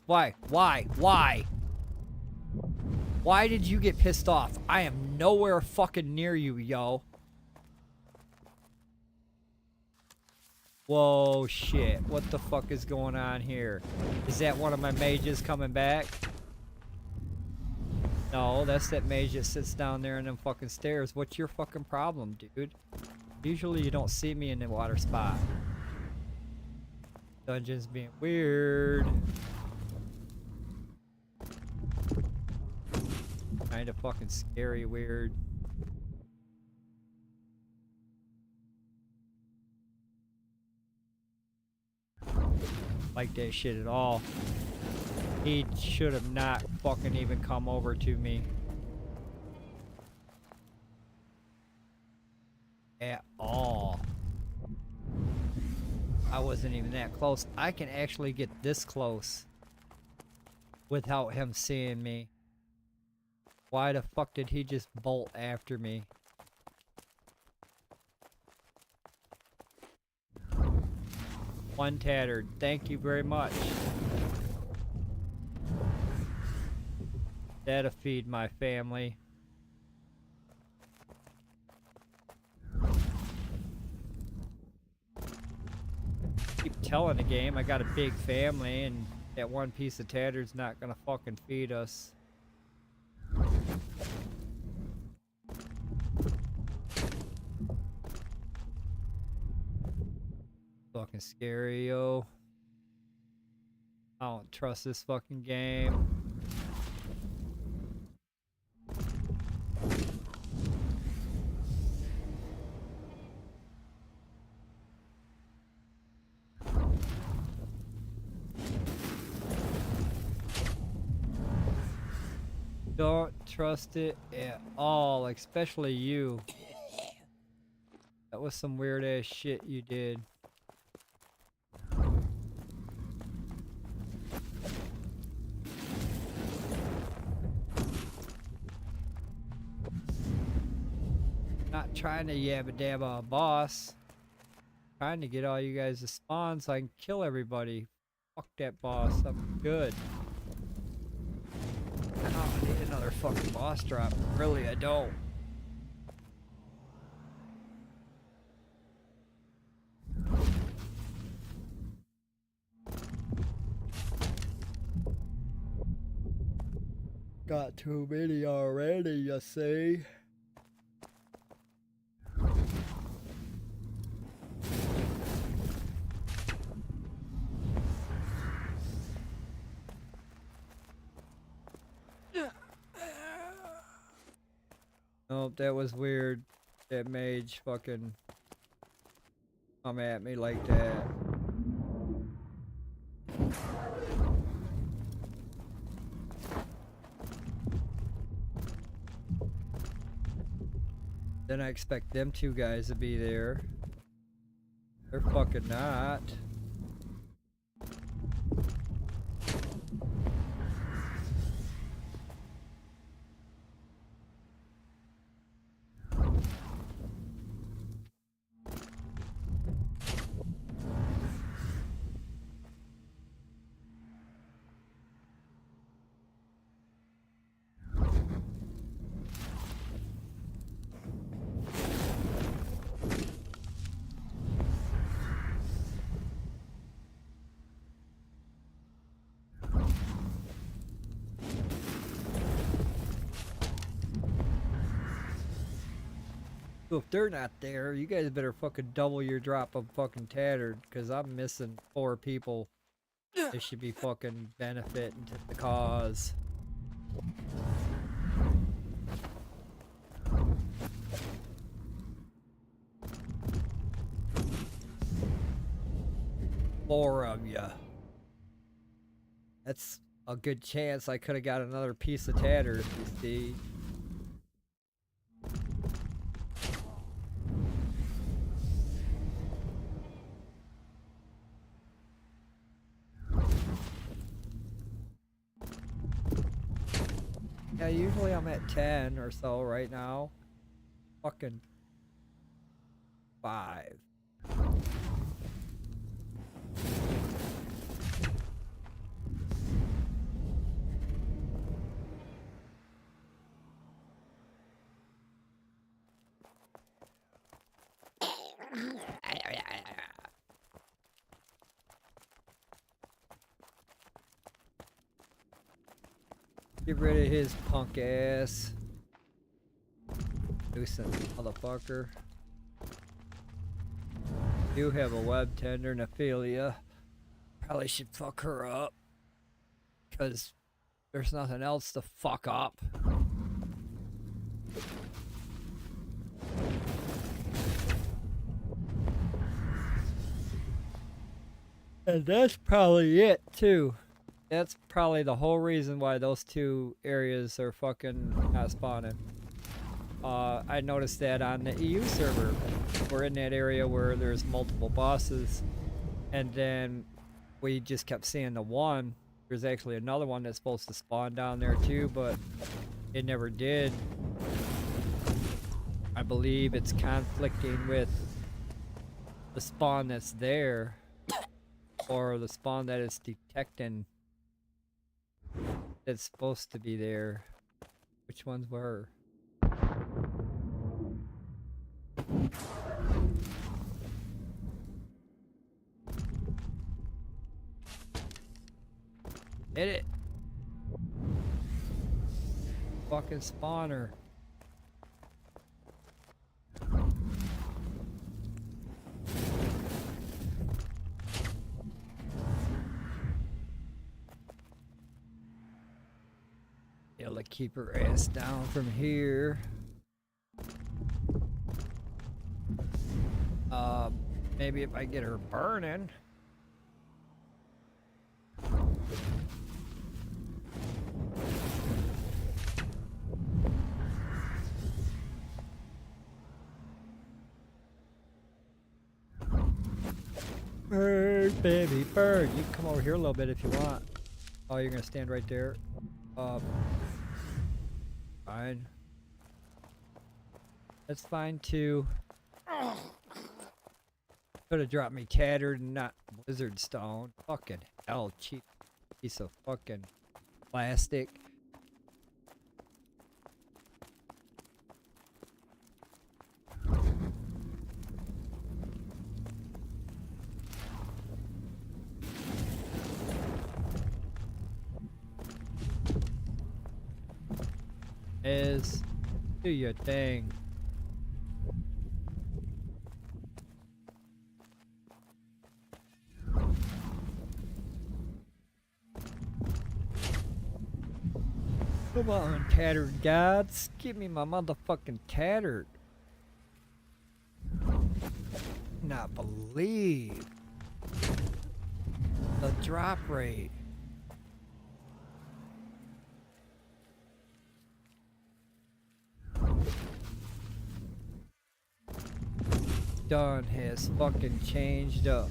Why? Why did you get pissed off? I am nowhere fucking near you, yo. Whoa, shit. What the fuck is going on here? Is that one of my mages coming back? No, that's that mage that sits down there in them fucking stairs. What's your fucking problem, dude? Usually you don't see me in the water spot. Dungeon's being weird. Kinda fucking scary weird. Like that shit at all. He should have not fucking even come over to me. At all. I wasn't even that close. I can actually get this close without him seeing me. Why the fuck did he just bolt after me? One tattered. Thank you very much. That'll feed my family. Keep telling the game I got a big family and that one piece of tattered's not gonna fucking feed us. Fucking scary, yo. I don't trust this fucking game. Don't trust it at all, especially you. That was some weird ass shit you did. Not trying to yabba dabba a boss. Trying to get all you guys to spawn so I can kill everybody. Fuck that boss, I'm good. Oh, I need another fucking boss drop. Really, I don't. Got too many already, you see. Oh, that was weird. That mage fucking come at me like that. Then I expect them two guys to be there. They're fucking not. So if they're not there, you guys better fucking double your drop of fucking tattered, because I'm missing 4 people. They should be fucking benefiting to the cause. Four of ya. That's a good chance I could have got another piece of tattered, you see. Yeah, usually I'm at 10 or so right now. Fucking 5. Get rid of his punk ass. Nuisance motherfucker. You have a web tender, Nephilia. Probably should fuck her up. Because there's nothing else to fuck up. And that's probably it, too. That's probably the whole reason why those two areas are fucking not spawning. I noticed that on the EU server. We're in that area where there's multiple bosses. And then we just kept seeing the one. There's actually another one that's supposed to spawn down there too, but it never did. I believe it's conflicting with the spawn that's there. Or the spawn that it's detecting that's supposed to be there. Which ones were? Hit it! Fucking spawner. Able to keep her ass down from here. Maybe if I get her burning. Bird, baby, bird. You can come over here a little bit if you want. Oh, you're gonna stand right there. Fine. That's fine too. Could have dropped me tattered and not wizard stone. Fucking hell, cheap piece of fucking plastic. Do your thing. Come on, tattered gods. Give me my motherfucking tattered. Not believe the drop rate. Done has fucking changed up.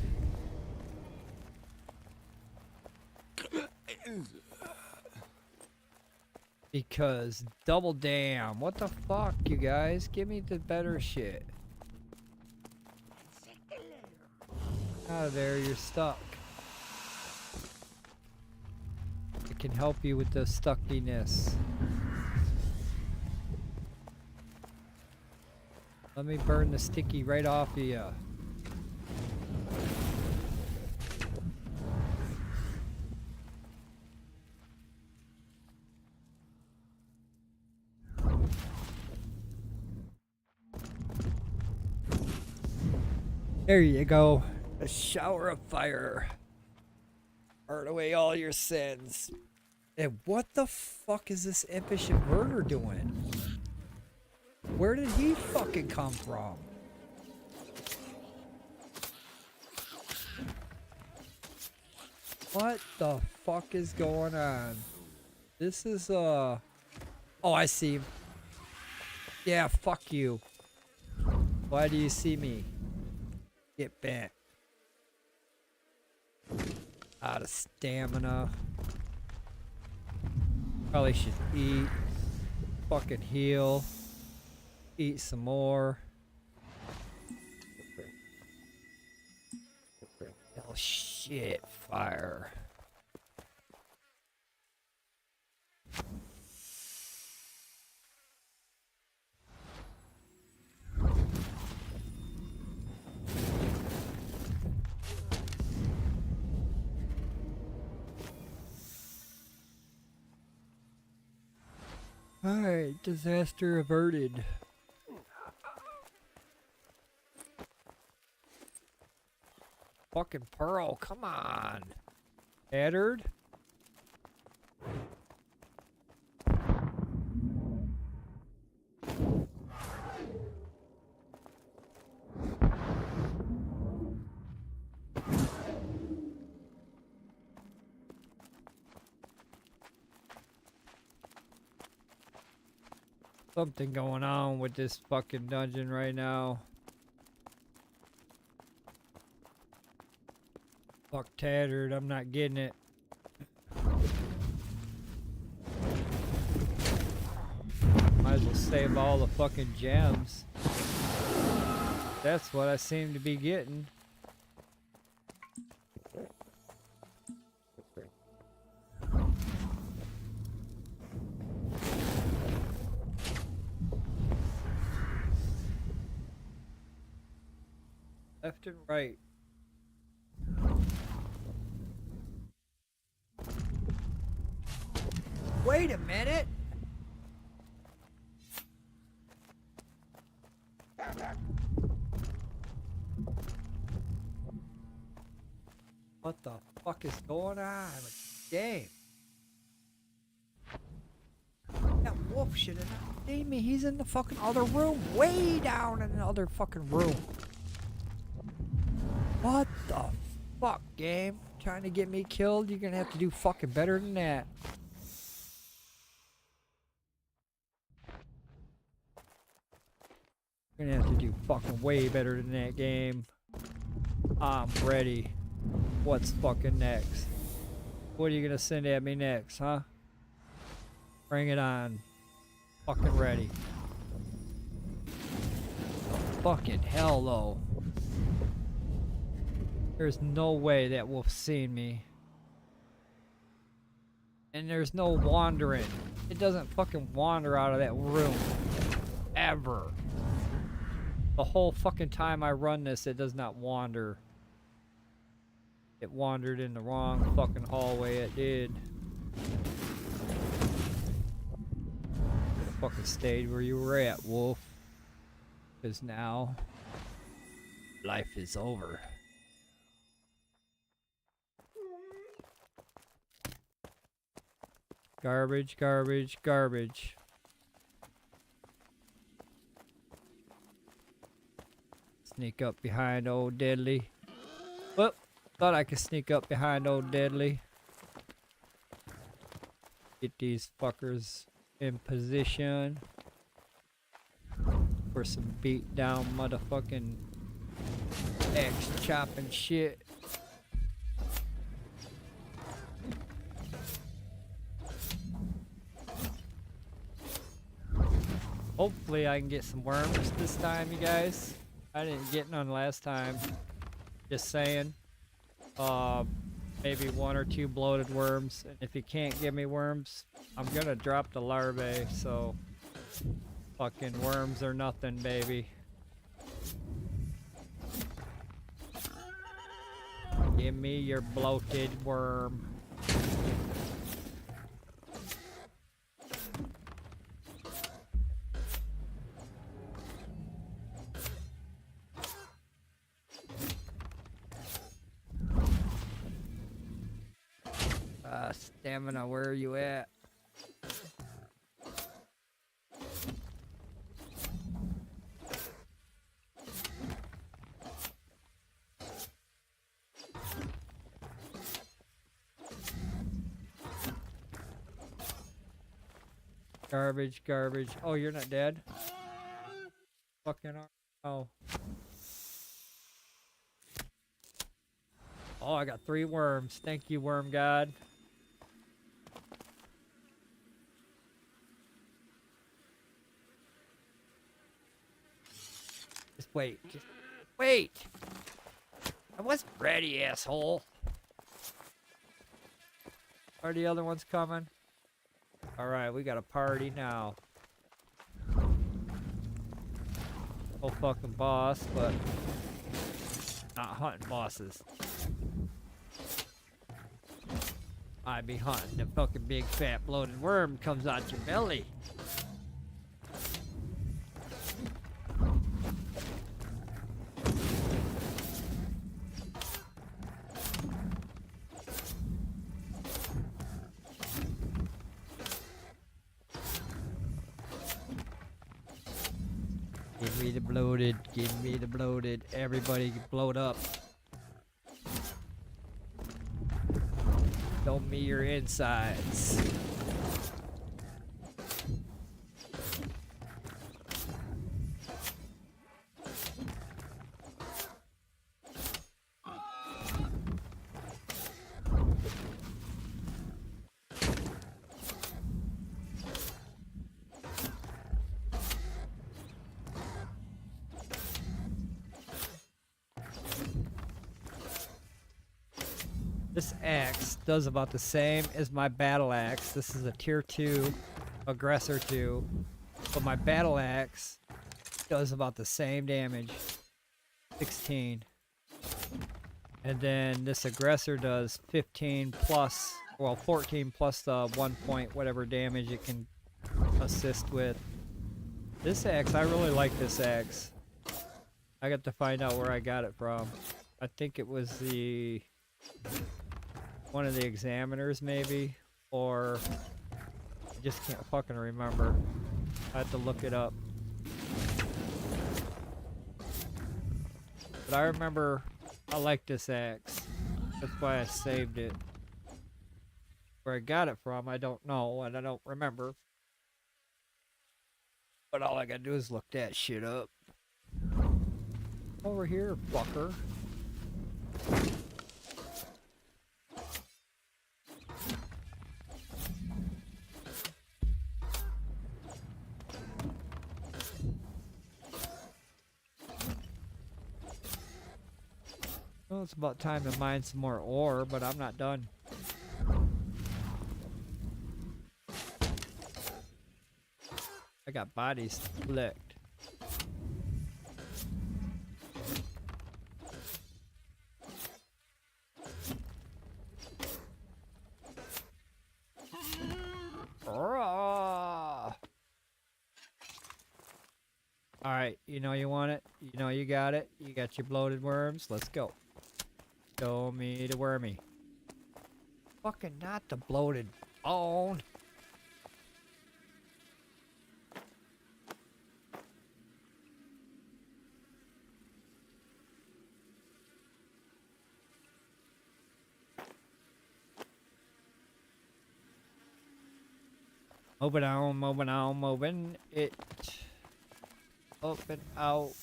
Because double damn, what the fuck, you guys? Give me the better shit. Out of there, you're stuck. It can help you with the stuckiness. Let me burn the sticky right off of you. There you go. A shower of fire. Burn away all your sins. And what the fuck is this impish inverter doing? Where did he fucking come from? What the fuck is going on? This is oh, I see him. Yeah, fuck you. Why do you see me? Get bent. Out of stamina. Probably should eat. Fucking heal. Eat some more. shit, fire. Alright, disaster averted. Fucking pearl, come on. Tattered? Something going on with this fucking dungeon right now. Fuck tattered, I'm not getting it. Might as well save all the fucking gems. That's what I seem to be getting. Left and right. Wait a minute! What the fuck is going on with the game? That wolf should have not seen me. He's in the fucking other room. Way down in the other fucking room. What the fuck, game? Trying to get me killed? You're gonna have to do fucking better than that. You're gonna have to do fucking way better than that, game. I'm ready. What's fucking next? What are you gonna send at me next, huh? Bring it on. Fucking ready. Fucking hell, though. There's no way that wolf's seen me. And there's no wandering. It doesn't fucking wander out of that room. Ever. The whole fucking time I run this, it does not wander. It wandered in the wrong fucking hallway, it did. Fucking stayed where you were at, wolf. Because now, life is over. Garbage, garbage, garbage. Sneak up behind old Deadly. Whoop! Thought I could sneak up behind old Deadly. Get these fuckers in position for some beat down motherfucking axe chopping shit. Hopefully I can get some worms this time, you guys. I didn't get none last time. Just saying. Maybe 1 or 2 bloated worms. And if you can't give me worms, I'm gonna drop the larvae, so fucking worms are nothing, baby. Give me your bloated worm. Stamina, where are you at? Garbage, garbage. Oh, you're not dead? Fucking oh. Oh, I got 3 worms. Thank you, worm god. Just wait. Just wait. I wasn't ready, asshole. Are the other ones coming? Alright, we got a party now. Whole fucking boss, but not hunting bosses. I be hunting the fucking big fat bloated worm comes out your belly. Give me the bloated, give me the bloated. Everybody bloat up. Show me your insides. This axe does about the same as my battle axe. This is a tier 2, aggressor 2. But my battle axe does about the same damage. 16. And then this aggressor does 15 plus, well 14 plus the 1 point whatever damage it can assist with. This axe, I really like this axe. I got to find out where I got it from. I think it was one of the examiners maybe, or I just can't fucking remember. I have to look it up. But I remember I like this axe. That's why I saved it. Where I got it from, I don't know, and I don't remember. But all I gotta do is look that shit up. Over here, fucker. Well, it's about time to mine some more ore, but I'm not done. I got bodies flicked. Alright, you know you want it. You know you got it. You got your bloated worms. Let's go. Show me the wormy. Fucking not the bloated bone. Moving on, moving on, moving it up and out.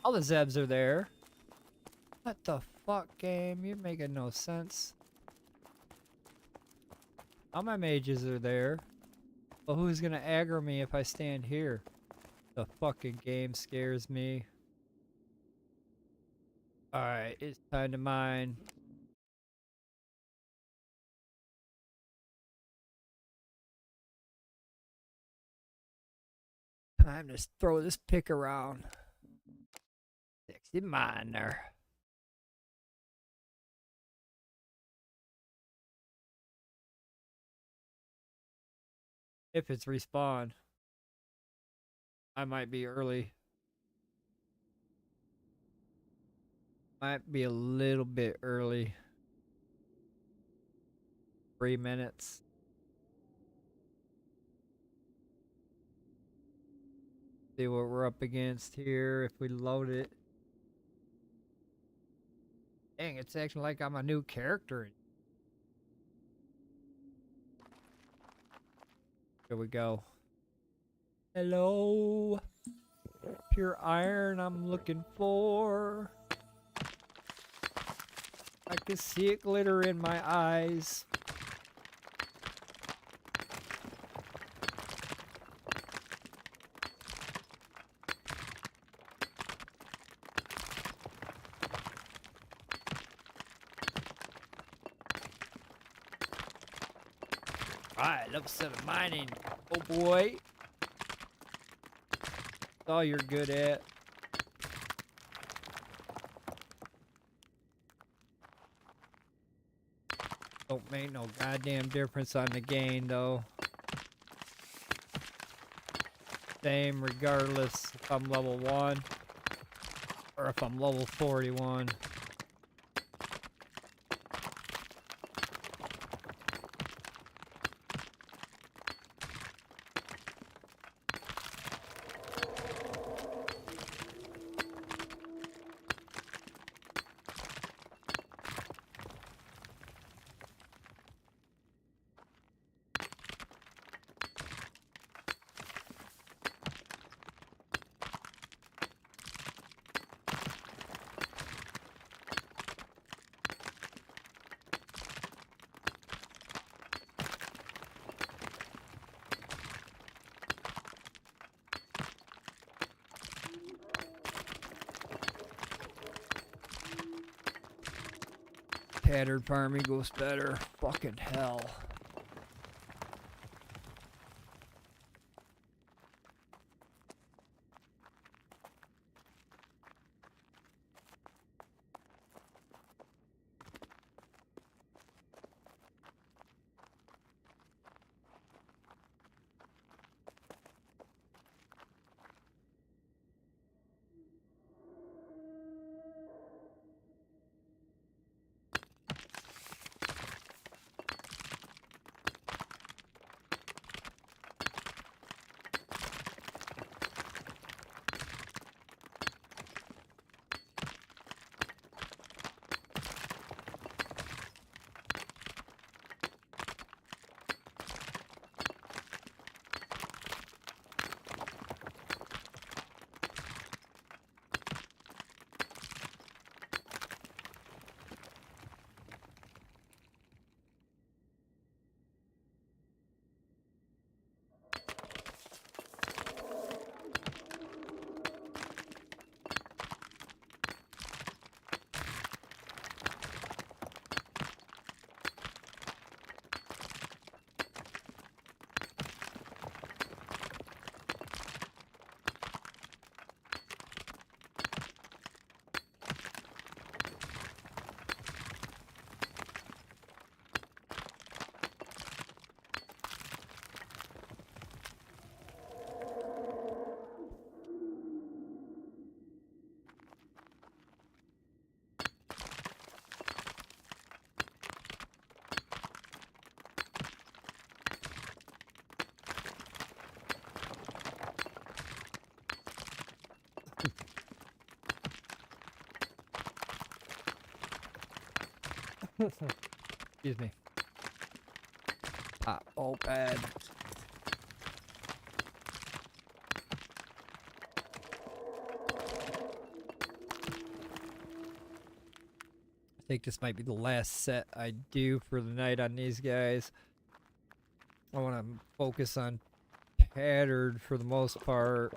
All the Zebs are there. What the fuck, game? You're making no sense. All my mages are there. But who's gonna aggro me if I stand here? The fucking game scares me. Alright, it's time to mine. Time to throw this pick around. Sexy miner. If it's respawn, I might be early. Might be a little bit early. 3 minutes. See what we're up against here if we load it. Dang, it's acting like I'm a new character. Here we go. Hello. Pure iron I'm looking for. I can see it glitter in my eyes. Alright, level 7 mining. Oh boy. That's all you're good at. Don't make no goddamn difference on the gain though. Same regardless if I'm level 1 or if I'm level 41. Tattered farming goes better. Fucking hell. Excuse me. Pop open. I think this might be the last set I do for the night on these guys. I want to focus on tattered for the most part.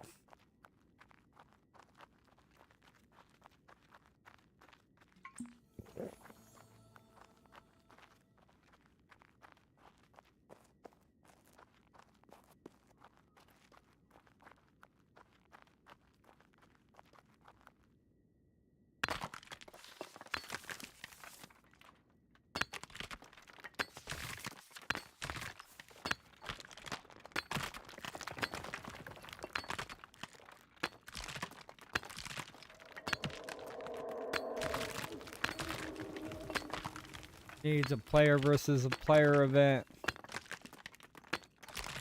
Needs a player versus a player event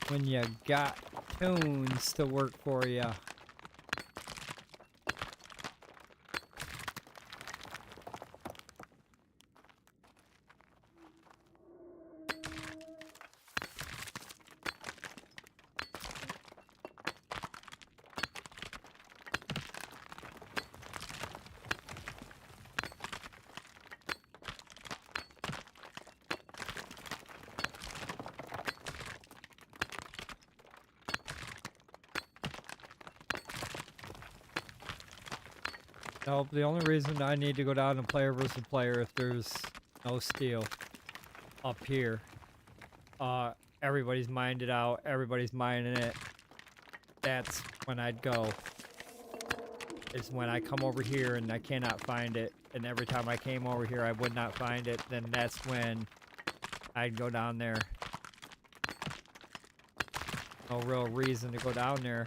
when you got tunes to work for you. Nope, the only reason I need to go down to player versus player if there's no steel up here. everybody's mined it out, everybody's mining it, that's when I'd go. Is when I come over here and I cannot find it, and every time I came over here I would not find it, then that's when I'd go down there. No real reason to go down there.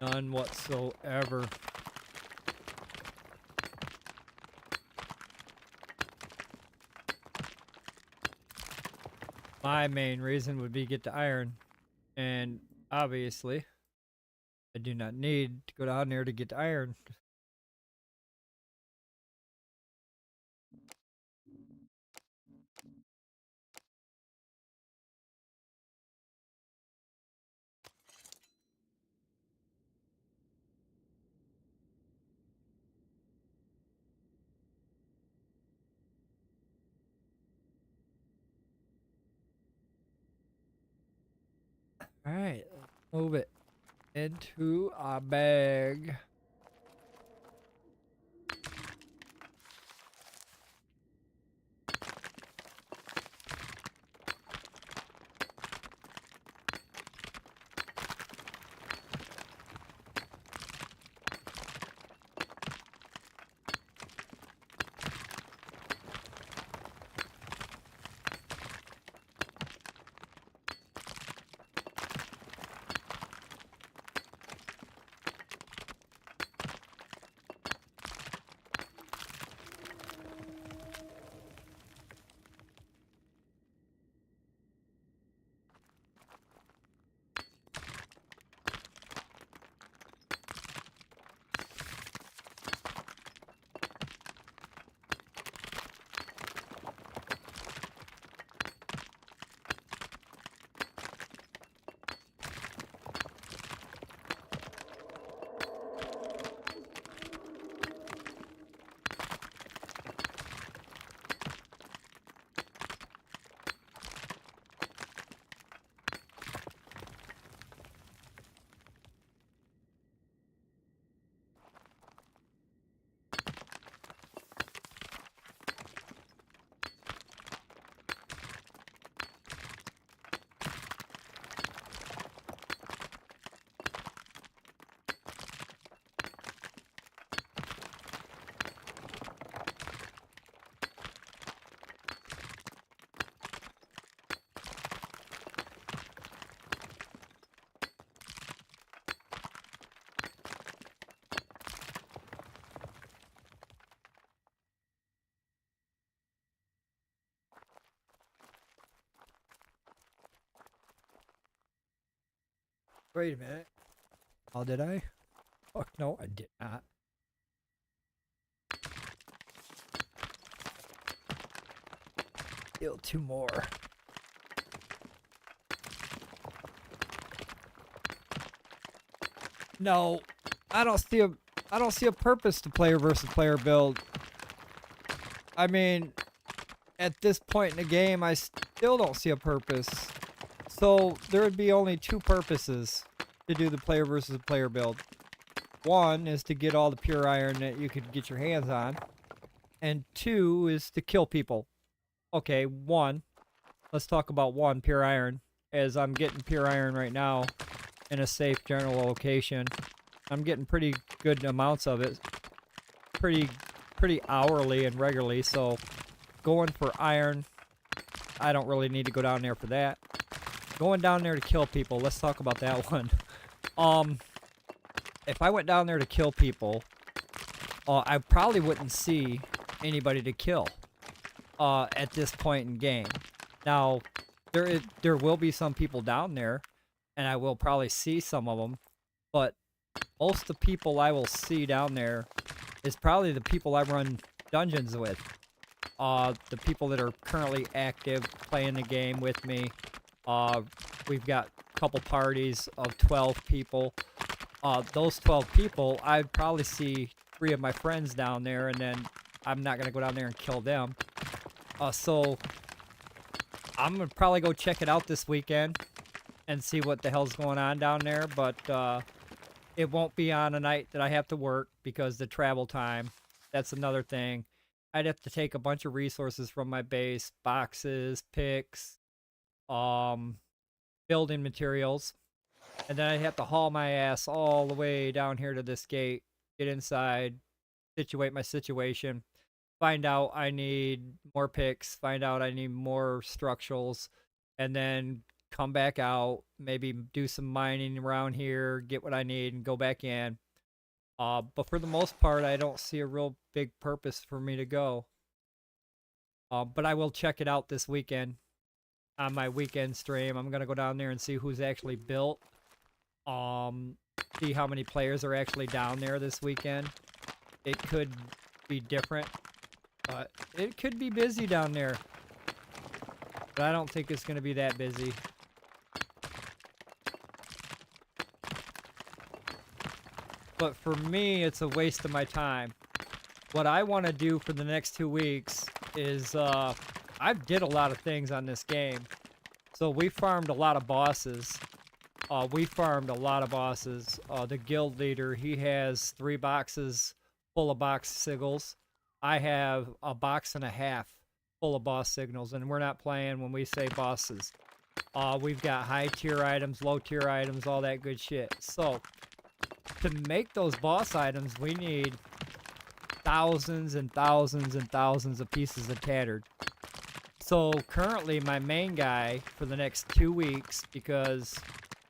None whatsoever. My main reason would be get the iron, and obviously I do not need to go down there to get the iron. Alright, move it into a bag. Wait a minute. Oh, did I? Oh, no, I did not. Still two more. No, I don't see a purpose to player versus player build. I mean, at this point in the game, I still don't see a purpose. So there would be only two purposes to do the player versus player build. One is to get all the pure iron that you could get your hands on, and two is to kill people. Okay, one. Let's talk about one, pure iron, as I'm getting pure iron right now in a safe general location. I'm getting pretty good amounts of it, pretty hourly and regularly, so going for iron, I don't really need to go down there for that. Going down there to kill people, let's talk about that one. If I went down there to kill people, I probably wouldn't see anybody to kill at this point in game. Now, there will be some people down there, and I will probably see some of them, but most of the people I will see down there is probably the people I run dungeons with. The people that are currently active, playing the game with me. We've got a couple parties of 12 people. Those 12 people, I'd probably see 3 of my friends down there, and then I'm not going to go down there and kill them. So I'm going to probably go check it out this weekend and see what the hell's going on down there, but it won't be on a night that I have to work because the travel time, that's another thing. I'd have to take a bunch of resources from my base, boxes, picks, um, building materials, and then I'd have to haul my ass all the way down here to this gate, get inside, situate my situation, find out I need more picks, find out I need more structurals, and then come back out, maybe do some mining around here, get what I need, and go back in. But for the most part, I don't see a real big purpose for me to go. But I will check it out this weekend on my weekend stream. I'm gonna go down there and see who's actually built. Um, See how many players are actually down there this weekend. It could be different, but it could be busy down there. But I don't think it's gonna be that busy. But for me, it's a waste of my time. What I want to do for the next 2 weeks is, I did a lot of things on this game. So we farmed a lot of bosses. The guild leader, he has 3 boxes full of box signals. I have a box and a half full of boss signals, and we're not playing when we say bosses. We've got high tier items, low tier items, all that good shit. So to make those boss items, we need thousands and thousands and thousands of pieces of tattered. So currently my main guy for the next 2 weeks, because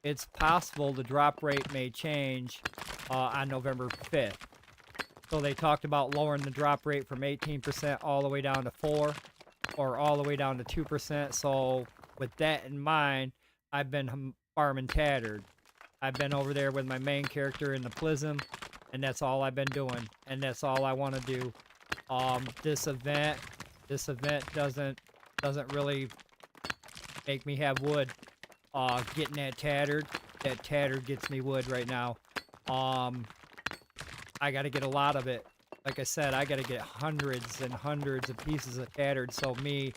it's possible the drop rate may change on November 5th. So they talked about lowering the drop rate from 18% all the way down to 4%, or all the way down to 2%. So with that in mind, I've been farming tattered. I've been over there with my main character in the Prism, and that's all I've been doing, and that's all I want to do. This event doesn't really make me have wood. Getting that tattered gets me wood right now. I got to get a lot of it. Like I said, I got to get hundreds and hundreds of pieces of tattered so me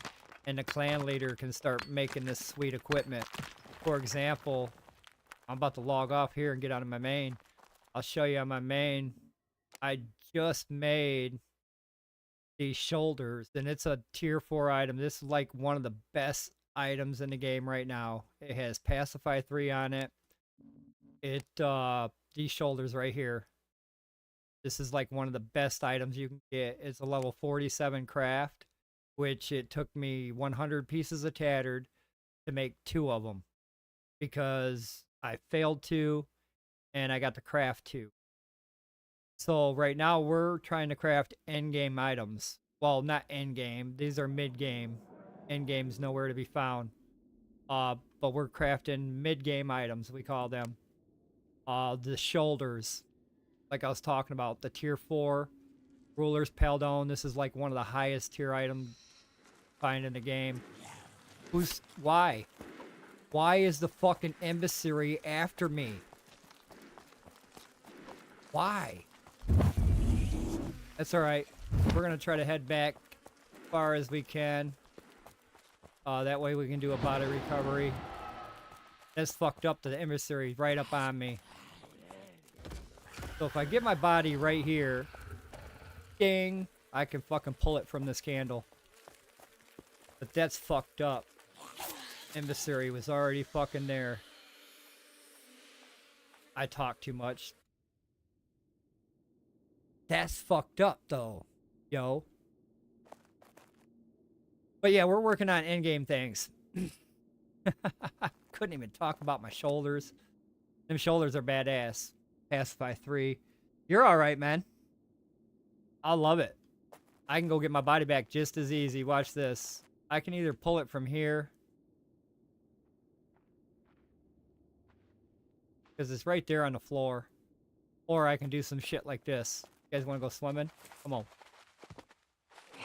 and the clan leader can start making this sweet equipment. For example, I'm about to log off here and get out of my main. I'll show you on my main. I just made these shoulders, and it's a tier 4 item. This is like one of the best items in the game right now. It has Pacify 3 on it. These shoulders right here. This is like one of the best items you can get. It's a level 47 craft, which it took me 100 pieces of tattered to make 2 of them, because I failed 2 and I got to craft 2. So right now we're trying to craft endgame items. Well, not endgame. These are mid-game. Endgame's nowhere to be found. But we're crafting mid-game items, we call them. The shoulders, like I was talking about, the tier 4 rulers Paldon. This is like one of the highest tier items find in the game. Why? Why is the fucking emissary after me? Why? That's alright. We're gonna try to head back as far as we can. That way we can do a body recovery. That's fucked up. The emissary right up on me. So if I get my body right here, ding, I can fucking pull it from this candle. But that's fucked up. Emissary was already fucking there. I talk too much. That's fucked up though, yo. But yeah, we're working on endgame things. Couldn't even talk about my shoulders. Them shoulders are badass. Pacify 3. You're alright, man. I love it. I can go get my body back just as easy. Watch this. I can either pull it from here, because it's right there on the floor, or I can do some shit like this. You guys want to go swimming? Come on.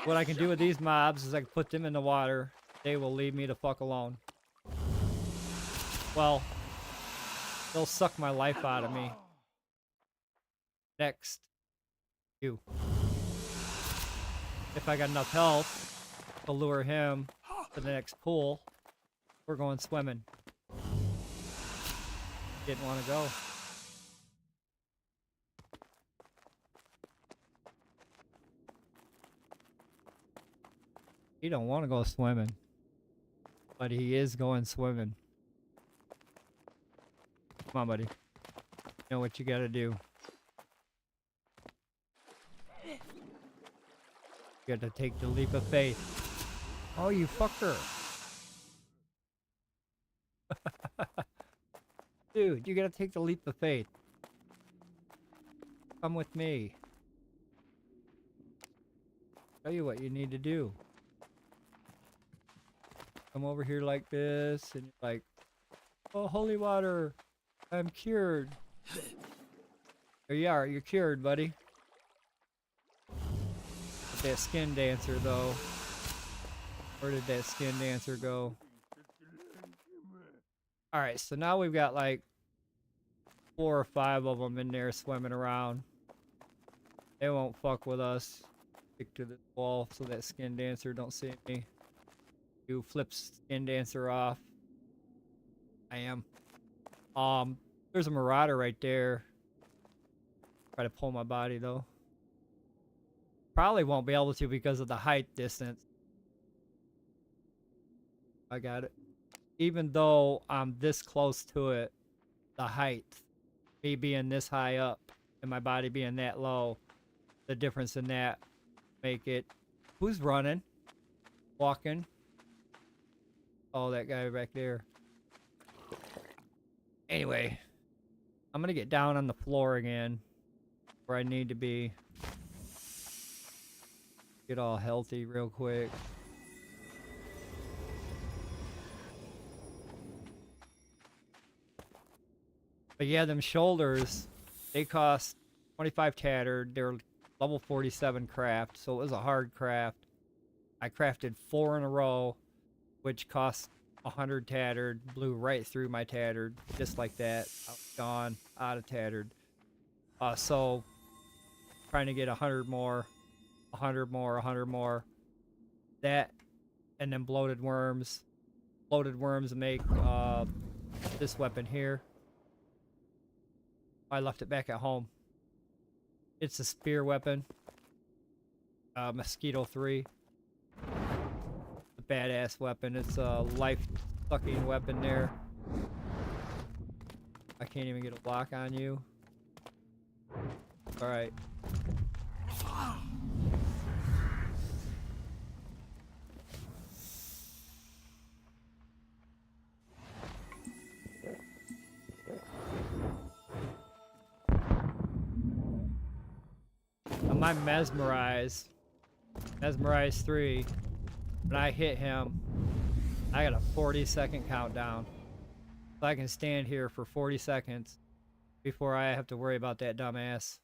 What I can do with these mobs is I can put them in the water. They will leave me the fuck alone. Well, they'll suck my life out of me. Next. You. If I got enough health to lure him to the next pool, we're going swimming. Didn't want to go. He don't want to go swimming, but he is going swimming. Come on, buddy. You know what you gotta do. You gotta take the leap of faith. Oh, you fucker. Dude, you gotta take the leap of faith. Come with me. Tell you what you need to do. Come over here like this, and you're like, oh, holy water, I'm cured. There you are, you're cured, buddy. But that skin dancer, though. Where did that skin dancer go? Alright, so now we've got like 4 or 5 of them in there swimming around. They won't fuck with us. Stick to this wall so that skin dancer don't see me. You flip skin dancer off. I am. There's a marauder right there. Try to pull my body though. Probably won't be able to because of the height distance. I got it. Even though I'm this close to it, the height, me being this high up and my body being that low, the difference in that make it. Who's running? Walking? Oh, that guy back there. Anyway, I'm gonna get down on the floor again where I need to be. Get all healthy real quick. But yeah, them shoulders, they cost 25 tattered. They're level 47 craft, so it was a hard craft. I crafted 4 in a row, which cost 100 tattered. Blew right through my tattered, just like that. I was gone, out of tattered. So trying to get 100 more, 100 more, 100 more. That, and then bloated worms. Bloated worms make this weapon here. I left it back at home. It's a spear weapon. Mosquito 3. A badass weapon. It's a life-sucking weapon there. I can't even get a block on you. Alright. On my mesmerize 3, when I hit him, I got a 40-second countdown. So I can stand here for 40 seconds before I have to worry about that dumbass.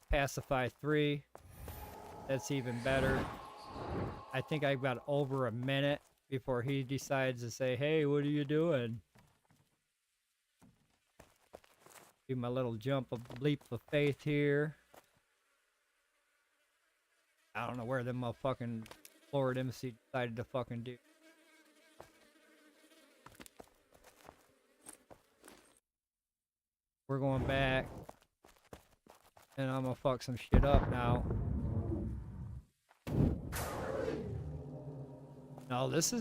Pacify 3. That's even better. I think I've got over a minute before he decides to say, hey, what are you doing? Do my little jump of leap of faith here. I don't know where them motherfucking Lord MC decided to fucking do. We're going back. And I'm gonna fuck some shit up now. No, this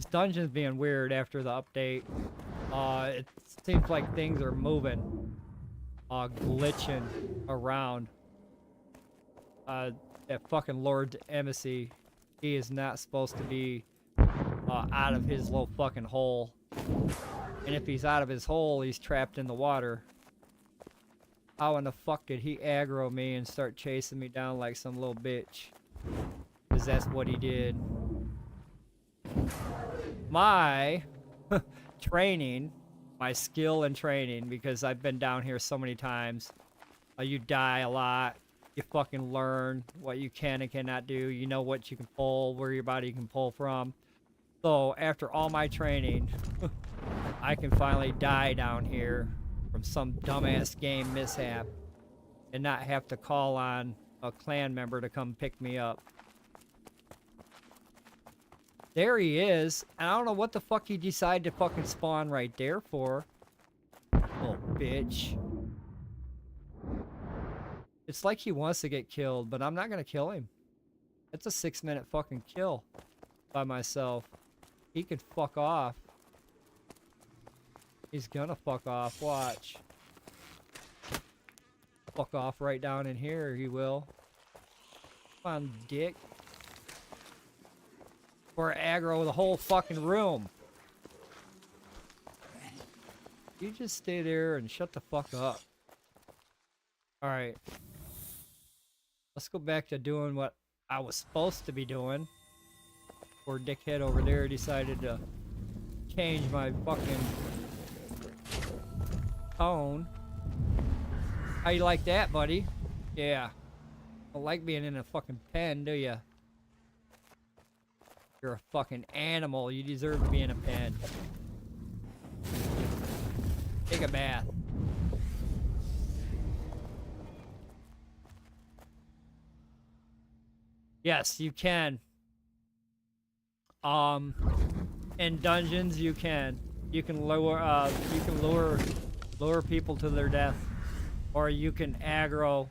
dungeon's being weird after the update. It seems like things are moving. Glitching around. That fucking Lord's embassy, he is not supposed to be out of his little fucking hole. And if he's out of his hole, he's trapped in the water. How in the fuck did he aggro me and start chasing me down like some little bitch? Because that's what he did. My training, my skill and training, because I've been down here so many times. You die a lot. You fucking learn what you can and cannot do. You know what you can pull, where your body can pull from. So after all my training, I can finally die down here from some dumbass game mishap and not have to call on a clan member to come pick me up. There he is. And I don't know what the fuck he decided to fucking spawn right there for. Little bitch. It's like he wants to get killed, but I'm not gonna kill him. That's a 6-minute fucking kill by myself. He can fuck off. He's gonna fuck off. Watch. Fuck off right down in here, he will. Come on, dick. Or aggro the whole fucking room. You just stay there and shut the fuck up. Alright. Let's go back to doing what I was supposed to be doing. Poor dickhead over there decided to change my fucking tone. How you like that, buddy? Yeah. Don't like being in a fucking pen, do ya? You're a fucking animal. You deserve to be in a pen. Take a bath. Yes, you can. In dungeons, you can. You can lure people to their death, or you can aggro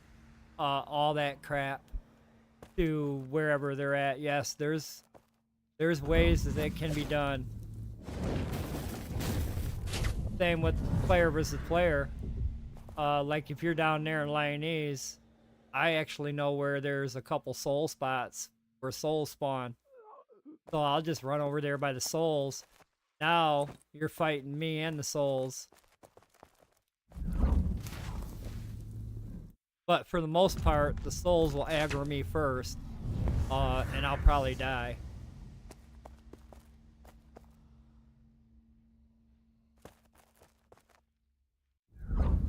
all that crap to wherever they're at. Yes, there's ways that it can be done. Same with player versus player. Like if you're down there in Lyonese, I actually know where there's a couple soul spots where souls spawn. So I'll just run over there by the souls. Now you're fighting me and the souls. But for the most part, the souls will aggro me first. And I'll probably die.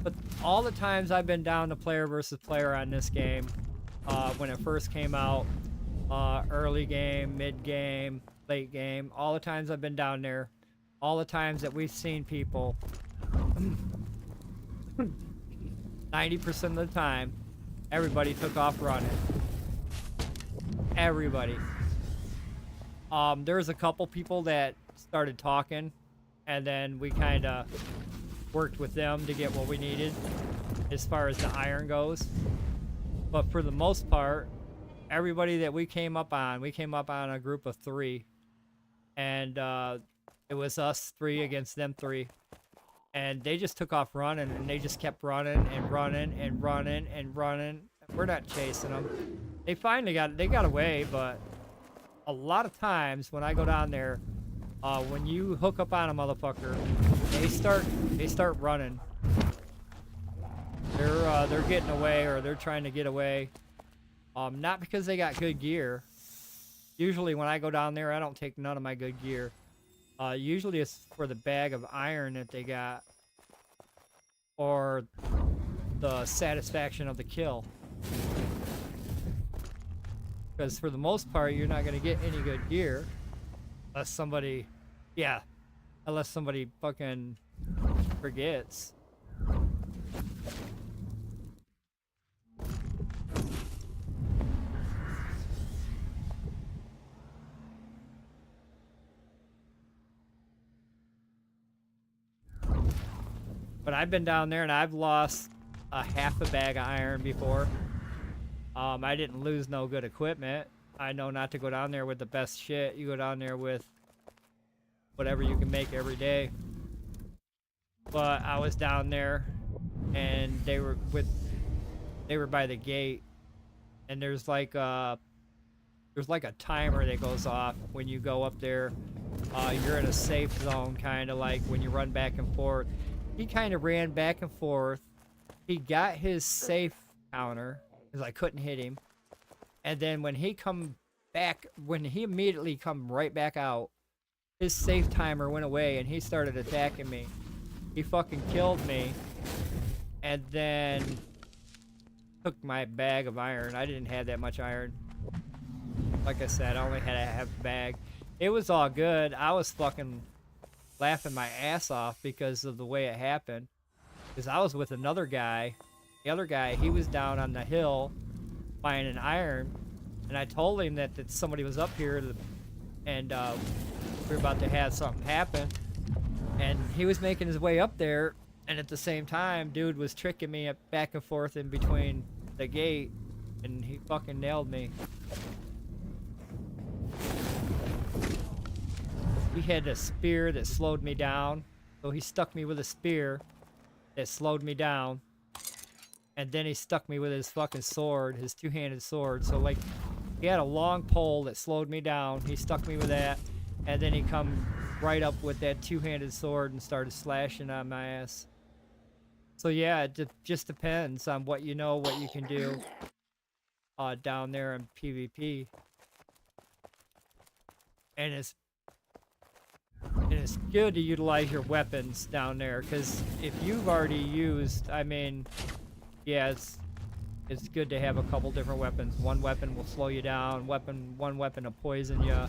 But all the times I've been down to player versus player on this game, when it first came out, early game, mid game, late game, all the times I've been down there, all the times that we've seen people, 90% of the time, everybody took off running. Everybody. There was a couple people that started talking, and then we kind of worked with them to get what we needed as far as the iron goes. But for the most part, everybody that we came up on a group of 3, and it was us 3 against them 3, and they just took off running, and they just kept running and running and running and running. We're not chasing them. They finally got away, but a lot of times when I go down there, when you hook up on a motherfucker, they start running. They're getting away, or they're trying to get away. Not because they got good gear. Usually when I go down there, I don't take none of my good gear. Usually it's for the bag of iron that they got, or the satisfaction of the kill. Because for the most part, you're not going to get any good gear unless somebody fucking forgets. But I've been down there and I've lost a half a bag of iron before. I didn't lose no good equipment. I know not to go down there with the best shit. You go down there with whatever you can make every day. But I was down there and they were by the gate, and there's like a timer that goes off when you go up there. You're in a safe zone, kind of like when you run back and forth. He kind of ran back and forth. He got his safe counter because I couldn't hit him. And then when he immediately come right back out, his safe timer went away and he started attacking me. He fucking killed me. And then took my bag of iron. I didn't have that much iron. Like I said, I only had a half bag. It was all good. I was fucking laughing my ass off because of the way it happened. Because I was with another guy. The other guy, he was down on the hill buying an iron. And I told him that somebody was up here and we were about to have something happen. And he was making his way up there. And at the same time, dude was tricking me back and forth in between the gate. And he fucking nailed me. he had a spear that slowed me down. So he stuck me with a spear that slowed me down. And then he stuck me with his fucking sword, his two-handed sword. So like, he had a long pole that slowed me down. He stuck me with that. And then he come right up with that two-handed sword and started slashing on my ass. So yeah, it just depends on what you know, what you can do down there in PvP. And it's good to utilize your weapons down there, because if you've already used, I mean, yeah, it's good to have a couple different weapons. One weapon will slow you down, one weapon will poison you.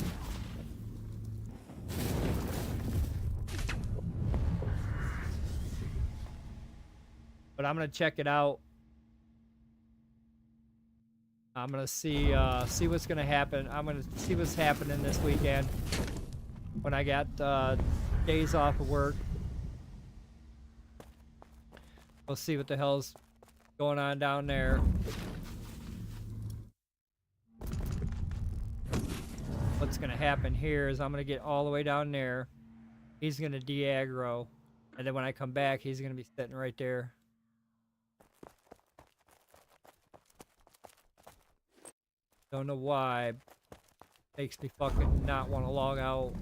But I'm gonna check it out. I'm gonna see what's gonna happen. I'm gonna see what's happening this weekend when I got days off of work. We'll see what the hell's going on down there. What's gonna happen here is I'm gonna get all the way down there. He's gonna de-aggro, and then when I come back, he's gonna be sitting right there. Don't know why. Makes me fucking not want to log out.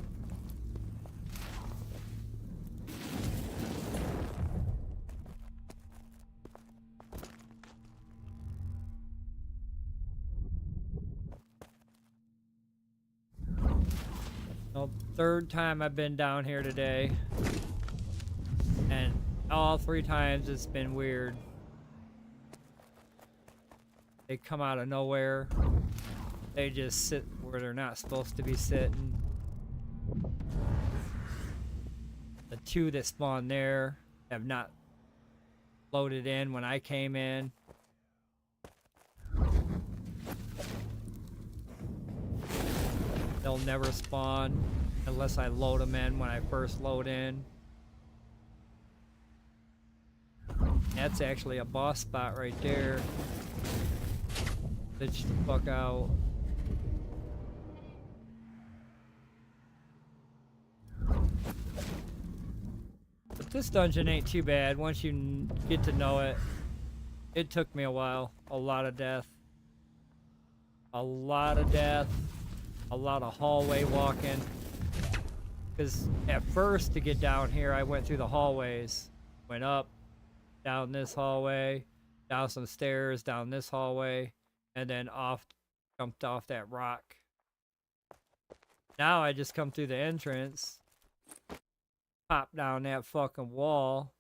Well, third time I've been down here today. And all 3 times it's been weird. They come out of nowhere. They just sit where they're not supposed to be sitting. The 2 that spawned there have not loaded in when I came in. They'll never spawn unless I load them in when I first load in. That's actually a boss spot right there. Bitch the fuck out. But this dungeon ain't too bad once you get to know it. It took me a while. A lot of death. A lot of death. A lot of hallway walking. Because at first to get down here I went through the hallways. Went up, down this hallway, down some stairs, down this hallway, and then jumped off that rock. Now I just come through the entrance, pop down that fucking wall,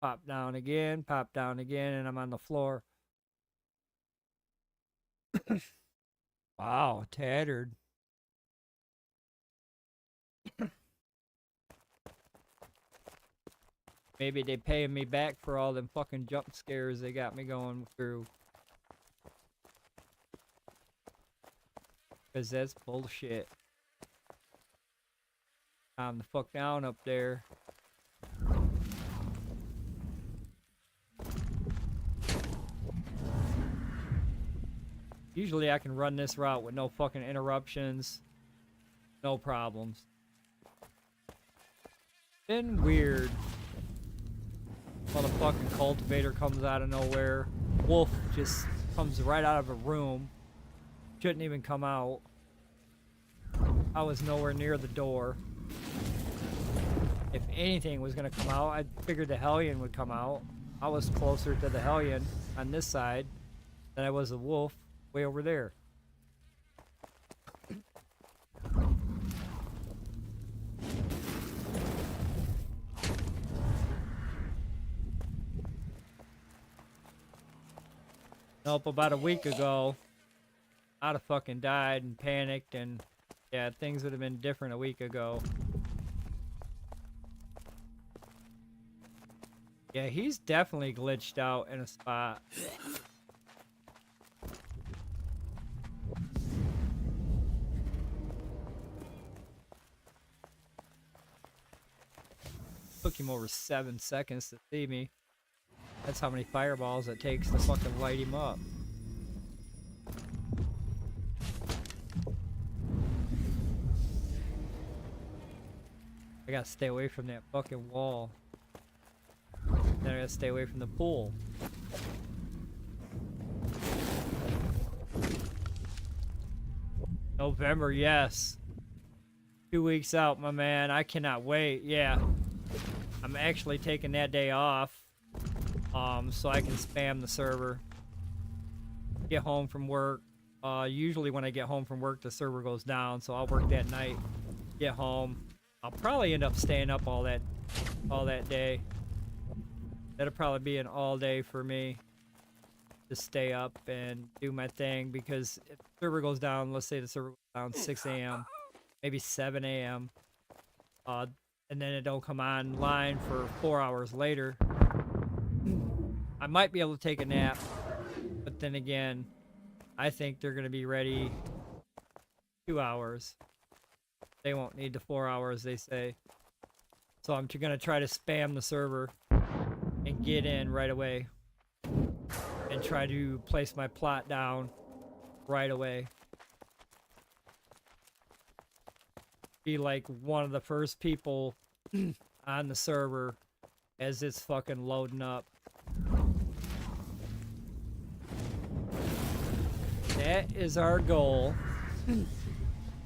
pop down again, and I'm on the floor. Wow, tattered. Maybe they paying me back for all them fucking jump scares they got me going through. Cause that's bullshit. Calm the fuck down up there. Usually I can run this route with no fucking interruptions. No problems. Been weird. Motherfucking cultivator comes out of nowhere. Wolf just comes right out of a room. Shouldn't even come out. I was nowhere near the door. If anything was gonna come out, I figured the Hellion would come out. I was closer to the Hellion on this side than I was the wolf way over there. Nope, about a week ago, I'd have fucking died and panicked, and yeah, things would have been different a week ago. Yeah, he's definitely glitched out in a spot. Took him over 7 seconds to see me. That's how many fireballs it takes to fucking light him up. I gotta stay away from that fucking wall. Then I gotta stay away from the pool. November, yes. 2 weeks out, my man. I cannot wait. Yeah. I'm actually taking that day off. So I can spam the server. Get home from work. Usually when I get home from work, the server goes down, so I'll work that night. Get home. I'll probably end up staying up all that day. That'll probably be an all day for me to stay up and do my thing, because if the server goes down, let's say the server goes down 6 a.m., maybe 7 a.m., and then it don't come online for 4 hours later, I might be able to take a nap, but then again, I think they're going to be ready 2 hours. They won't need the 4 hours, they say. So I'm going to try to spam the server and get in right away. And try to place my plot down right away. Be like one of the first people on the server as it's fucking loading up. That is our goal.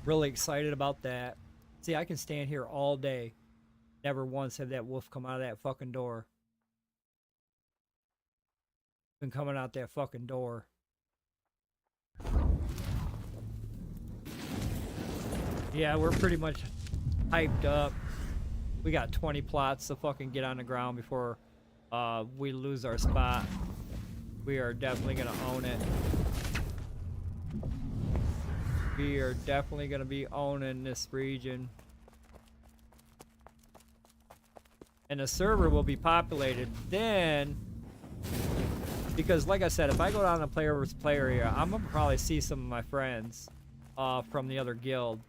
Really excited about that. See, I can stand here all day. Never once have that wolf come out of that fucking door. Been coming out that fucking door. Yeah, we're pretty much hyped up. We got 20 plots to fucking get on the ground before we lose our spot. We are definitely gonna own it. We are definitely gonna be owning this region. And the server will be populated then, because like I said, if I go down to player versus player area, I'm gonna probably see some of my friends from the other guild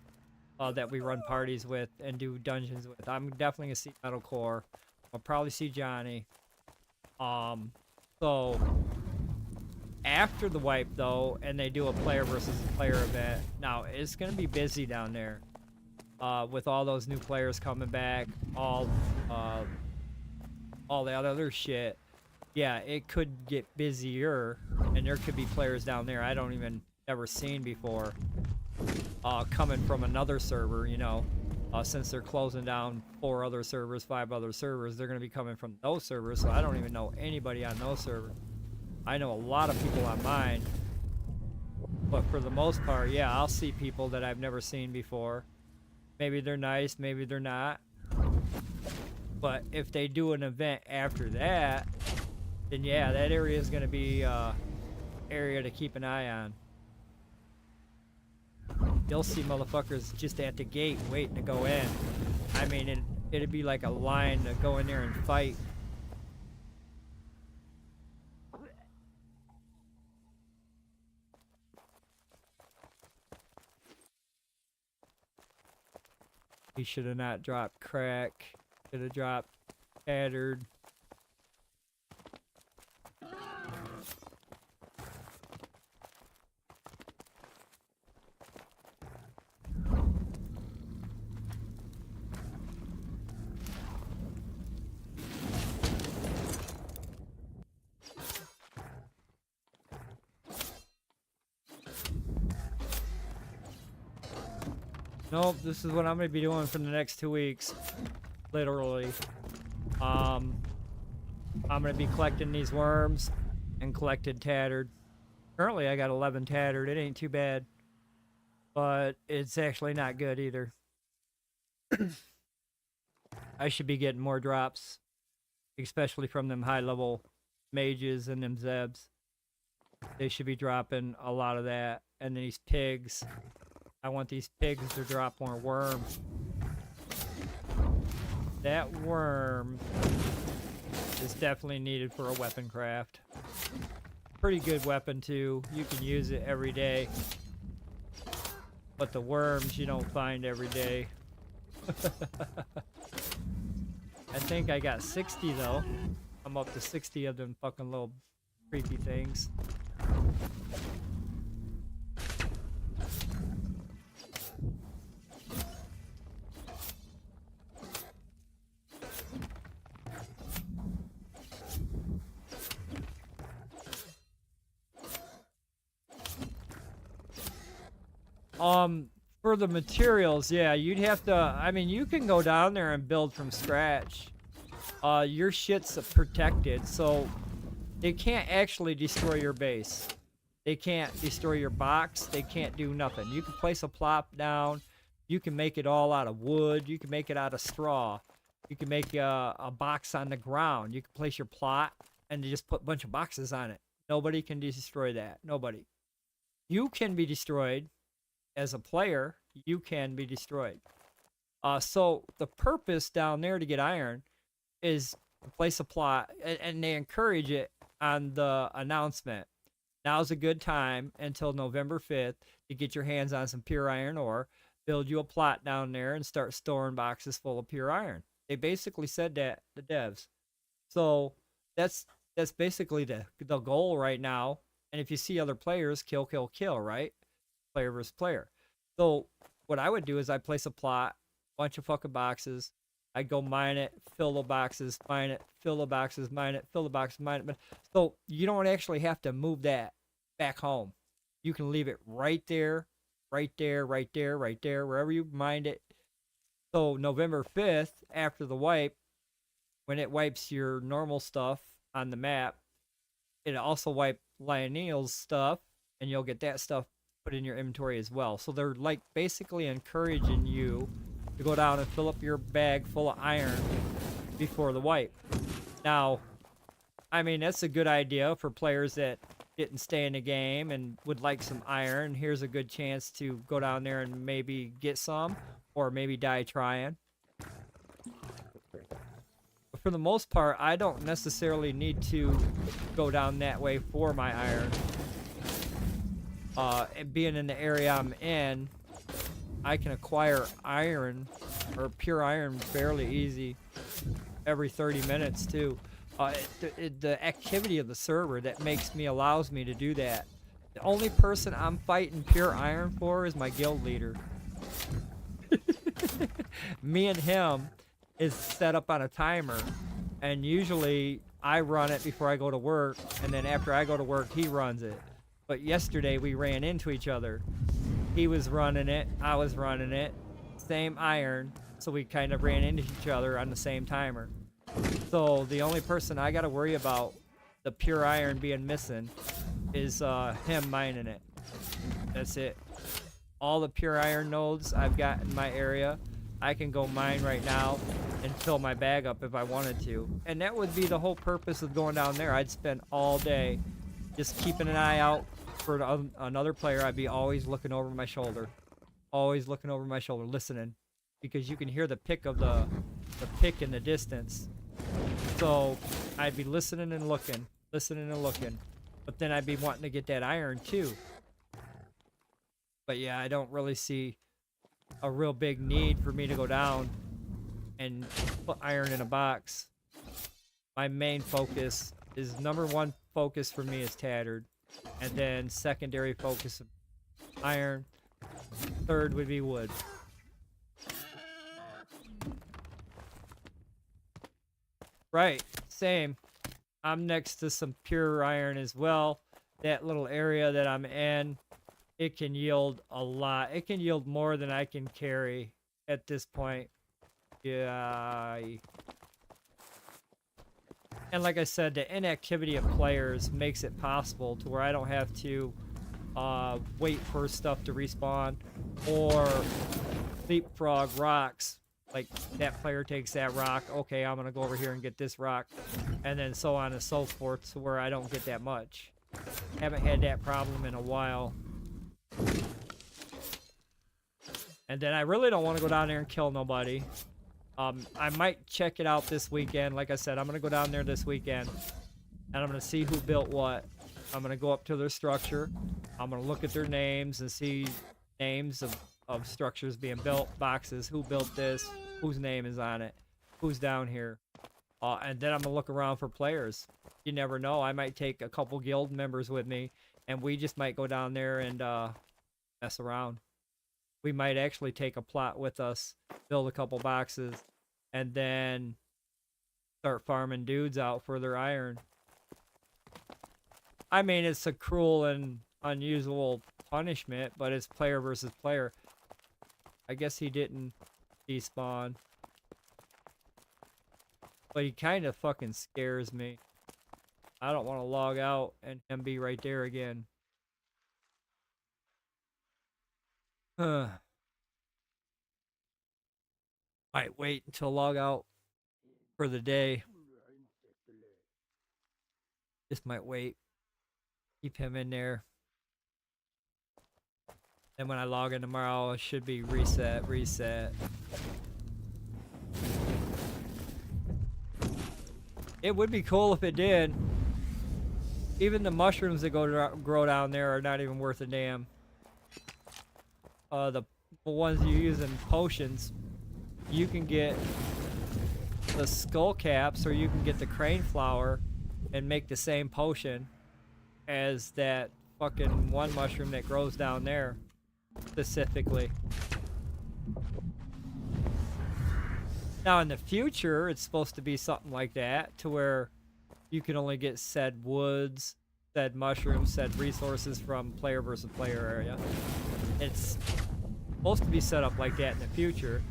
that we run parties with and do dungeons with. I'm definitely gonna see Metalcore. I'll probably see Johnny. So after the wipe though, and they do a player versus player event, now it's gonna be busy down there with all those new players coming back, all that other shit. Yeah, it could get busier, and there could be players down there I don't even ever seen before, coming from another server, you know, since they're closing down 4 other servers, 5 other servers, they're going to be coming from those servers, so I don't even know anybody on those servers. I know a lot of people on mine, but for the most part, yeah, I'll see people that I've never seen before. Maybe they're nice, maybe they're not, but if they do an event after that, then yeah, that area is going to be area to keep an eye on. You'll see motherfuckers just at the gate waiting to go in. I mean, it'd be like a line to go in there and fight. He should have not dropped crack. Should have dropped tattered. Nope, this is what I'm going to be doing for the next 2 weeks. Literally. I'm going to be collecting these worms and collecting tattered. Currently, I got 11 tattered. It ain't too bad. But it's actually not good either. I should be getting more drops. Especially from them high-level mages and them zebs. They should be dropping a lot of that. And these pigs. I want these pigs to drop more worms. That worm is definitely needed for a weapon craft. Pretty good weapon too. You can use it every day. But the worms you don't find every day. I think I got 60 though. I'm up to 60 of them fucking little creepy things. For the materials, yeah, you'd have to, I mean, you can go down there and build from scratch. Your shit's protected, so they can't actually destroy your base. They can't destroy your box. They can't do nothing. You can place a plot down. You can make it all out of wood. You can make it out of straw. You can make a box on the ground. You can place your plot and you just put a bunch of boxes on it. Nobody can destroy that. Nobody. You can be destroyed. As a player, you can be destroyed. So the purpose down there to get iron is to place a plot, and they encourage it on the announcement. Now's a good time until November 5th to get your hands on some pure iron ore, build you a plot down there, and start storing boxes full of pure iron. They basically said that, the devs. So that's basically the goal right now. And if you see other players, kill, right? Player versus player. So what I would do is I'd place a plot, bunch of fucking boxes. I'd go mine it, fill the boxes, mine it, fill the boxes, mine it, fill the boxes, mine it. So you don't actually have to move that back home. You can leave it right there, wherever you mined it. So November 5th, after the wipe, when it wipes your normal stuff on the map, it also wipe Lionel's stuff, and you'll get that stuff put in your inventory as well. So they're like basically encouraging you to go down and fill up your bag full of iron before the wipe. Now, I mean, that's a good idea for players that didn't stay in the game and would like some iron. Here's a good chance to go down there and maybe get some, or maybe die trying. But for the most part, I don't necessarily need to go down that way for my iron. And being in the area I'm in, I can acquire iron, or pure iron, fairly easy every 30 minutes too. The activity of the server that allows me to do that. The only person I'm fighting pure iron for is my guild leader. Me and him is set up on a timer, and usually I run it before I go to work, and then after I go to work, he runs it. But yesterday we ran into each other. He was running it, I was running it, same iron, so we kind of ran into each other on the same timer. So the only person I got to worry about the pure iron being missing is him mining it. That's it. All the pure iron nodes I've got in my area, I can go mine right now and fill my bag up if I wanted to. And that would be the whole purpose of going down there. I'd spend all day just keeping an eye out for another player. I'd be always looking over my shoulder. Always looking over my shoulder, listening. Because you can hear the pick of the pick in the distance. So I'd be listening and looking. But then I'd be wanting to get that iron too. But yeah, I don't really see a real big need for me to go down and put iron in a box. My main focus is, number one focus for me is tattered. And then secondary focus of iron. Third would be wood. Right, same. I'm next to some pure iron as well. That little area that I'm in, it can yield a lot. It can yield more than I can carry at this point. Yeah. And like I said, the inactivity of players makes it possible to where I don't have to wait for stuff to respawn or leapfrog rocks. Like, that player takes that rock, okay, I'm gonna go over here and get this rock, and then so on and so forth, to where I don't get that much. Haven't had that problem in a while. And then I really don't want to go down there and kill nobody. I might check it out this weekend. Like I said, I'm gonna go down there this weekend, and I'm gonna see who built what. I'm gonna go up to their structure. I'm gonna look at their names and see names of structures being built, boxes, who built this, whose name is on it, who's down here. And then I'm gonna look around for players. You never know, I might take a couple guild members with me, and we just might go down there and mess around. We might actually take a plot with us, build a couple boxes, and then start farming dudes out for their iron. I mean, it's a cruel and unusual punishment, but it's player versus player. I guess he didn't despawn. But he kind of fucking scares me. I don't want to log out and him be right there again. Might wait until log out for the day. Just might wait. Keep him in there. And when I log in tomorrow, it should be reset. It would be cool if it did. Even the mushrooms that grow down there are not even worth a damn. The ones you use in potions, you can get the skull caps or you can get the crane flower and make the same potion as that fucking one mushroom that grows down there specifically. Now in the future, it's supposed to be something like that to where you can only get said woods, said mushrooms, said resources from player versus player area. It's supposed to be set up like that in the future.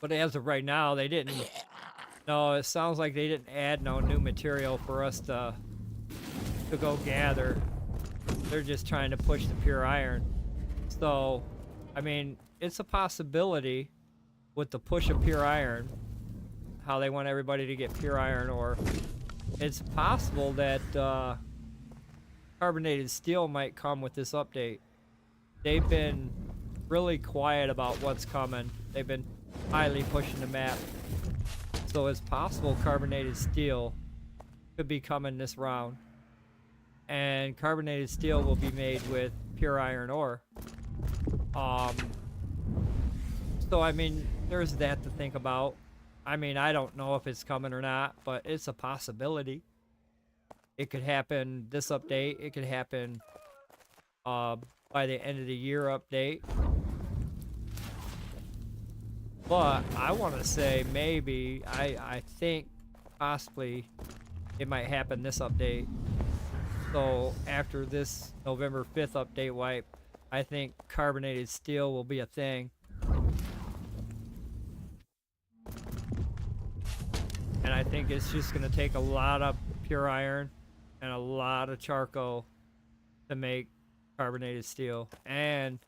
But as of right now, they didn't. No, it sounds like they didn't add no new material for us to go gather. They're just trying to push the pure iron. So, I mean, it's a possibility with the push of pure iron, how they want everybody to get pure iron ore. It's possible that carbonated steel might come with this update. They've been really quiet about what's coming. They've been highly pushing the map. So it's possible carbonated steel could be coming this round. And carbonated steel will be made with pure iron ore. So I mean, there's that to think about. I mean, I don't know if it's coming or not, but it's a possibility. It could happen this update. It could happen by the end of the year update. But I want to say maybe, I think possibly it might happen this update. So after this November 5th update wipe, I think carbonated steel will be a thing. And I think it's just going to take a lot of pure iron and a lot of charcoal to make carbonated steel. And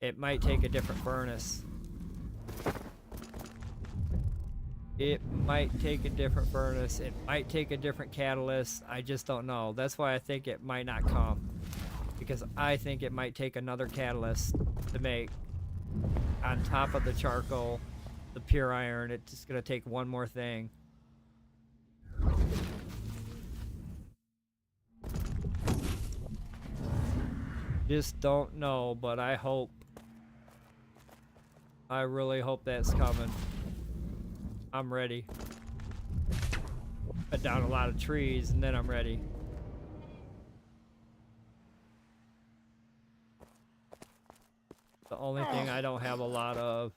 it might take a different furnace. It might take a different furnace. It might take a different catalyst. I just don't know. That's why I think it might not come. Because I think it might take another catalyst to make, on top of the charcoal, the pure iron. It's just going to take one more thing. Just don't know, but I hope. I really hope that's coming. I'm ready. Cut down a lot of trees and then I'm ready. The only thing I don't have a lot of.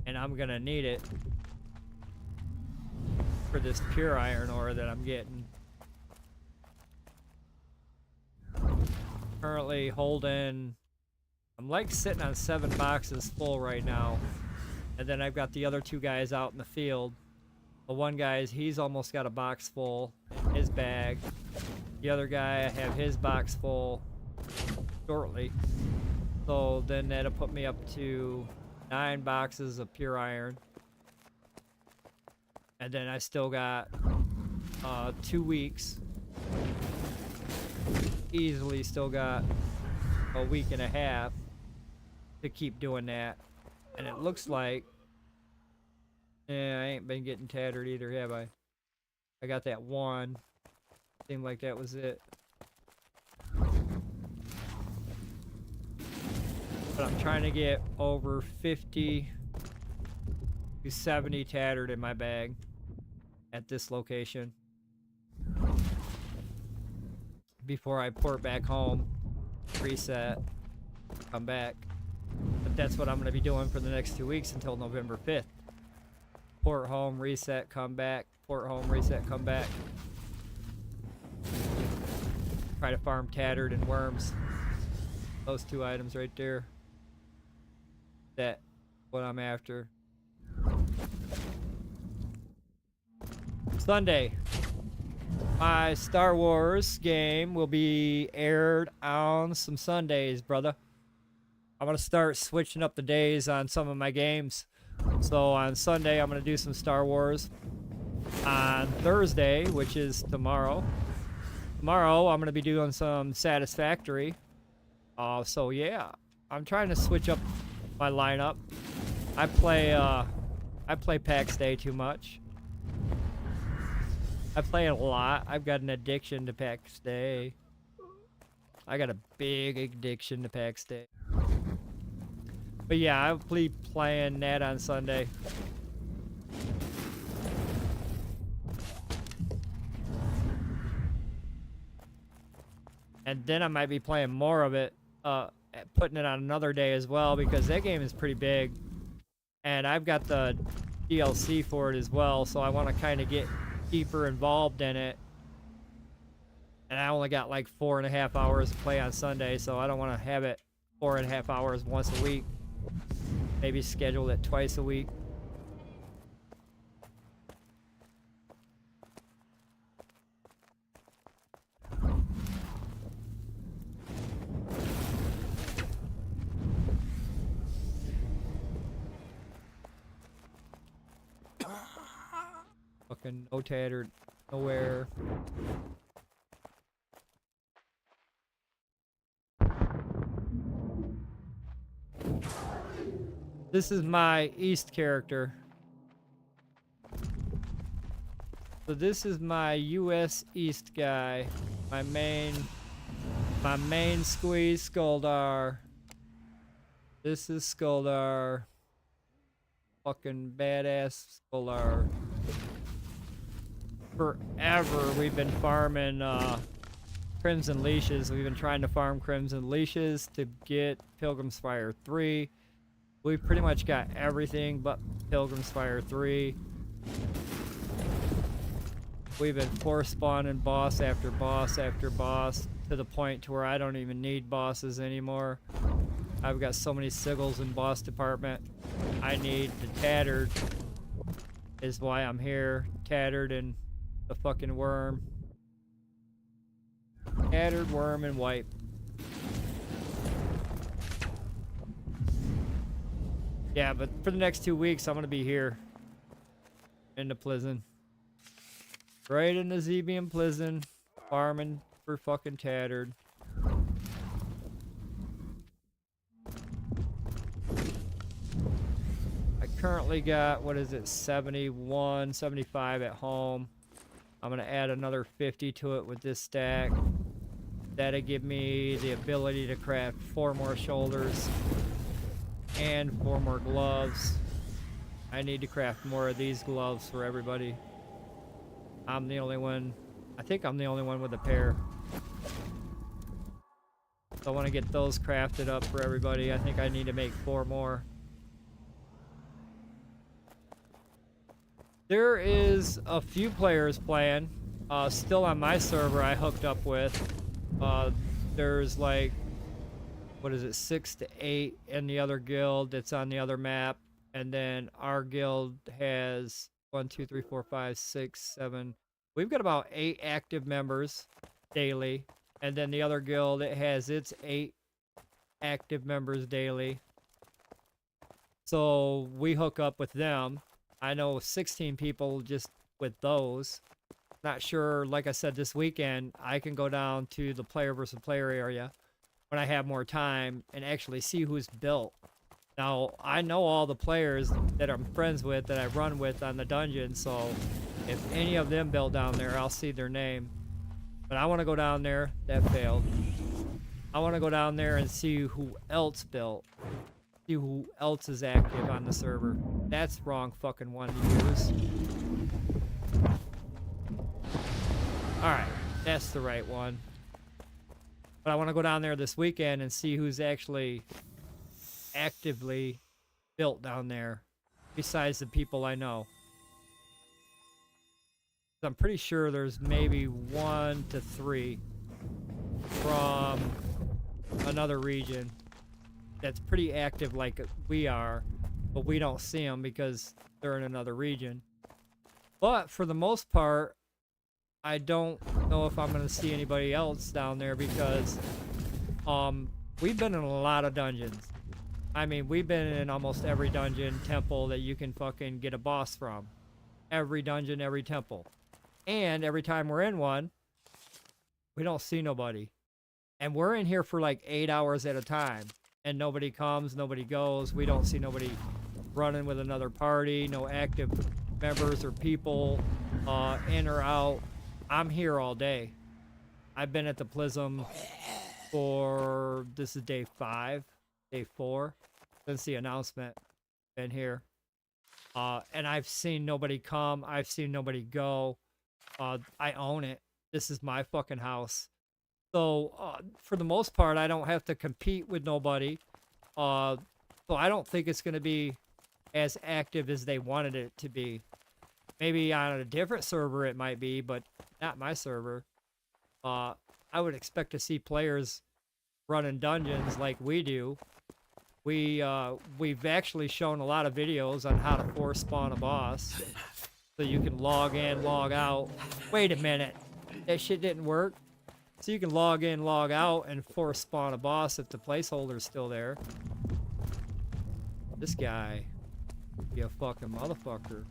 And I'm gonna need it for this pure iron ore that I'm getting. Currently holding, I'm like sitting on 7 boxes full right now. And then I've got the other 2 guys out in the field. The one guy, he's almost got a box full in his bag. The other guy, I have his box full shortly. So then that'll put me up to 9 boxes of pure iron. And then I still got 2 weeks. Easily still got a week and a half to keep doing that. And it looks like, yeah, I ain't been getting tattered either, have I? I got that one. Seemed like that was it. But I'm trying to get over 50 to 70 tattered in my bag at this location before I port back home, reset, come back. But that's what I'm going to be doing for the next 2 weeks until November 5th. Port home, reset, come back. Port home, reset, come back. Try to farm tattered and worms. Those 2 items right there. That's what I'm after. Sunday. My Star Wars game will be aired on some Sundays, brother. I'm going to start switching up the days on some of my games. So on Sunday, I'm going to do some Star Wars. On Thursday, which is tomorrow, I'm going to be doing some Satisfactory. So yeah, I'm trying to switch up my lineup. I play paxdei too much. I play it a lot. I've got an addiction to paxdei. I got a big addiction to paxdei. But yeah, I'll be playing that on Sunday. And then I might be playing more of it, putting it on another day as well, because that game is pretty big. And I've got the DLC for it as well, so I want to kind of get deeper involved in it. And I only got like 4.5 hours to play on Sunday, so I don't want to have it 4.5 hours once a week. Maybe schedule it twice a week. Fucking no tattered, nowhere. This is my East character. So this is my US East guy. My main squeeze, Skuldar. This is Skuldar. Fucking badass Skuldar. Forever we've been farming Crimson Leashes. We've been trying to farm Crimson Leashes to get Pilgrim's Fire 3. We've pretty much got everything but Pilgrim's Fire 3. We've been force spawning boss after boss after boss to the point to where I don't even need bosses anymore. I've got so many sigils in boss department. I need the tattered is why I'm here. Tattered and the fucking worm. Tattered, worm, and wipe. Yeah, but for the next 2 weeks, I'm gonna be here in the prison, right in the Zebian prison, farming for fucking tattered. I currently got, what is it, 71, 75 at home. I'm gonna add another 50 to it with this stack. That'll give me the ability to craft 4 more shoulders and 4 more gloves. I need to craft more of these gloves for everybody. I'm the only one, I think I'm the only one with a pair. So I want to get those crafted up for everybody. I think I need to make 4 more. There is a few players playing, still on my server I hooked up with. There's like, what is it, 6 to 8 in the other guild that's on the other map. And then our guild has 1, 2, 3, 4, 5, 6, 7. We've got about 8 active members daily. And then the other guild, it has its 8 active members daily. So we hook up with them. I know 16 people just with those. Not sure, like I said, this weekend, I can go down to the player versus player area when I have more time and actually see who's built. Now, I know all the players that I'm friends with, that I run with on the dungeon, so if any of them built down there, I'll see their name. But I want to go down there. That failed. I want to go down there and see who else built. See who else is active on the server. That's wrong fucking one to use. Alright, that's the right one. But I want to go down there this weekend and see who's actually actively built down there besides the people I know. I'm pretty sure there's maybe 1 to 3 from another region that's pretty active like we are, but we don't see them because they're in another region. But for the most part, I don't know if I'm going to see anybody else down there because we've been in a lot of dungeons. I mean, we've been in almost every dungeon temple that you can fucking get a boss from. Every dungeon, every temple. And every time we're in one, we don't see nobody. And we're in here for like 8 hours at a time. And nobody comes, nobody goes. We don't see nobody running with another party. No active members or people in or out. I'm here all day. I've been at the Plism for, this is day 5, day 4, since the announcement. Been here. And I've seen nobody come. I've seen nobody go. I own it. This is my fucking house. So, for the most part, I don't have to compete with nobody. So I don't think it's going to be as active as they wanted it to be. Maybe on a different server it might be, but not my server. I would expect to see players running dungeons like we do. We've actually shown a lot of videos on how to force spawn a boss. So you can log in, log out. Wait a minute. That shit didn't work. So you can log in, log out, and force spawn a boss if the placeholder's still there. This guy be a fucking motherfucker.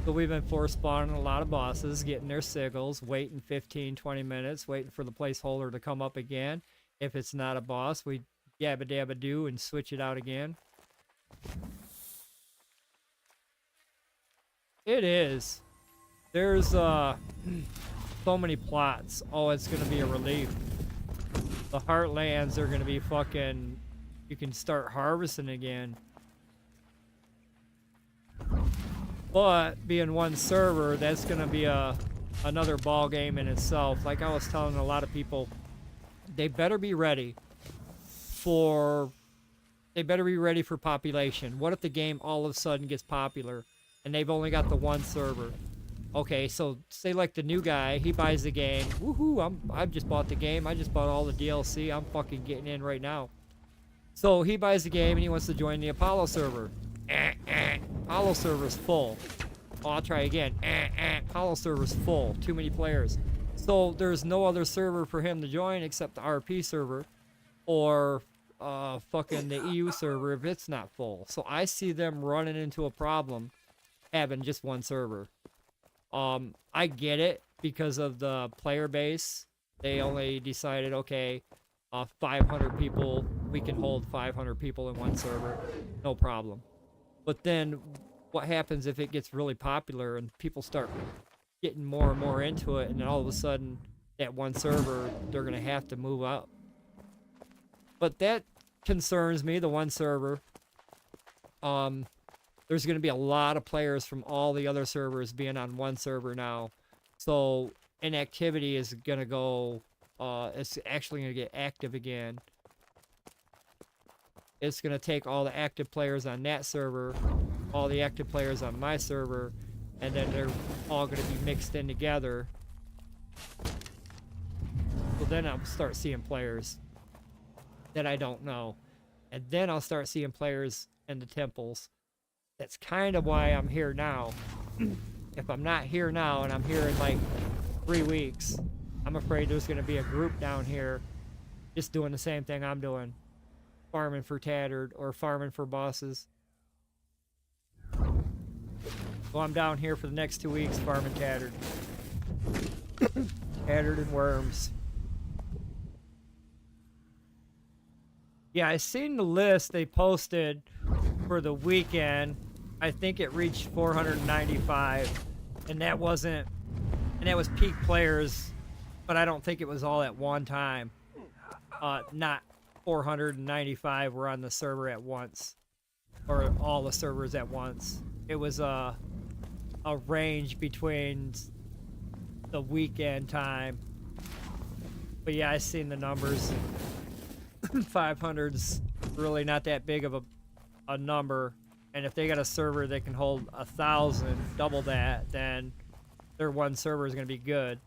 So we've been force spawning a lot of bosses, getting their sigils, waiting 15, 20 minutes, waiting for the placeholder to come up again. If it's not a boss, we yabba dabba do and switch it out again. It is. There's so many plots. Oh, it's gonna be a relief. The Heartlands are gonna be fucking, you can start harvesting again. But being one server, that's gonna be another ball game in itself. Like I was telling a lot of people, they better be ready for population. What if the game all of a sudden gets popular and they've only got the one server? Okay, so say like the new guy, he buys the game. Woohoo, I've just bought the game. I just bought all the DLC. I'm fucking getting in right now. So he buys the game and he wants to join the Apollo server. Apollo server's full. Oh, I'll try again. Apollo server's full. Too many players. So there's no other server for him to join except the RP server or fucking the EU server if it's not full. So I see them running into a problem having just one server. I get it because of the player base. They only decided, okay, 500 people, we can hold 500 people in one server, no problem. But then what happens if it gets really popular and people start getting more and more into it, and then all of a sudden that one server, they're gonna have to move up. But that concerns me, the one server. There's going to be a lot of players from all the other servers being on one server now. So inactivity is going to go, it's actually going to get active again. It's going to take all the active players on that server, all the active players on my server, and then they're all going to be mixed in together. So then I'll start seeing players that I don't know. And then I'll start seeing players in the temples. That's kind of why I'm here now. If I'm not here now and I'm here in like 3 weeks, I'm afraid there's going to be a group down here just doing the same thing I'm doing. Farming for tattered or farming for bosses. So I'm down here for the next 2 weeks farming tattered. Tattered and worms. Yeah, I seen the list they posted for the weekend. I think it reached 495, and that was peak players, but I don't think it was all at one time. Not 495 were on the server at once, or all the servers at once. It was a range between the weekend time. But yeah, I seen the numbers. 500's really not that big of a number. And if they got a server that can hold 1,000, double that, then their one server is going to be good.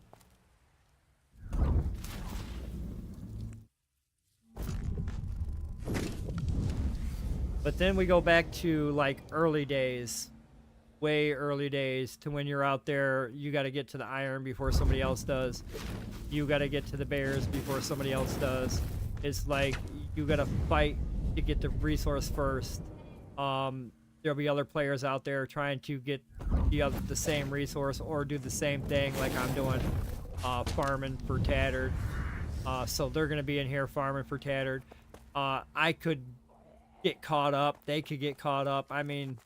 But then we go back to like early days, way early days, to when you're out there, you got to get to the iron before somebody else does. You got to get to the bears before somebody else does. It's like you got to fight to get the resource first. There'll be other players out there trying to get the same resource or do the same thing like I'm doing, farming for tattered. So they're going to be in here farming for tattered. I could get caught up. They could get caught up. I mean,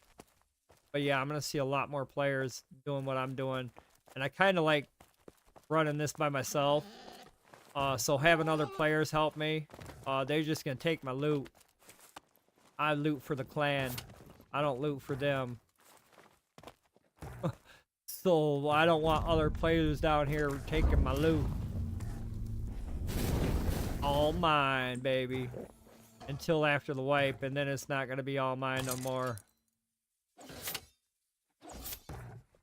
but yeah, I'm going to see a lot more players doing what I'm doing. And I kind of like running this by myself. So having other players help me, they're just going to take my loot. I loot for the clan. I don't loot for them. So I don't want other players down here taking my loot. All mine, baby. Until after the wipe, and then it's not going to be all mine no more.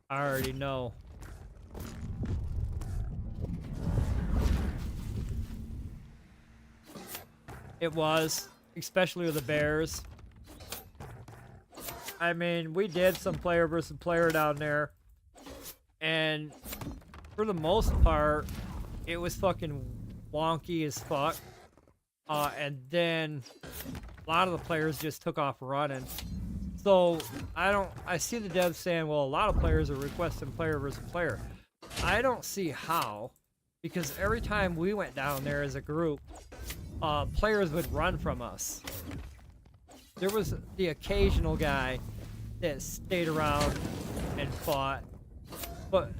I already know. It was, especially with the bears. I mean, we did some player versus player down there, and for the most part, it was fucking wonky as fuck. And then a lot of the players just took off running. So I see the devs saying, well, a lot of players are requesting player versus player. I don't see how, because every time we went down there as a group, players would run from us. There was the occasional guy that stayed around and fought, but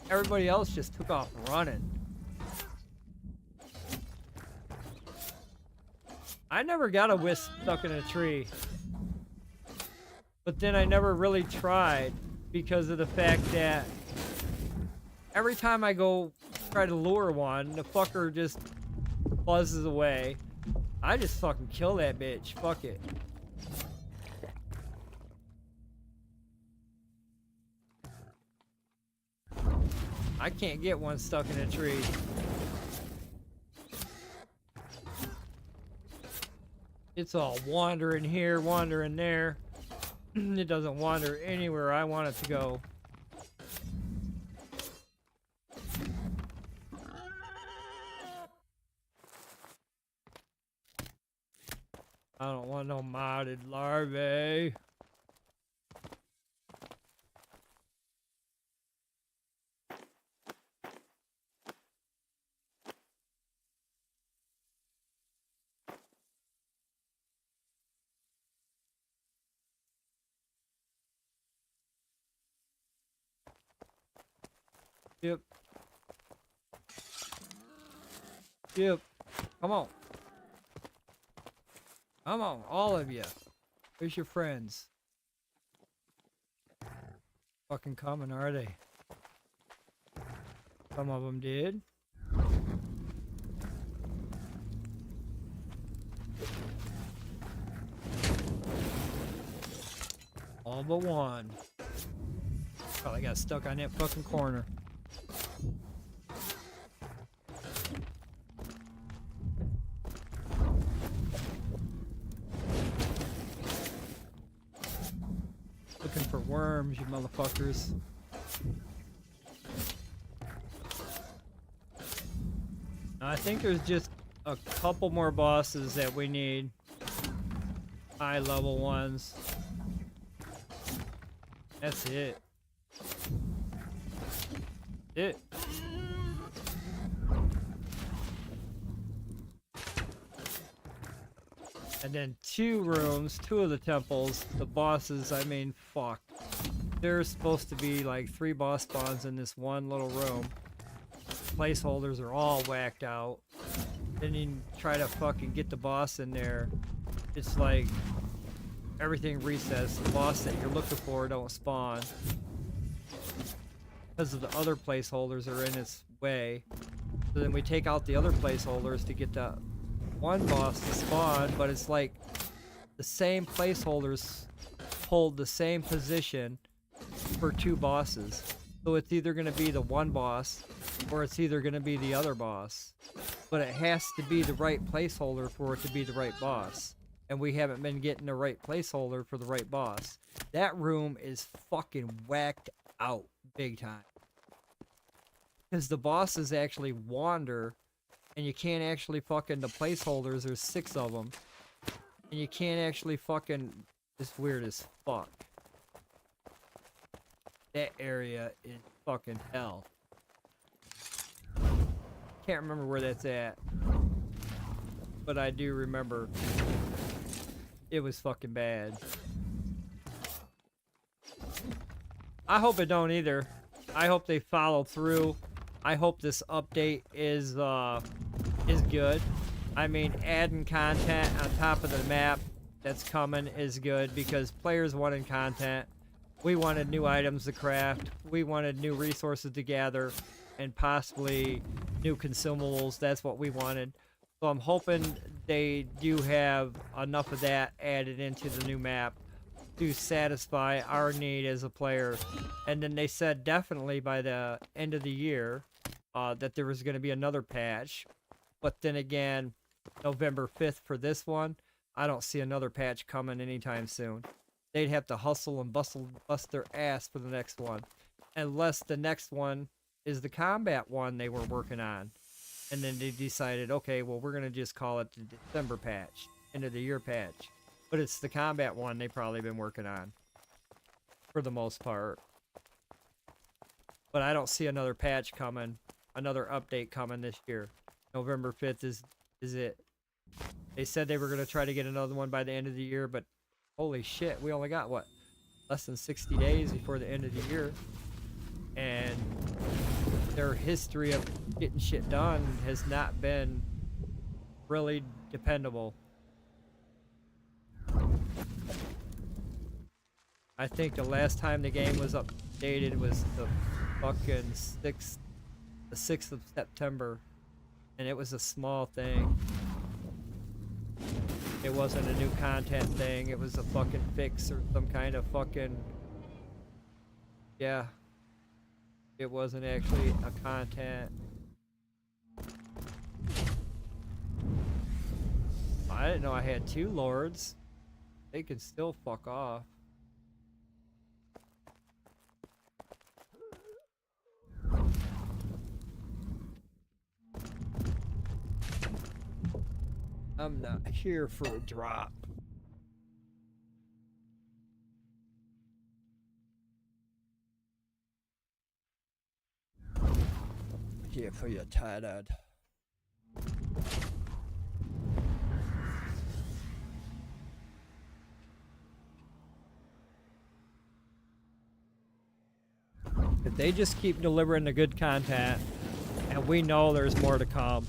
everybody else just took off running. I never got a wisp stuck in a tree, but then I never really tried because of the fact that every time I go try to lure one, the fucker just buzzes away. I just fucking kill that bitch. Fuck it. I can't get one stuck in a tree. It's all wandering here, wandering there. It doesn't wander anywhere I want it to go. I don't want no modded larvae. Yep. Yep. Come on. Come on, all of you. Where's your friends? Fucking coming, are they? Some of them did. All but one. Probably got stuck on that fucking corner. Looking for worms, you motherfuckers. I think there's just a couple more bosses that we need. High level ones. That's it. And then 2 rooms, 2 of the temples, the bosses, I mean, fuck. There's supposed to be like 3 boss spawns in this one little room. Placeholders are all whacked out. Then you try to fucking get the boss in there. It's like everything resets. The boss that you're looking for don't spawn. Because of the other placeholders are in its way. So then we take out the other placeholders to get the one boss to spawn, but it's like the same placeholders hold the same position for 2 bosses. So it's either going to be the one boss or it's either going to be the other boss. But it has to be the right placeholder for it to be the right boss. And we haven't been getting the right placeholder for the right boss. That room is fucking whacked out big time. Because the bosses actually wander and you can't actually fucking, the placeholders, there's 6 of them. And you can't actually fucking, it's weird as fuck. That area is fucking hell. Can't remember where that's at. But I do remember it was fucking bad. I hope it don't either. I hope they follow through. I hope this update is good. I mean, adding content on top of the map that's coming is good because players wanted content. We wanted new items to craft. We wanted new resources to gather and possibly new consumables. That's what we wanted. So I'm hoping they do have enough of that added into the new map to satisfy our need as a player. And then they said definitely by the end of the year that there was going to be another patch. But then again, November 5th for this one, I don't see another patch coming anytime soon. They'd have to hustle and bust their ass for the next one. Unless the next one is the combat one they were working on. And then they decided, okay, well, we're going to just call it the December patch, end of the year patch. But it's the combat one they've probably been working on. For the most part. But I don't see another patch coming, another update coming this year. November 5th is it. They said they were going to try to get another one by the end of the year, but holy shit, we only got, what, less than 60 days before the end of the year. And their history of getting shit done has not been really dependable. I think the last time the game was updated was the fucking 6th of September. And it was a small thing. It wasn't a new content thing. It was a fucking fix or some kind of fucking... Yeah. It wasn't actually a content. I didn't know I had 2 lords. They can still fuck off. I'm not here for a drop. Here for your tattered. If they just keep delivering the good content, and we know there's more to come,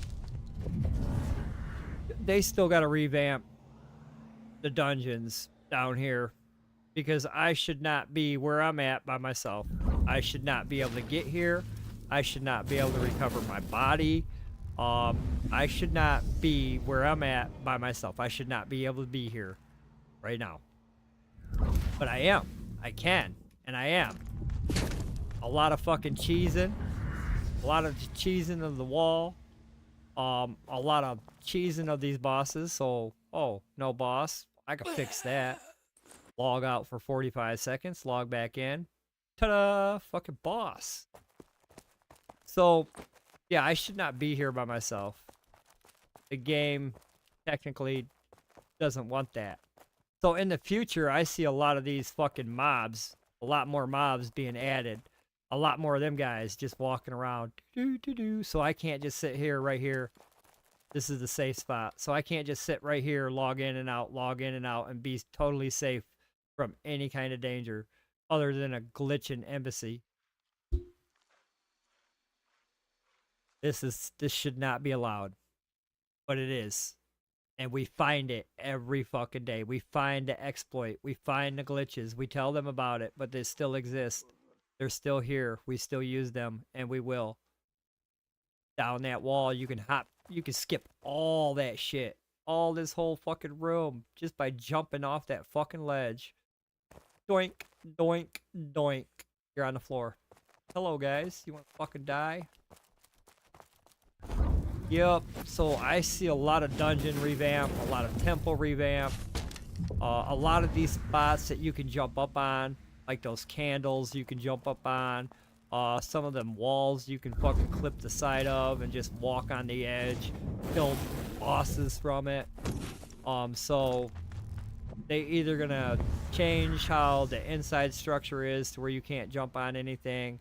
they still got to revamp the dungeons down here because I should not be where I'm at by myself. I should not be able to get here. I should not be able to recover my body. I should not be where I'm at by myself. I should not be able to be here right now. But I am. I can. And I am. A lot of fucking cheesing. A lot of cheesing of the wall. A lot of cheesing of these bosses. So, oh, no boss. I can fix that. Log out for 45 seconds. Log back in. Ta-da! Fucking boss. So, yeah, I should not be here by myself. The game technically doesn't want that. So in the future, I see a lot of these fucking mobs. A lot more mobs being added. A lot more of them guys just walking around. So I can't just sit here, right here. This is the safe spot. So I can't just sit right here, log in and out, and be totally safe from any kind of danger other than a glitch in embassy. This should not be allowed. But it is. And we find it every fucking day. We find the exploit. We find the glitches. We tell them about it, but they still exist. They're still here. We still use them, and we will. Down that wall, you can hop, you can skip all that shit all this whole fucking room just by jumping off that fucking ledge. Doink, doink, doink. You're on the floor. Hello, guys. You want to fucking die? Yep. So I see a lot of dungeon revamp, a lot of temple revamp, a lot of these spots that you can jump up on, like those candles you can jump up on. Some of them walls you can fucking clip the side of and just walk on the edge, kill bosses from it. So they either gonna change how the inside structure is to where you can't jump on anything,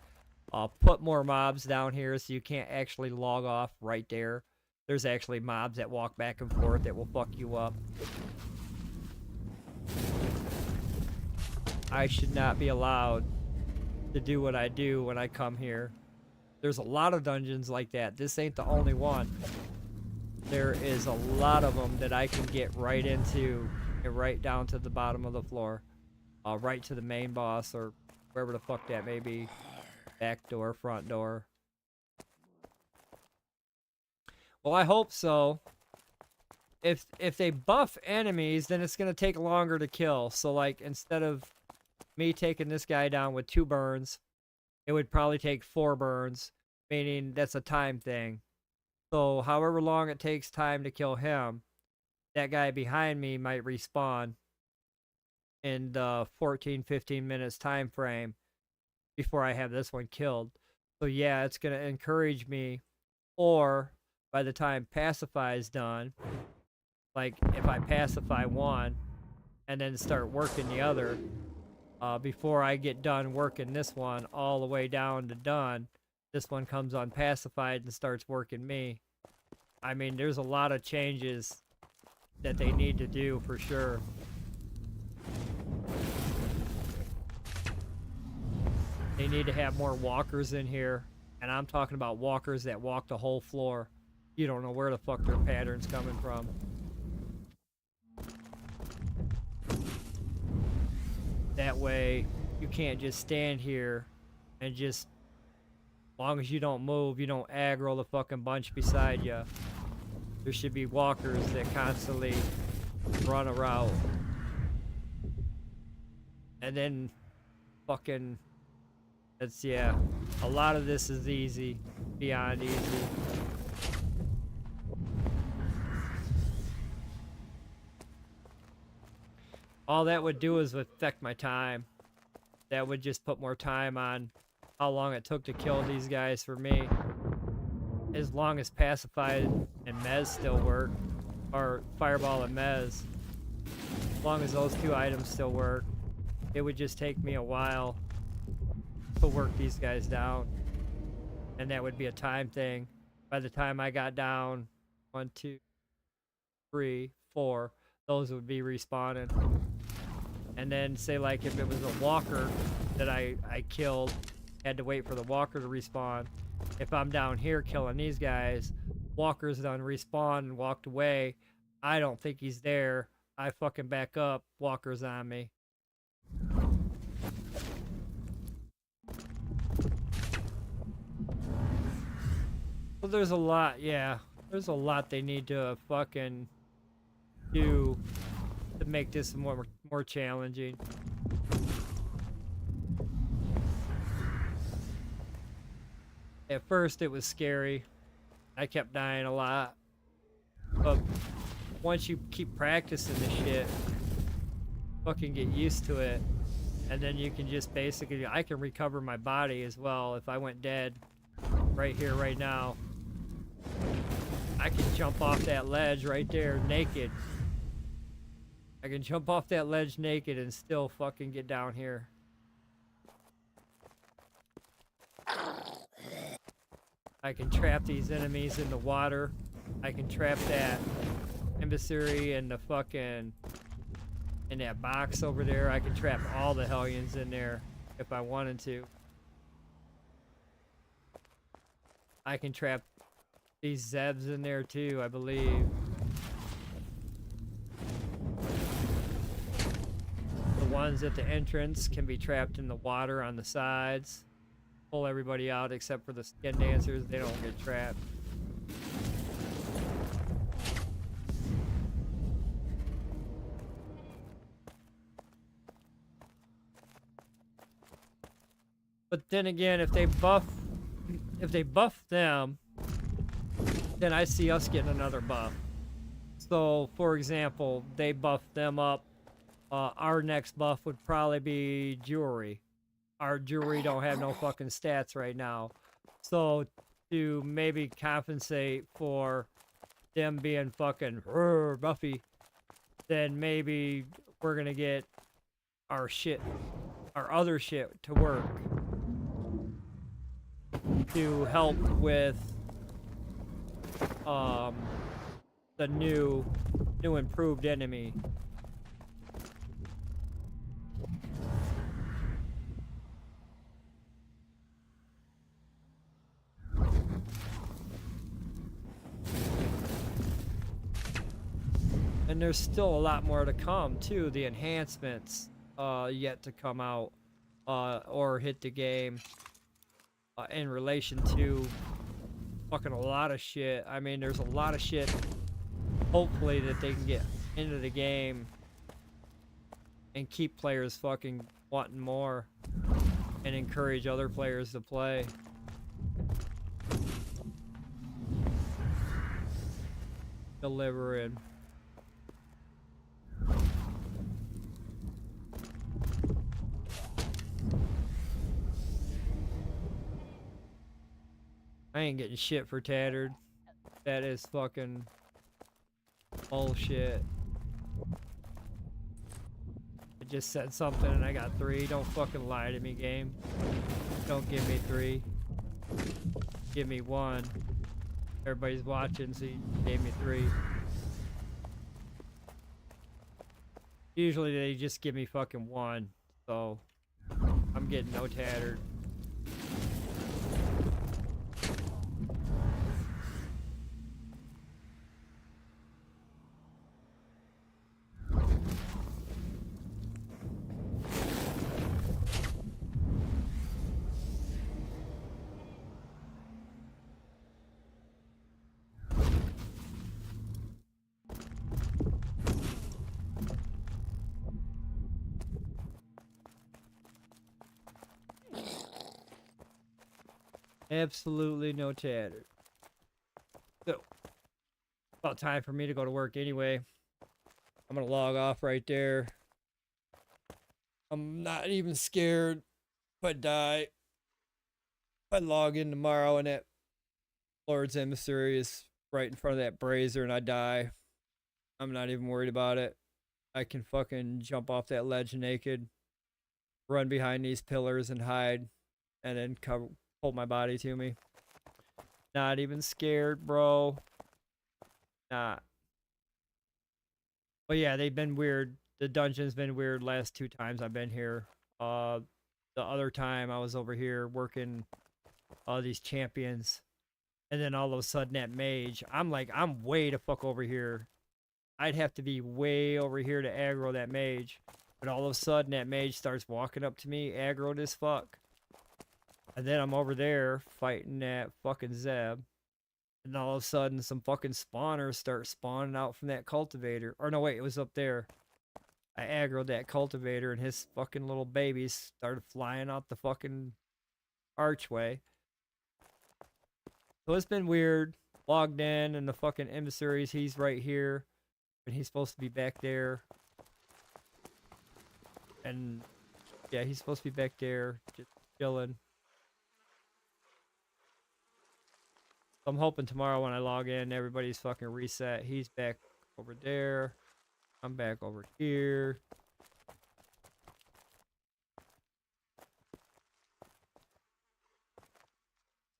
put more mobs down here so you can't actually log off right there. There's actually mobs that walk back and forth that will fuck you up. I should not be allowed to do what I do when I come here. There's a lot of dungeons like that. This ain't the only one. There is a lot of them that I can get right into and right down to the bottom of the floor. Right to the main boss or wherever the fuck that may be. Back door, front door. Well, I hope so. If they buff enemies, then it's gonna take longer to kill. So like instead of me taking this guy down with 2 burns, it would probably take 4 burns, meaning that's a time thing. So however long it takes time to kill him, that guy behind me might respawn in the 14-15 minutes time frame before I have this one killed. So yeah, it's going to encourage me. Or by the time pacify is done, like if I pacify one and then start working the other, before I get done working this one all the way down to done, this one comes on pacified and starts working me. I mean, there's a lot of changes that they need to do for sure. They need to have more walkers in here. And I'm talking about walkers that walk the whole floor. You don't know where the fuck their pattern's coming from. That way, you can't just stand here and just, as long as you don't move, you don't aggro the fucking bunch beside you. There should be walkers that constantly run a route. And then, fucking, that's, yeah, a lot of this is easy, beyond easy. All that would do is affect my time. That would just put more time on how long it took to kill these guys for me. As long as Pacified and Mez still work, or Fireball and Mez, as long as those 2 items still work, it would just take me a while to work these guys down. And that would be a time thing. By the time I got down 1, 2, 3, 4, those would be respawning. And then say like if it was a walker that I killed, had to wait for the walker to respawn. If I'm down here killing these guys, walker's done respawn and walked away. I don't think he's there. I fucking back up, walker's on me. Well, there's a lot, yeah. There's a lot they need to fucking do to make this more challenging. At first it was scary. I kept dying a lot. But once you keep practicing this shit, fucking get used to it. And then you can just basically, I can recover my body as well. If I went dead right here, right now, I can jump off that ledge right there naked. I can jump off that ledge naked and still fucking get down here. I can trap these enemies in the water. I can trap that emissary in the fucking, in that box over there. I can trap all the Hellions in there if I wanted to. I can trap these Zebs in there too, I believe. The ones at the entrance can be trapped in the water on the sides. Pull everybody out except for the skin dancers. They don't get trapped. But then again, if they buff them, then I see us getting another buff. So, for example, they buff them up. Our next buff would probably be jewelry. Our jewelry don't have no fucking stats right now. So, to maybe compensate for them being fucking buffy, then maybe we're gonna get our other shit to work to help with the new improved enemy. And there's still a lot more to come too. The enhancements yet to come out or hit the game in relation to fucking a lot of shit. I mean, there's a lot of shit hopefully that they can get into the game and keep players fucking wanting more and encourage other players to play. Delivering. I ain't getting shit for tattered. That is fucking bullshit. I just said something and I got 3. Don't fucking lie to me, game. Don't give me 3. Give me 1. Everybody's watching, so you gave me 3. Usually they just give me fucking 1, so I'm getting no tattered. Absolutely no tattered. So, about time for me to go to work anyway. I'm gonna log off right there. I'm not even scared if I die. If I log in tomorrow and that Lord's Emissary is right in front of that brazier and I die, I'm not even worried about it. I can fucking jump off that ledge naked, run behind these pillars and hide, and then pull my body to me. Not even scared, bro. Not. But yeah, they've been weird. The dungeon's been weird last 2 times I've been here. The other time I was over here working these champions, and then all of a sudden that mage, I'm like, I'm way the fuck over here. I'd have to be way over here to aggro that mage. But all of a sudden that mage starts walking up to me, aggroed as fuck. And then I'm over there fighting that fucking Zeb. And all of a sudden some fucking spawners start spawning out from that cultivator. Or no, wait, it was up there. I aggroed that cultivator and his fucking little babies started flying out the fucking archway. So it's been weird. Logged in and the fucking emissaries, he's right here. And he's supposed to be back there. And yeah, he's supposed to be back there, just chilling. So I'm hoping tomorrow when I log in, everybody's fucking reset. He's back over there. I'm back over here.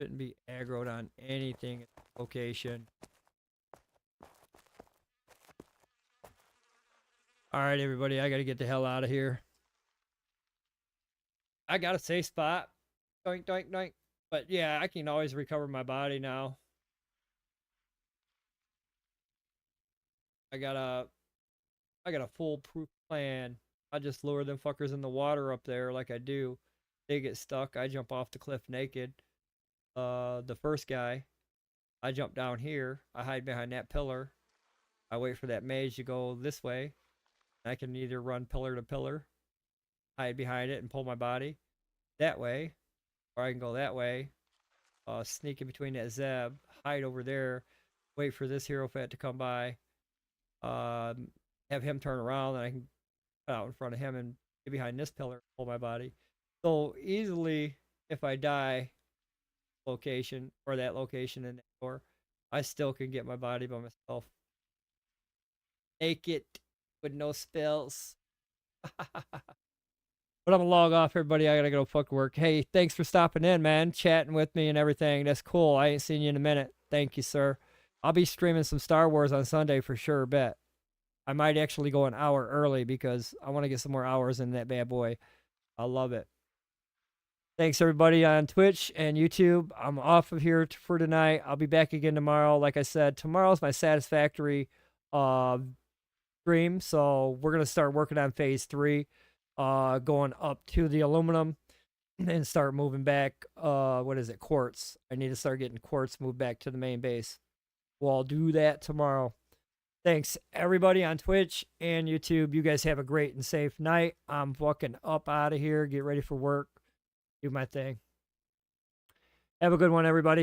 Shouldn't be aggroed on anything at the location. Alright, everybody, I gotta get the hell out of here. I got a safe spot. Doink, doink, doink. But yeah, I can always recover my body now. I got a foolproof plan. I just lure them fuckers in the water up there like I do. They get stuck. I jump off the cliff naked. The first guy, I jump down here. I hide behind that pillar. I wait for that mage to go this way. I can either run pillar to pillar, hide behind it, and pull my body that way, or I can go that way. Sneak in between that Zeb, hide over there, wait for this hero fat to come by. Have him turn around, and I can cut out in front of him and get behind this pillar, pull my body. So easily, if I die, location or that location in that door, I still can get my body by myself. Naked with no spells. But I'm gonna log off, everybody. I gotta go fuck work. Hey, thanks for stopping in, man. Chatting with me and everything. That's cool. I ain't seen you in a minute. Thank you, sir. I'll be streaming some Star Wars on Sunday for sure, bet. I might actually go an hour early because I want to get some more hours in that bad boy. I love it. Thanks, everybody on Twitch and YouTube. I'm off of here for tonight. I'll be back again tomorrow. Like I said, tomorrow's my satisfactory stream. So we're going to start working on phase 3, going up to the aluminum and start moving back. What is it? Quartz. I need to start getting quartz moved back to the main base. We'll do that tomorrow. Thanks, everybody on Twitch and YouTube. You guys have a great and safe night. I'm fucking up out of here. Get ready for work. Do my thing. Have a good one, everybody.